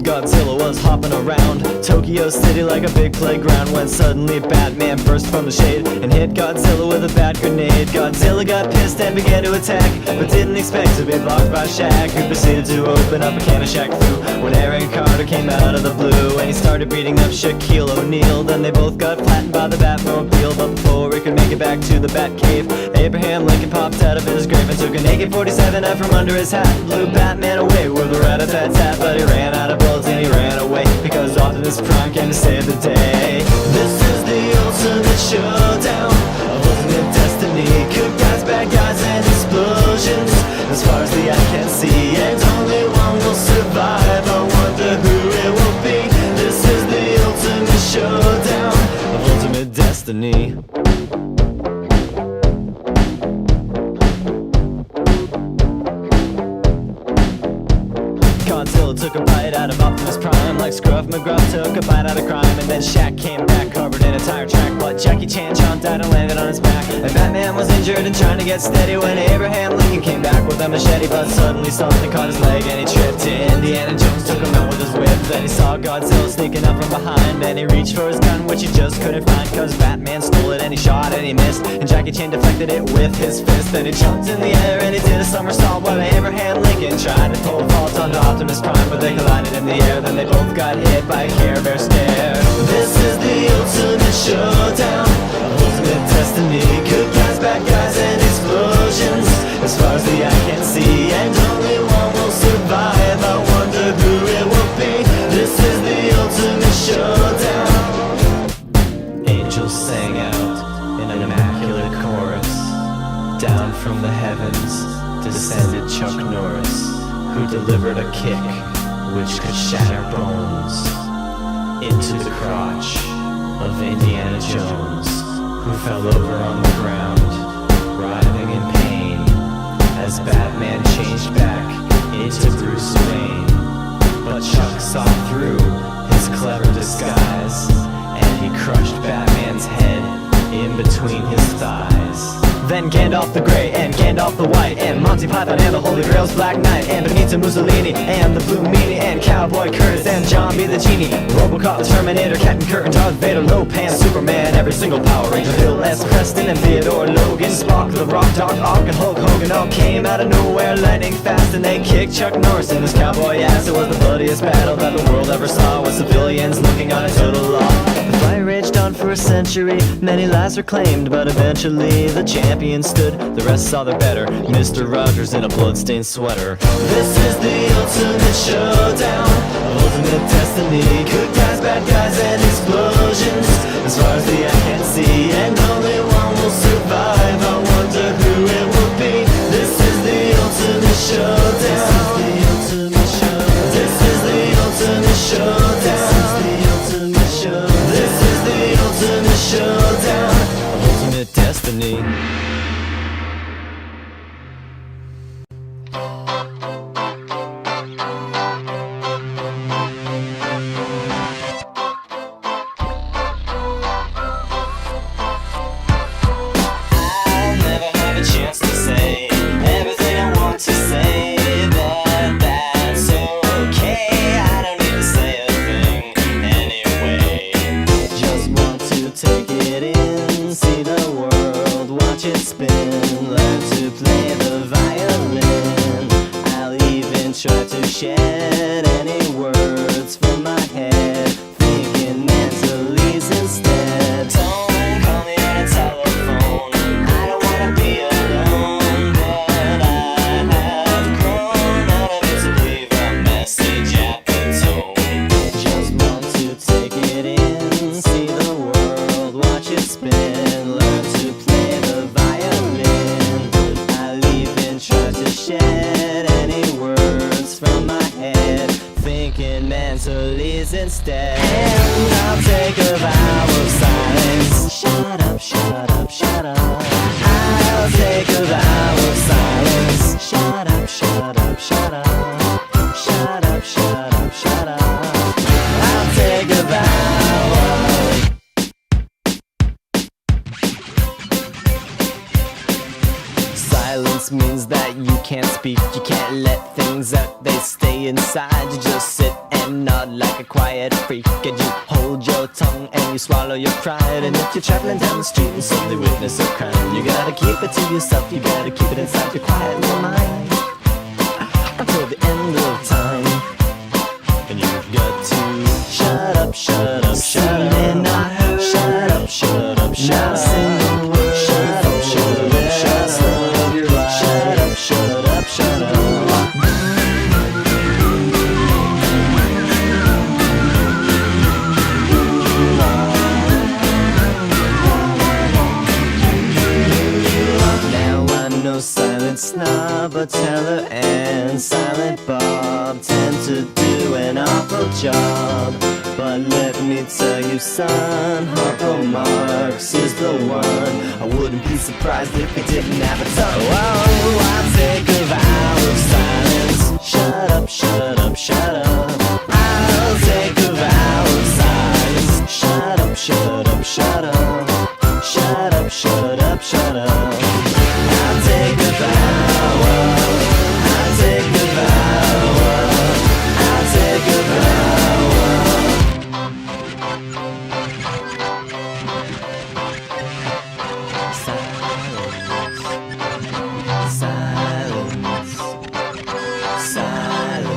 Godzilla was hopping around Tokyo City like a big playground, when suddenly Batman burst from the shade and hit Godzilla with a bat grenade. Godzilla got pissed and began to attack, but didn't expect to be blocked by Shaq, who proceeded to open up a can of Shaq Fu when Aaron Carter came out of the blue and he started beating up Shaquille O'Neal. Then they both got flattened by the Batmobile, but before he could make it back to the Batcave, Abraham Lincoln popped out of his grave and took an AK-47 out from under his hat, blew Batman away with a rat-a-tat-tat. But he ran out of bullets and he ran away, because Optimus Prime came to save the day. This is the ultimate showdown of ultimate destiny. Good guys, bad guys, and explosions, as far as the eye can see, and only one will survive. I wonder who it will be. This is the ultimate showdown of ultimate destiny. Godzilla took a bite out of Optimus Prime, like Scruff McGruff took a bite out of crime. And then Shaq came back covered in a tire track, but Jackie Chan jumped out and landed on his back. And Batman was injured and trying to get steady when Abraham Lincoln came back with a machete, but suddenly something caught his leg and he tripped. Indiana Jones took him out with his whip. Then he saw Godzilla sneaking up from behind, and he reached for his gun, which he just couldn't find, cause Batman stole it and he shot and he missed, and Jackie Chan deflected it with his fist. Then he jumped in the air and he did a somersault, while Abraham Lincoln tried to pull a vault onto Optimus Prime, but they collided in the air. Then they both got hit by a Care Bear stare. This is the ultimate showdown of ultimate destiny. Good guys, bad guys, and explosions, as far as the eye can see, and only one will survive. I wonder who it will be. This is the ultimate showdown. Angels sang out in an immaculate chorus. Down from the heavens descended Chuck Norris, who delivered a kick which could shatter bones into the crotch of Indiana Jones, who fell over on the ground, writhing in pain, as Batman changed back into Bruce Wayne. But Chuck saw through his clever disguise, and he crushed Batman's head in between his thighs. Then Gandalf the Grey and Gandalf the White, and Monty Python and the Holy Grail's Black Knight, and Benito Mussolini and the Blue Meanie, and Cowboy Cowboy Curtis and John B. the Genie, Robocop, the Terminator, Captain Kirk and Darth Vader, Lopan, Superman, every single Power Ranger, Bill S. Preston and Theodore Logan, Spock, the Rock, Doc Ock, and Hulk Hogan all came out of nowhere, lightning fast, and they kicked Chuck Norris in his cowboy ass. It was the bloodiest battle that the world ever saw, with civilians looking on a total law. The fight raged on for a century, many lives were claimed, but eventually the champion stood. The rest saw their better, Mr. Rogers in a bloodstained sweater. This is the ultimate showdown, ultimate destiny, good guys, bad guys, and explosions. As far as the eye can see, and only one will survive. I wonder who it will be. This is the ultimate showdown. This is the ultimate showdown. This is the ultimate showdown. Ultimate destiny. Shed any words from my head, thinking mentallys instead. Don't call me on a telephone, I don't wanna be alone, but I have grown out of it to leave a message at the tone. Just want to take it in, see the world, watch it spin, learn to play the violin. I'll even try to shed any words from my head, thinking mentallys instead. And I'll take a vow of silence. Shut up, shut up, shut up. I'll take a vow of silence. Shut up, shut up, shut up. Shut up, shut up, shut up. I'll take a vow of silence means that you can't speak, you can't let things out, they stay inside. You just sit and nod like a quiet freak, and you hold your tongue and you swallow your pride. And if you're traveling down the street and suddenly witness a crime, you gotta keep it to yourself, you gotta keep it inside your quiet little mind until the end of time. And you've got to shut up, shut up, shut up. Shut up, shut up, shut up. Shut up, shut up, shut up. Shut up, shut up, shut up. Now I know Silent Snob, a teller, and Silent Bob tend to do an awful job. But let me tell you, son, Harpo Marx is the one. I wouldn't be surprised if he didn't have a tongue. Oh, I'll take a vow of silence. Shut up, shut up, shut up. I'll take a vow of silence. Shut up, shut up, shut up. Shut up, shut up, shut up. I'll take a vow of, I'll take a vow of, I'll take a vow of. Silence, silence, silence.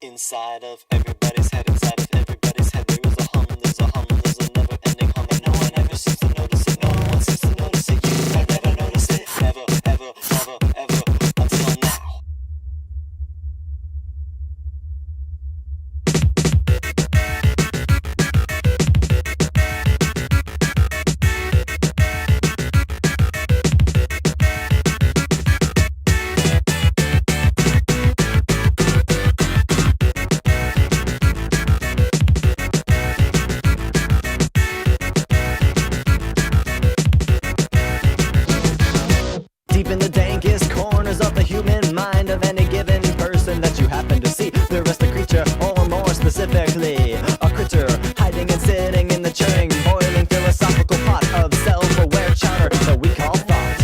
Inside of everybody's head, inside of everybody's head, there is a hum, there's a hum, there's a never-ending hum that no one ever seems to notice it, no one seems to notice it, you have never noticed it, never, ever, never, ever, until now. Deep in the dankest corners of the human mind of any given person that you happen to see, there is a creature, or more specifically, a critter, hiding and sitting in the churning, boiling philosophical pot of self-aware chowder that we call thought.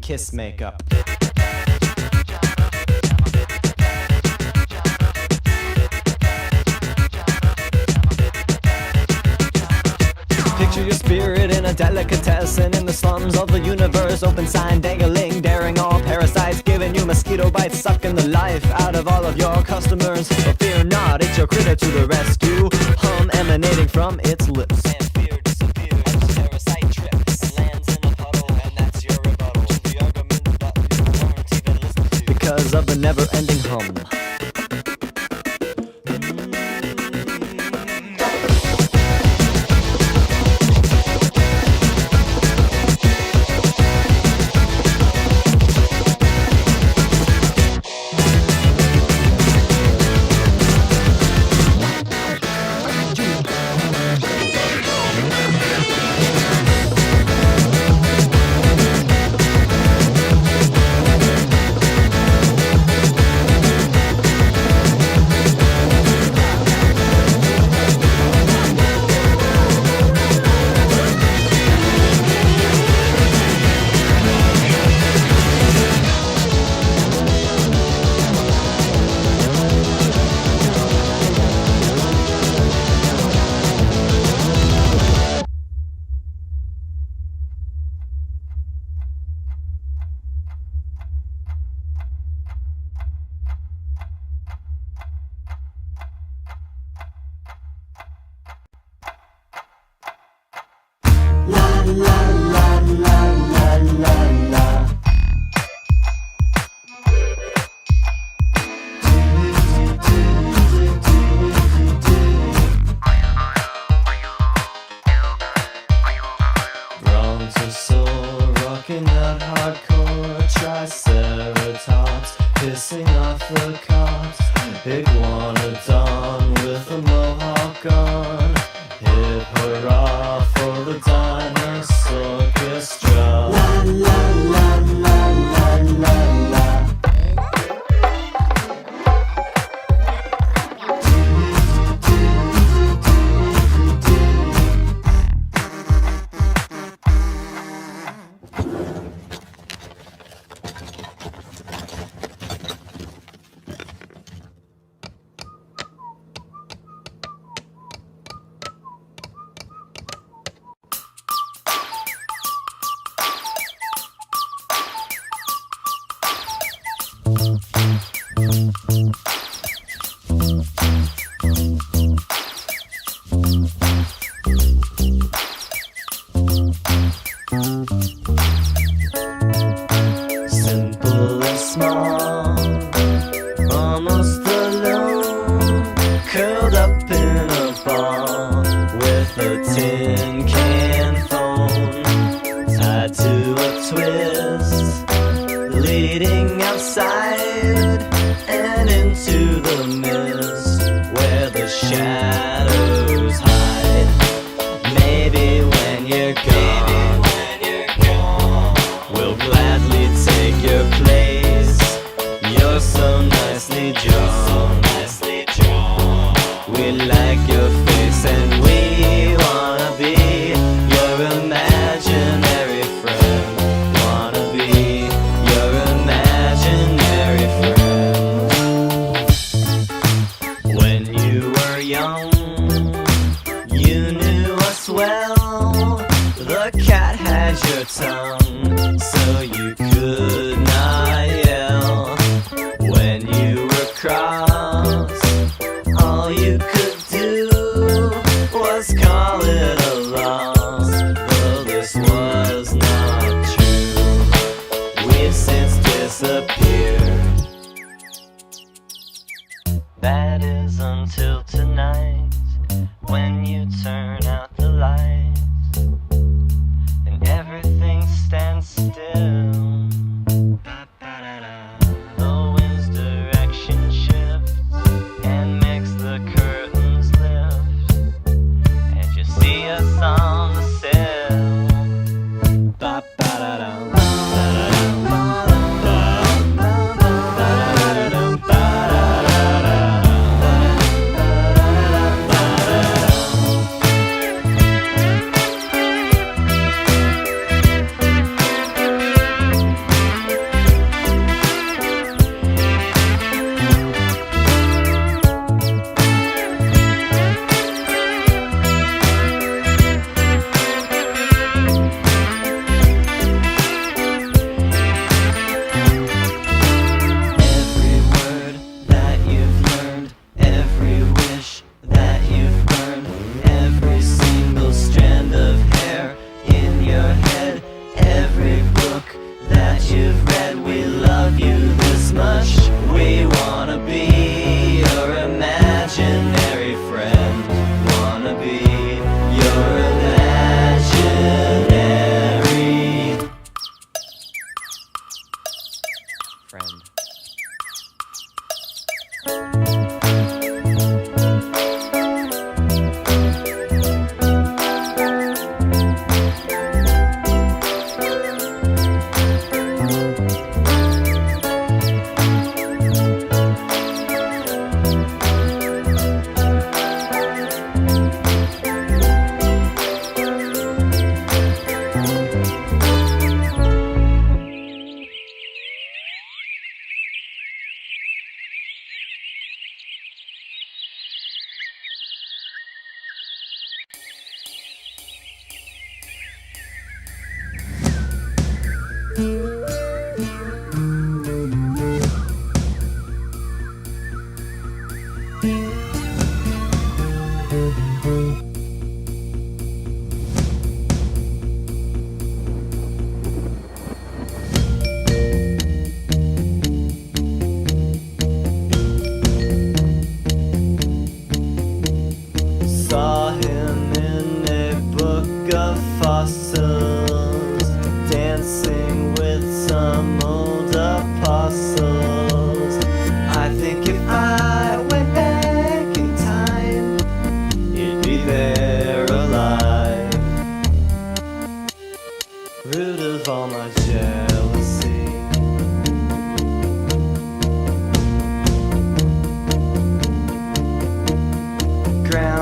kiss makeup. Picture your spirit in a delicatessen in the slums of the universe. Open sign dangling, daring all parasites, giving you mosquito bites, sucking the life out of all of your customers. But fear not, it's your critter to the rescue. Hum emanating from its lips. And fear disappears, parasite trips, and lands in a puddle, and that's your rebuttal to the argument that you weren't even listening to. Because of the never-ending hum. Brontosaur rocking out hardcore, triceratops pissing off the cops, iguanodon with a mohawk on, hip hurrah for the dinosaurchestra. La la la la la la la. Simple and small, almost alone, curled up in a ball with a tin can phone tied to a twist, leading outside and into the mist where the shadows hide. Maybe when you're gone, we'll gladly take your place. You're so nicely drawn. We like your face and we wanna be your imaginary friend. Wanna be your imaginary friend. When you were young, you knew us well. The cat had your tongue, so you could not yell. When you were cross, all you could do was call it a loss, though this was not true. We've since disappeared. That is until tonight, when you turn out the lights and everything stands still. The wind's direction shifts and makes the curtains lift, and you see us on the sill. Ba-ba-da-dum.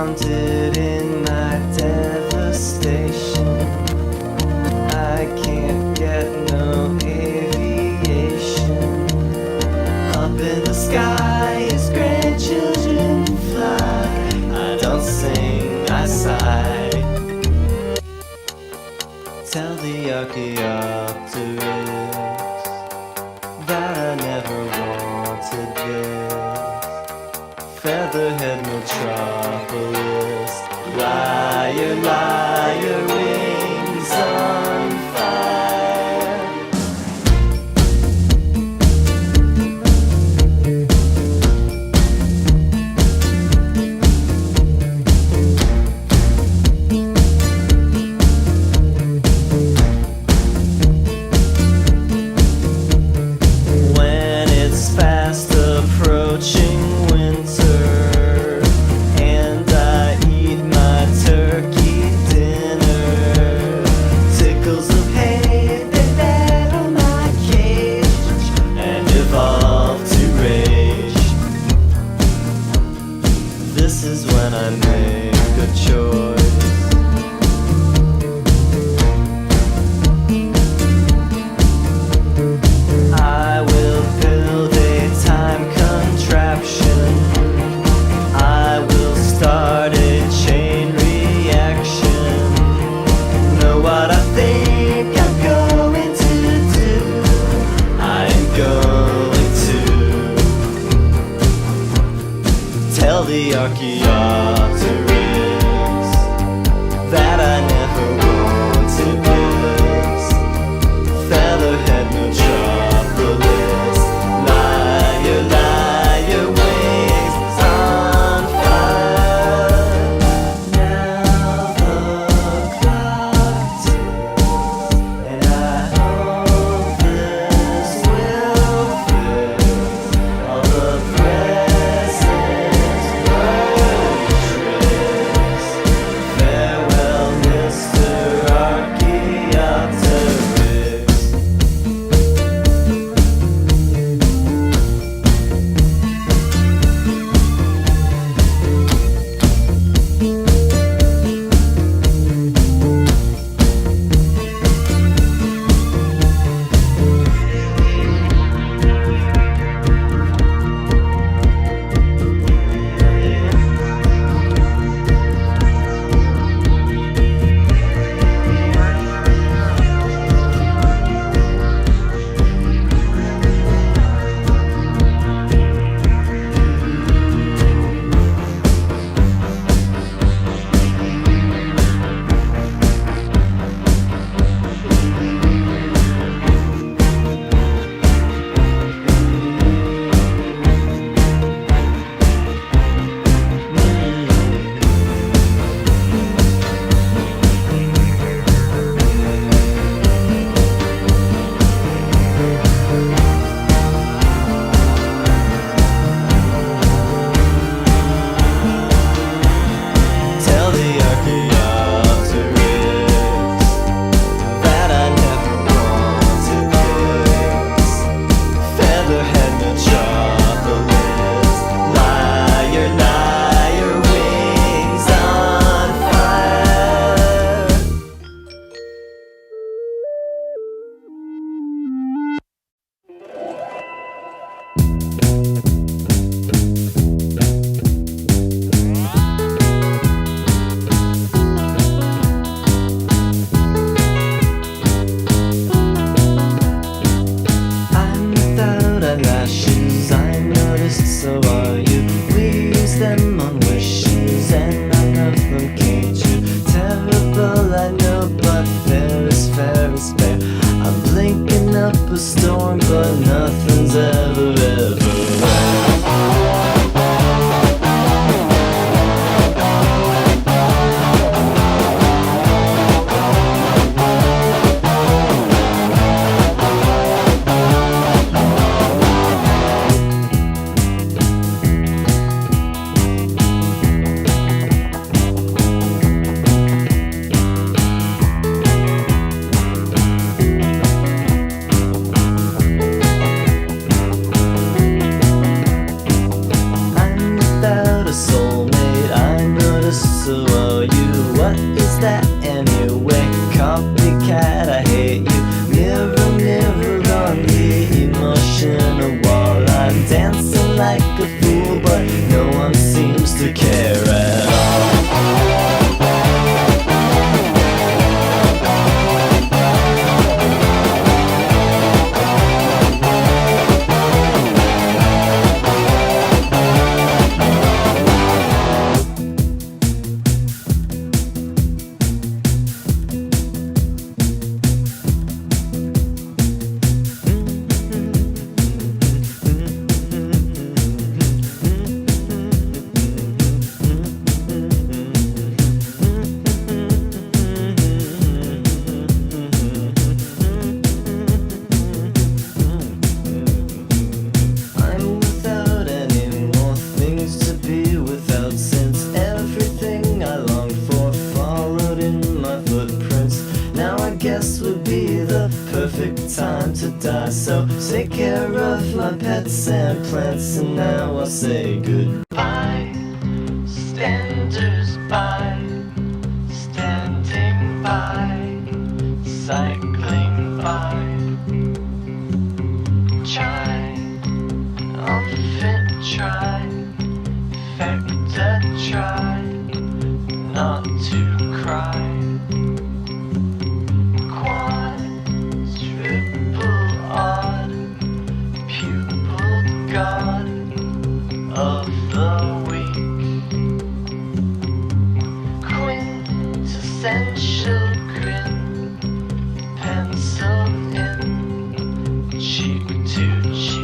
Drowned in my devastation. I can't get no aviation. Up in the sky as grandchildren fly. I don't sing, I sigh. Tell the Archaeopteryx that I never wanted this. Featherhead metropolis, liar, liar, wings on fire. When it's fast approaching winter and I eat my turkey dinner, tickles of hate that battle my cage and evolve to rage. This is when I make a choice. I will build a time contraption. I will start a chain reaction. Know what I think I'm going to do? I'm going to tell the Archaeopteryx that I never want to miss. Featherhead metropolis, liar, liar, wings on fire. Now the clock ticks, and I hope this will fix all the present bird tricks. Farewell, Miss child, since everything I longed for followed in my footprints. Now I guess would be the perfect time to die. So take care of my pets and plants, and now I'll say goodbye. Standers by, standing by, cycling by. Try, unfit, try, factor, try, not to cry. Quad, triple odd, pupil god of the week. Quintessential grin, pencil in, cheek to cheek.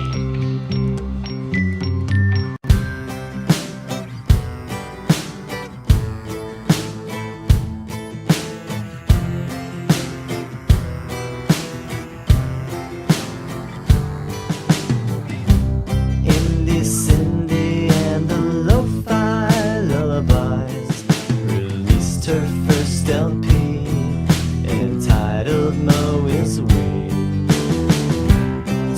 Indy, Cindy, and the lo-fi lullabies released her first LP entitled Mo is Weird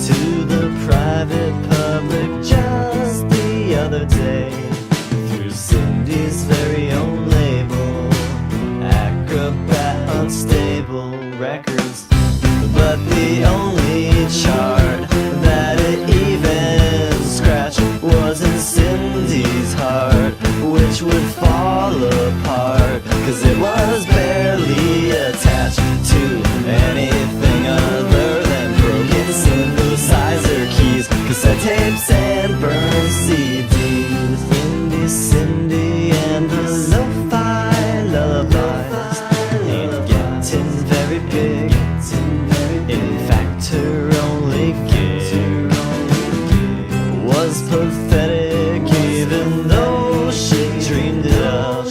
to the private public just the other day through Cindy's very own label, Acrobat Unstable Records. But the only chart that it even scratched was in Cindy's heart, which would fall apart, cause it was barely attached to anything other than broken synthesizer keys, cassette tapes, and burned CDs. Indy, Cindy, and the lo-fi lullabies ain't getting very big. In fact, her only gig was pathetic, even though she dreamed it up.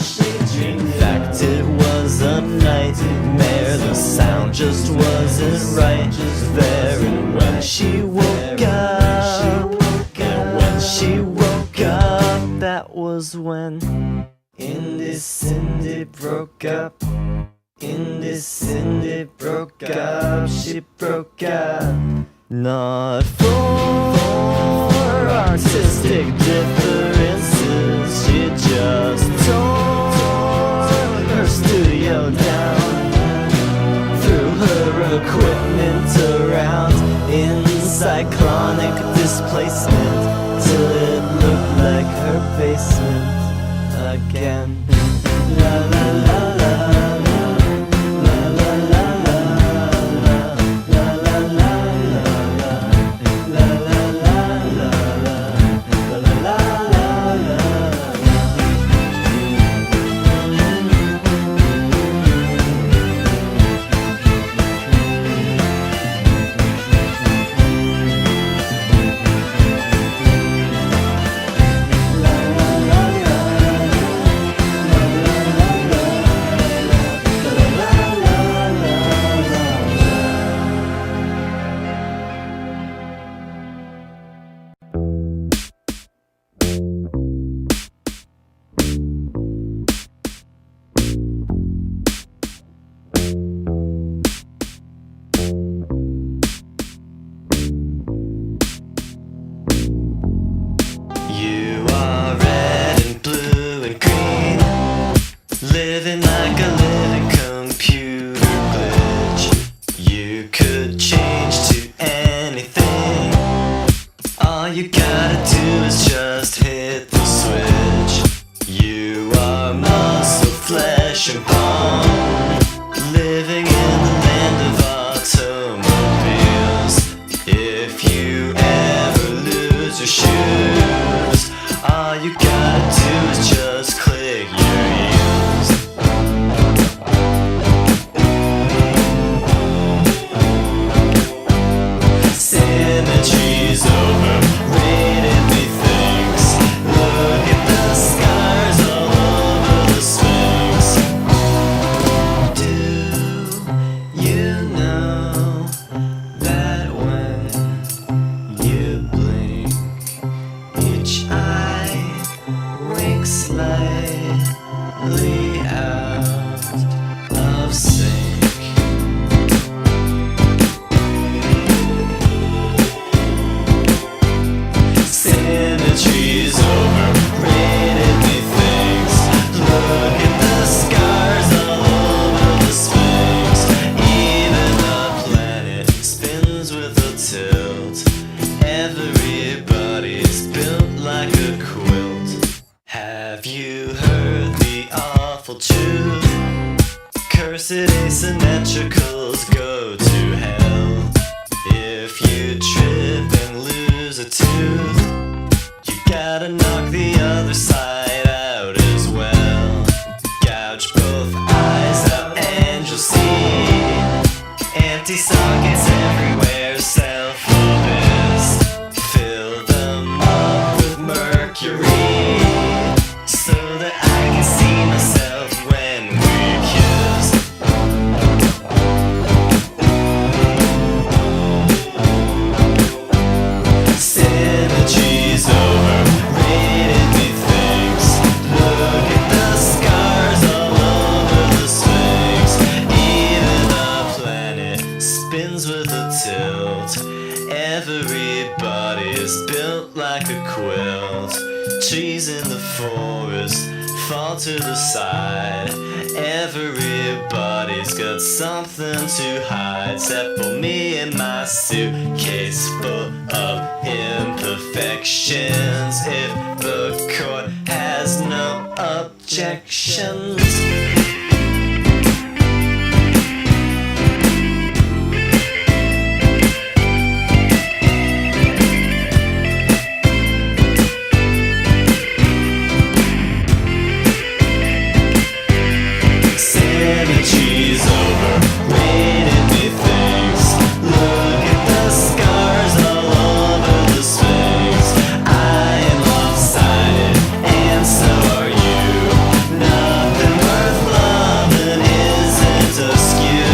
In fact, it was a nightmare. The sound just wasn't right there. And when she woke up, that was when Indy, Cindy broke up. Indy, Cindy broke up, she broke up. Not for artistic differences, she just tore her studio down, threw her equipment around in cyclonic displacement till it looked like her basement again. La la la la. slightly out of sync. Symmetry's overrated, methinks. Look at the scars all over the Sphinx. Even the planet spins with a tilt. Everybody's built like a quilt. Have you heard the awful truth? Cursed asymmetricals go to hell. If you trip and lose a tooth, you gotta knock the other side out as well. Gouge both eyes out and you'll see empty sockets everywhere, self-abyss. Fill them up with mercury so that I can see myself when we kiss. Symmetry's overrated, methinks. Look at the scars all over the Sphinx. Even the planet spins with a tilt. Everybody's built like a quilt. Trees in the forest fall to the side. Everybody's got something to hide, except for me and my suitcase full of imperfections. If the court has no objections. Symmetry's overrated, methinks. Look at the scars all over the Sphinx. I am lopsided, and so are you. Nothing worth loving isn't askew.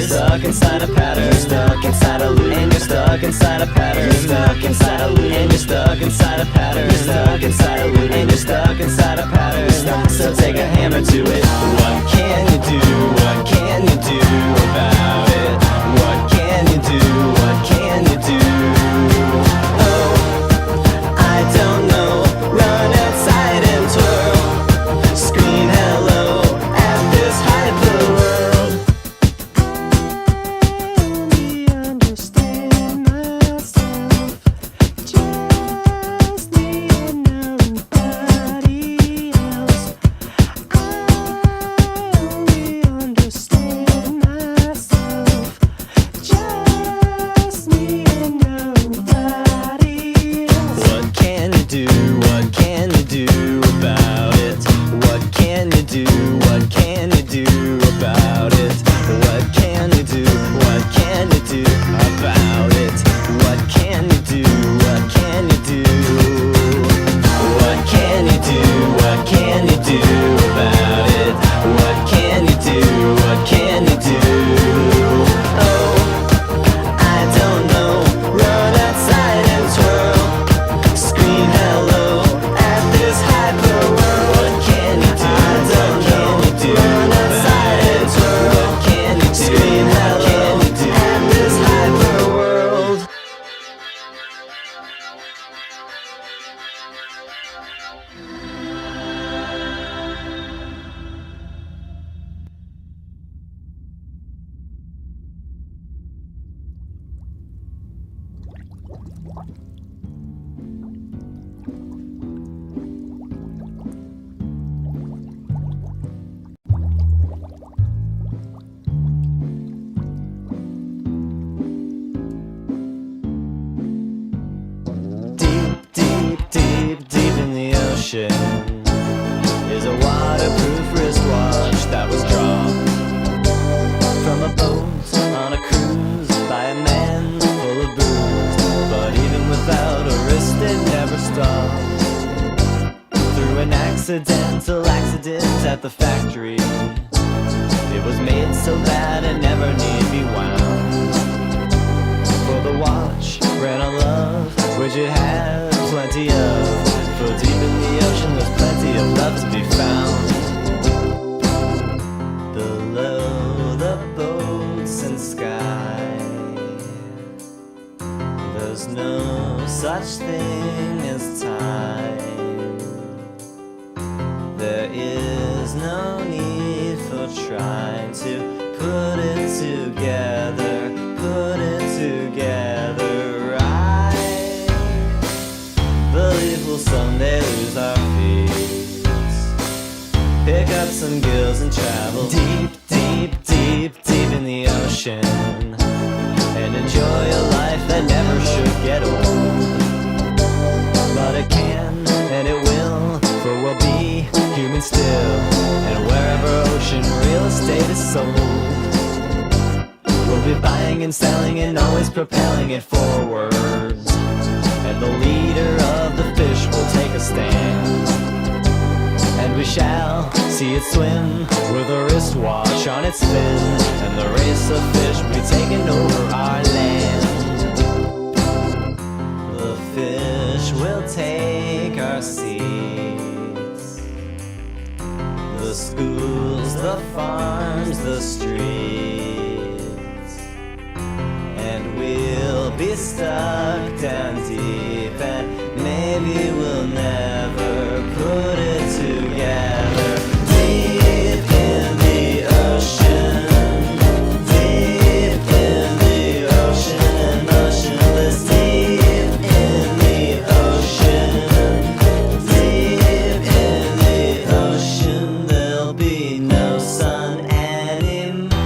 stuck inside a pattern. You're stuck inside a loop. And you're stuck inside a pattern. You're stuck inside a loop. And you're stuck inside a pattern. You're stuck inside a loop. And you're stuck inside a pattern. So take a hammer to it. What can you do? What can you do about it? Deep in the ocean is a waterproof wristwatch that was dropped from a boat on a cruise by a man full of booze. But even without a wrist, it never stopped. Through an accidental accident at the factory, it was made so that it never need be wound. For the watch ran on love, which it had plenty of. For deep in the ocean there's plenty of love to be found. Below the boats and sky, there's no such thing as time. There is no need for trying to put it together, put it together right. Believe we'll someday lose our feet, pick up some gills and travel deep, deep, deep, deep in the ocean, and enjoy a life that never should get old. But it can and it will, for we'll be human still, and wherever ocean real estate is sold, we'll be buying and selling and always propelling it forwards. And the leader of the fish will take a stand, and we shall see it swim with a wristwatch on its fin, and the race of fish will be taking over our land. The fish will take our seats, the schools, the farms, the streets, and we'll be stuck down deep, and maybe we'll never put it together. Deep in the ocean, deep in the ocean, and motionless. Deep in the ocean, deep in the ocean, there'll be no sun anymore.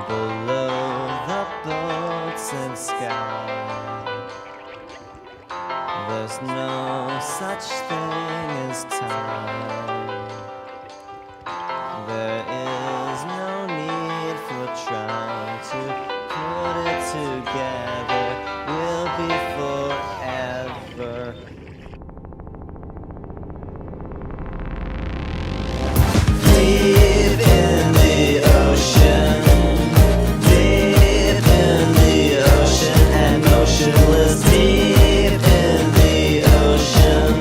Below the boats and sky, there's no such thing as time. There is no need for trying to put it together. We'll be forever. Deep in the ocean, deep in the ocean, and motionless. Deep in the ocean,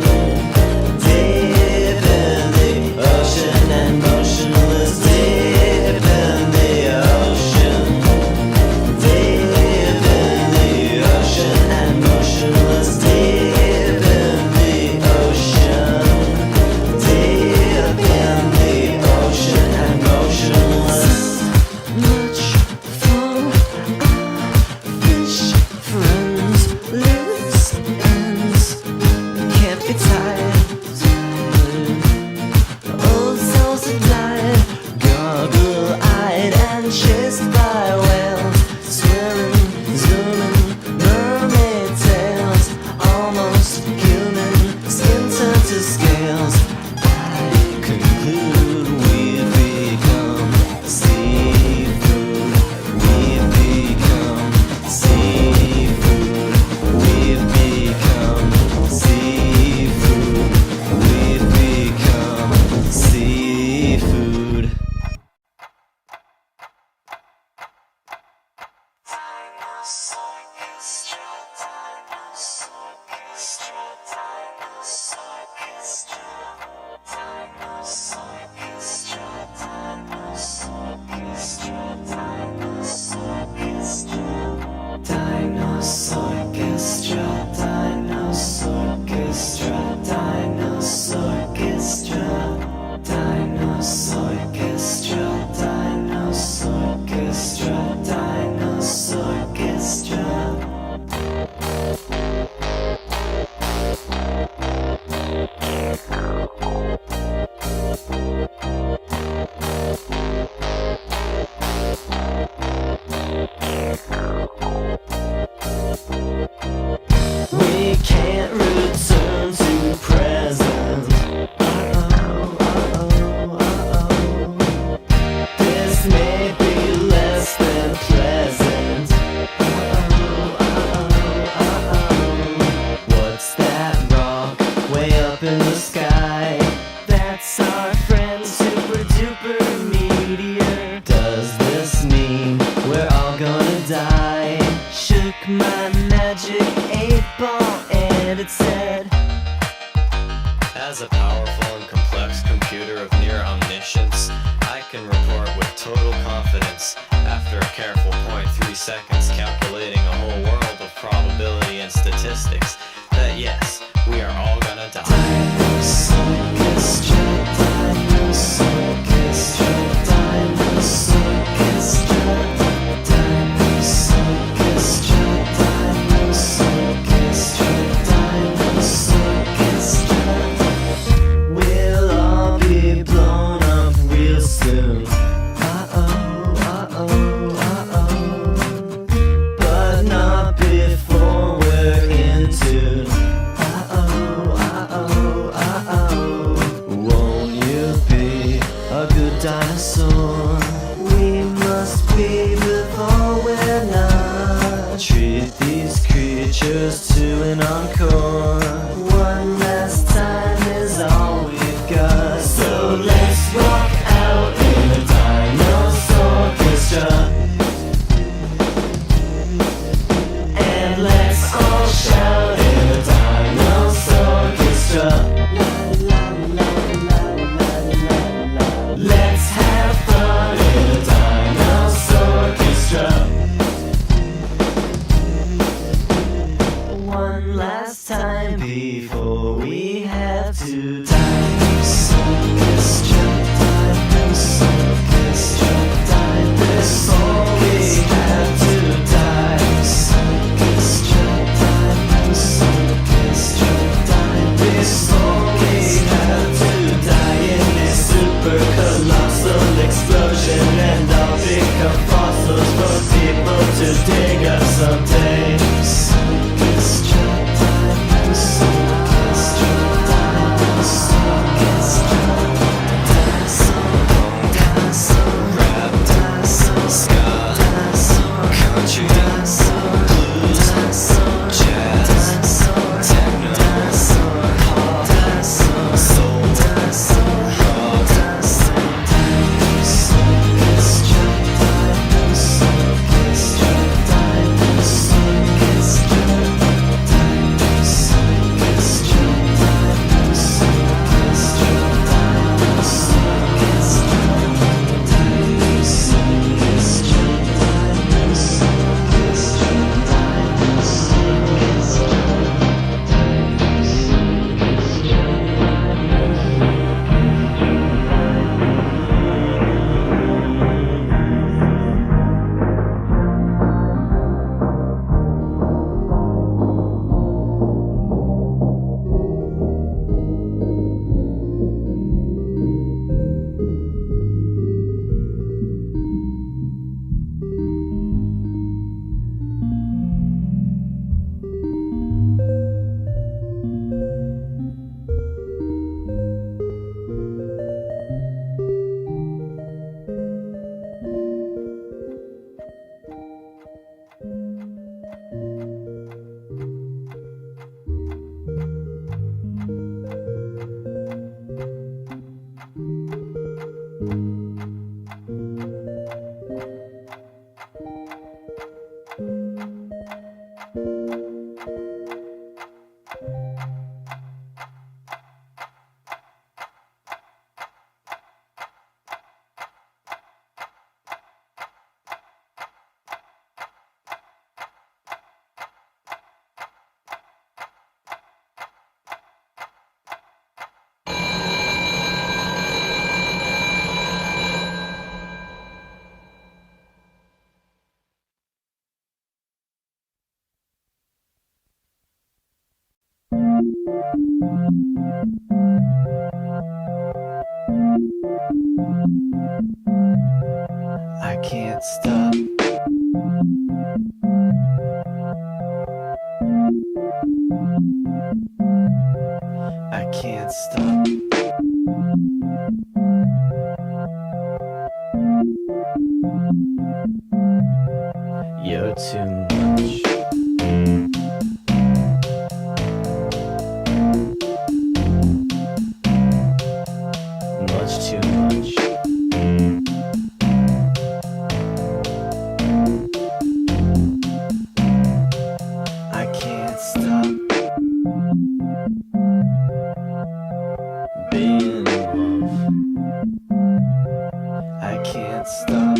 deep in the ocean, and motionless. Deep in the ocean, deep in We can't return to present. This may be less than pleasant. What's that rock way up in the sky? That's our friend super duper meteor. Does this mean we're all gonna die? Shook my magic 8-ball and it said, As a powerful and complex computer of near omniscience, I can report with total confidence, after a careful 0.3 seconds calculating a whole world of probability and statistics, that yes, we are all gonna die. we'll all be blown up real soon. But not before we're in tune. Won't you be a good dinosaur? We must be before we're not. Treat these creatures to an encore. One last time is all we've got. So let's rock out in the dinosaurchestra. And let's all shout in the dinosaurchestra. Let's have fun in the dinosaurchestra. One last time before we have to die. Dinosaurchestra, dinosaurchestra, dinosaur, we have to die. Dinosaurchestra, dinosaurchestra, dinosaur, we have to die in this super colossal explosion, and I'll become fossils for people to dig up someday. Dinosaurchestra, dinosaurchestra, dinosaurchestra, dinosaur, rap, ska, country, blues, jazz, techno, pop, soul, rock, dinosaurchestra, dinosaurchestra, dinosaurchestra. I can't stop. I can't stop. You're too much. Much too much. I can't stop being in love. I can't stop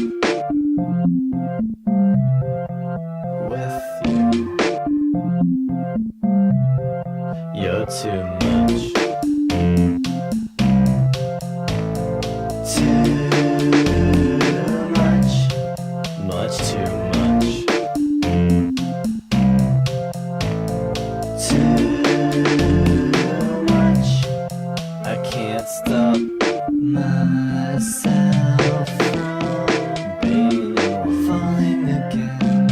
with you. You're too much. Too much. Much too much. Too much. I can't stop myself from being falling again.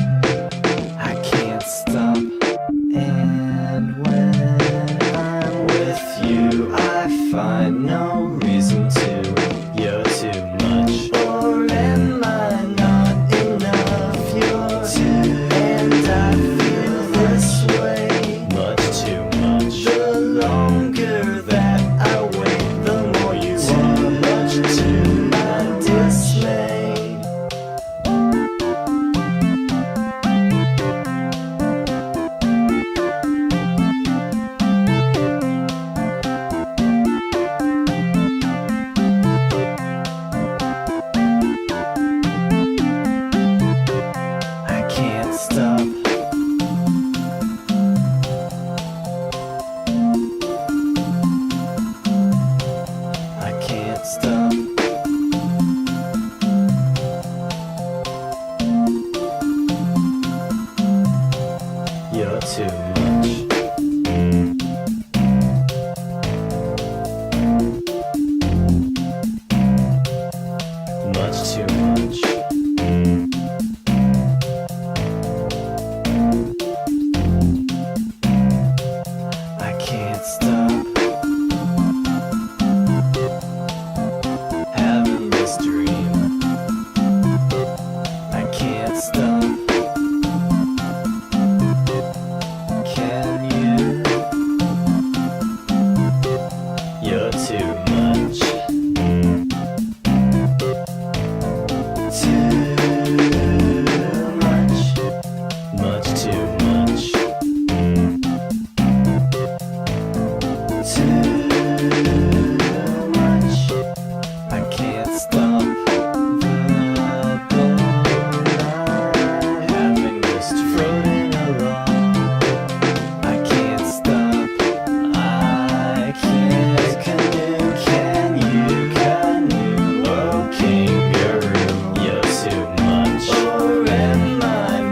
I can't stop, and when I'm with you, I find no reason to. You're too much, or am I not enough? You're too, and I feel this way. Much too much. The longer that I wait, the more you are. Much to my dismay. I can't stop. I can't stop. You're too much. Much too much. I can't stop having this dream. I can't stop. Can you? You're too much. Too much. Much too much. Too much. I can't stop the boat having this floating along. I can't stop. I can't canoe. Can you canoe? Oh, kangaroo. You're too much. Or am I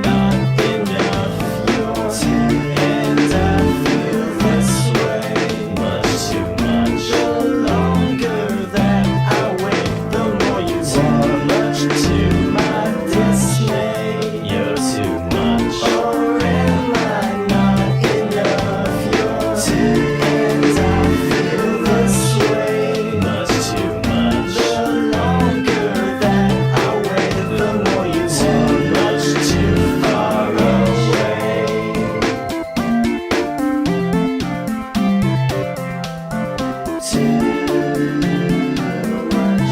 not enough? You're too, and I feel this way. Much too much. The longer that I wait, the more you are. Much to my dismay. You're too much. Or am I not enough? You're too, and I feel this way. Much too much. The longer that I wait, the more you are. Much too far away. Too much.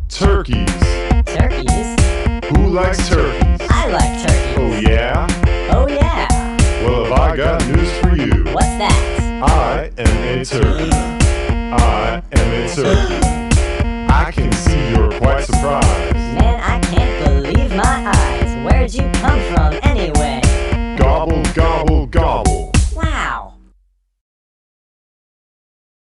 Turkeys. Turkeys? Who likes turkeys? I like turkeys. Oh yeah? Oh yeah. Well, have I got news for you. What's that? I am a turkey. I am a turkey. I can see you're quite surprised. Man, I can't believe my eyes. Where'd you come from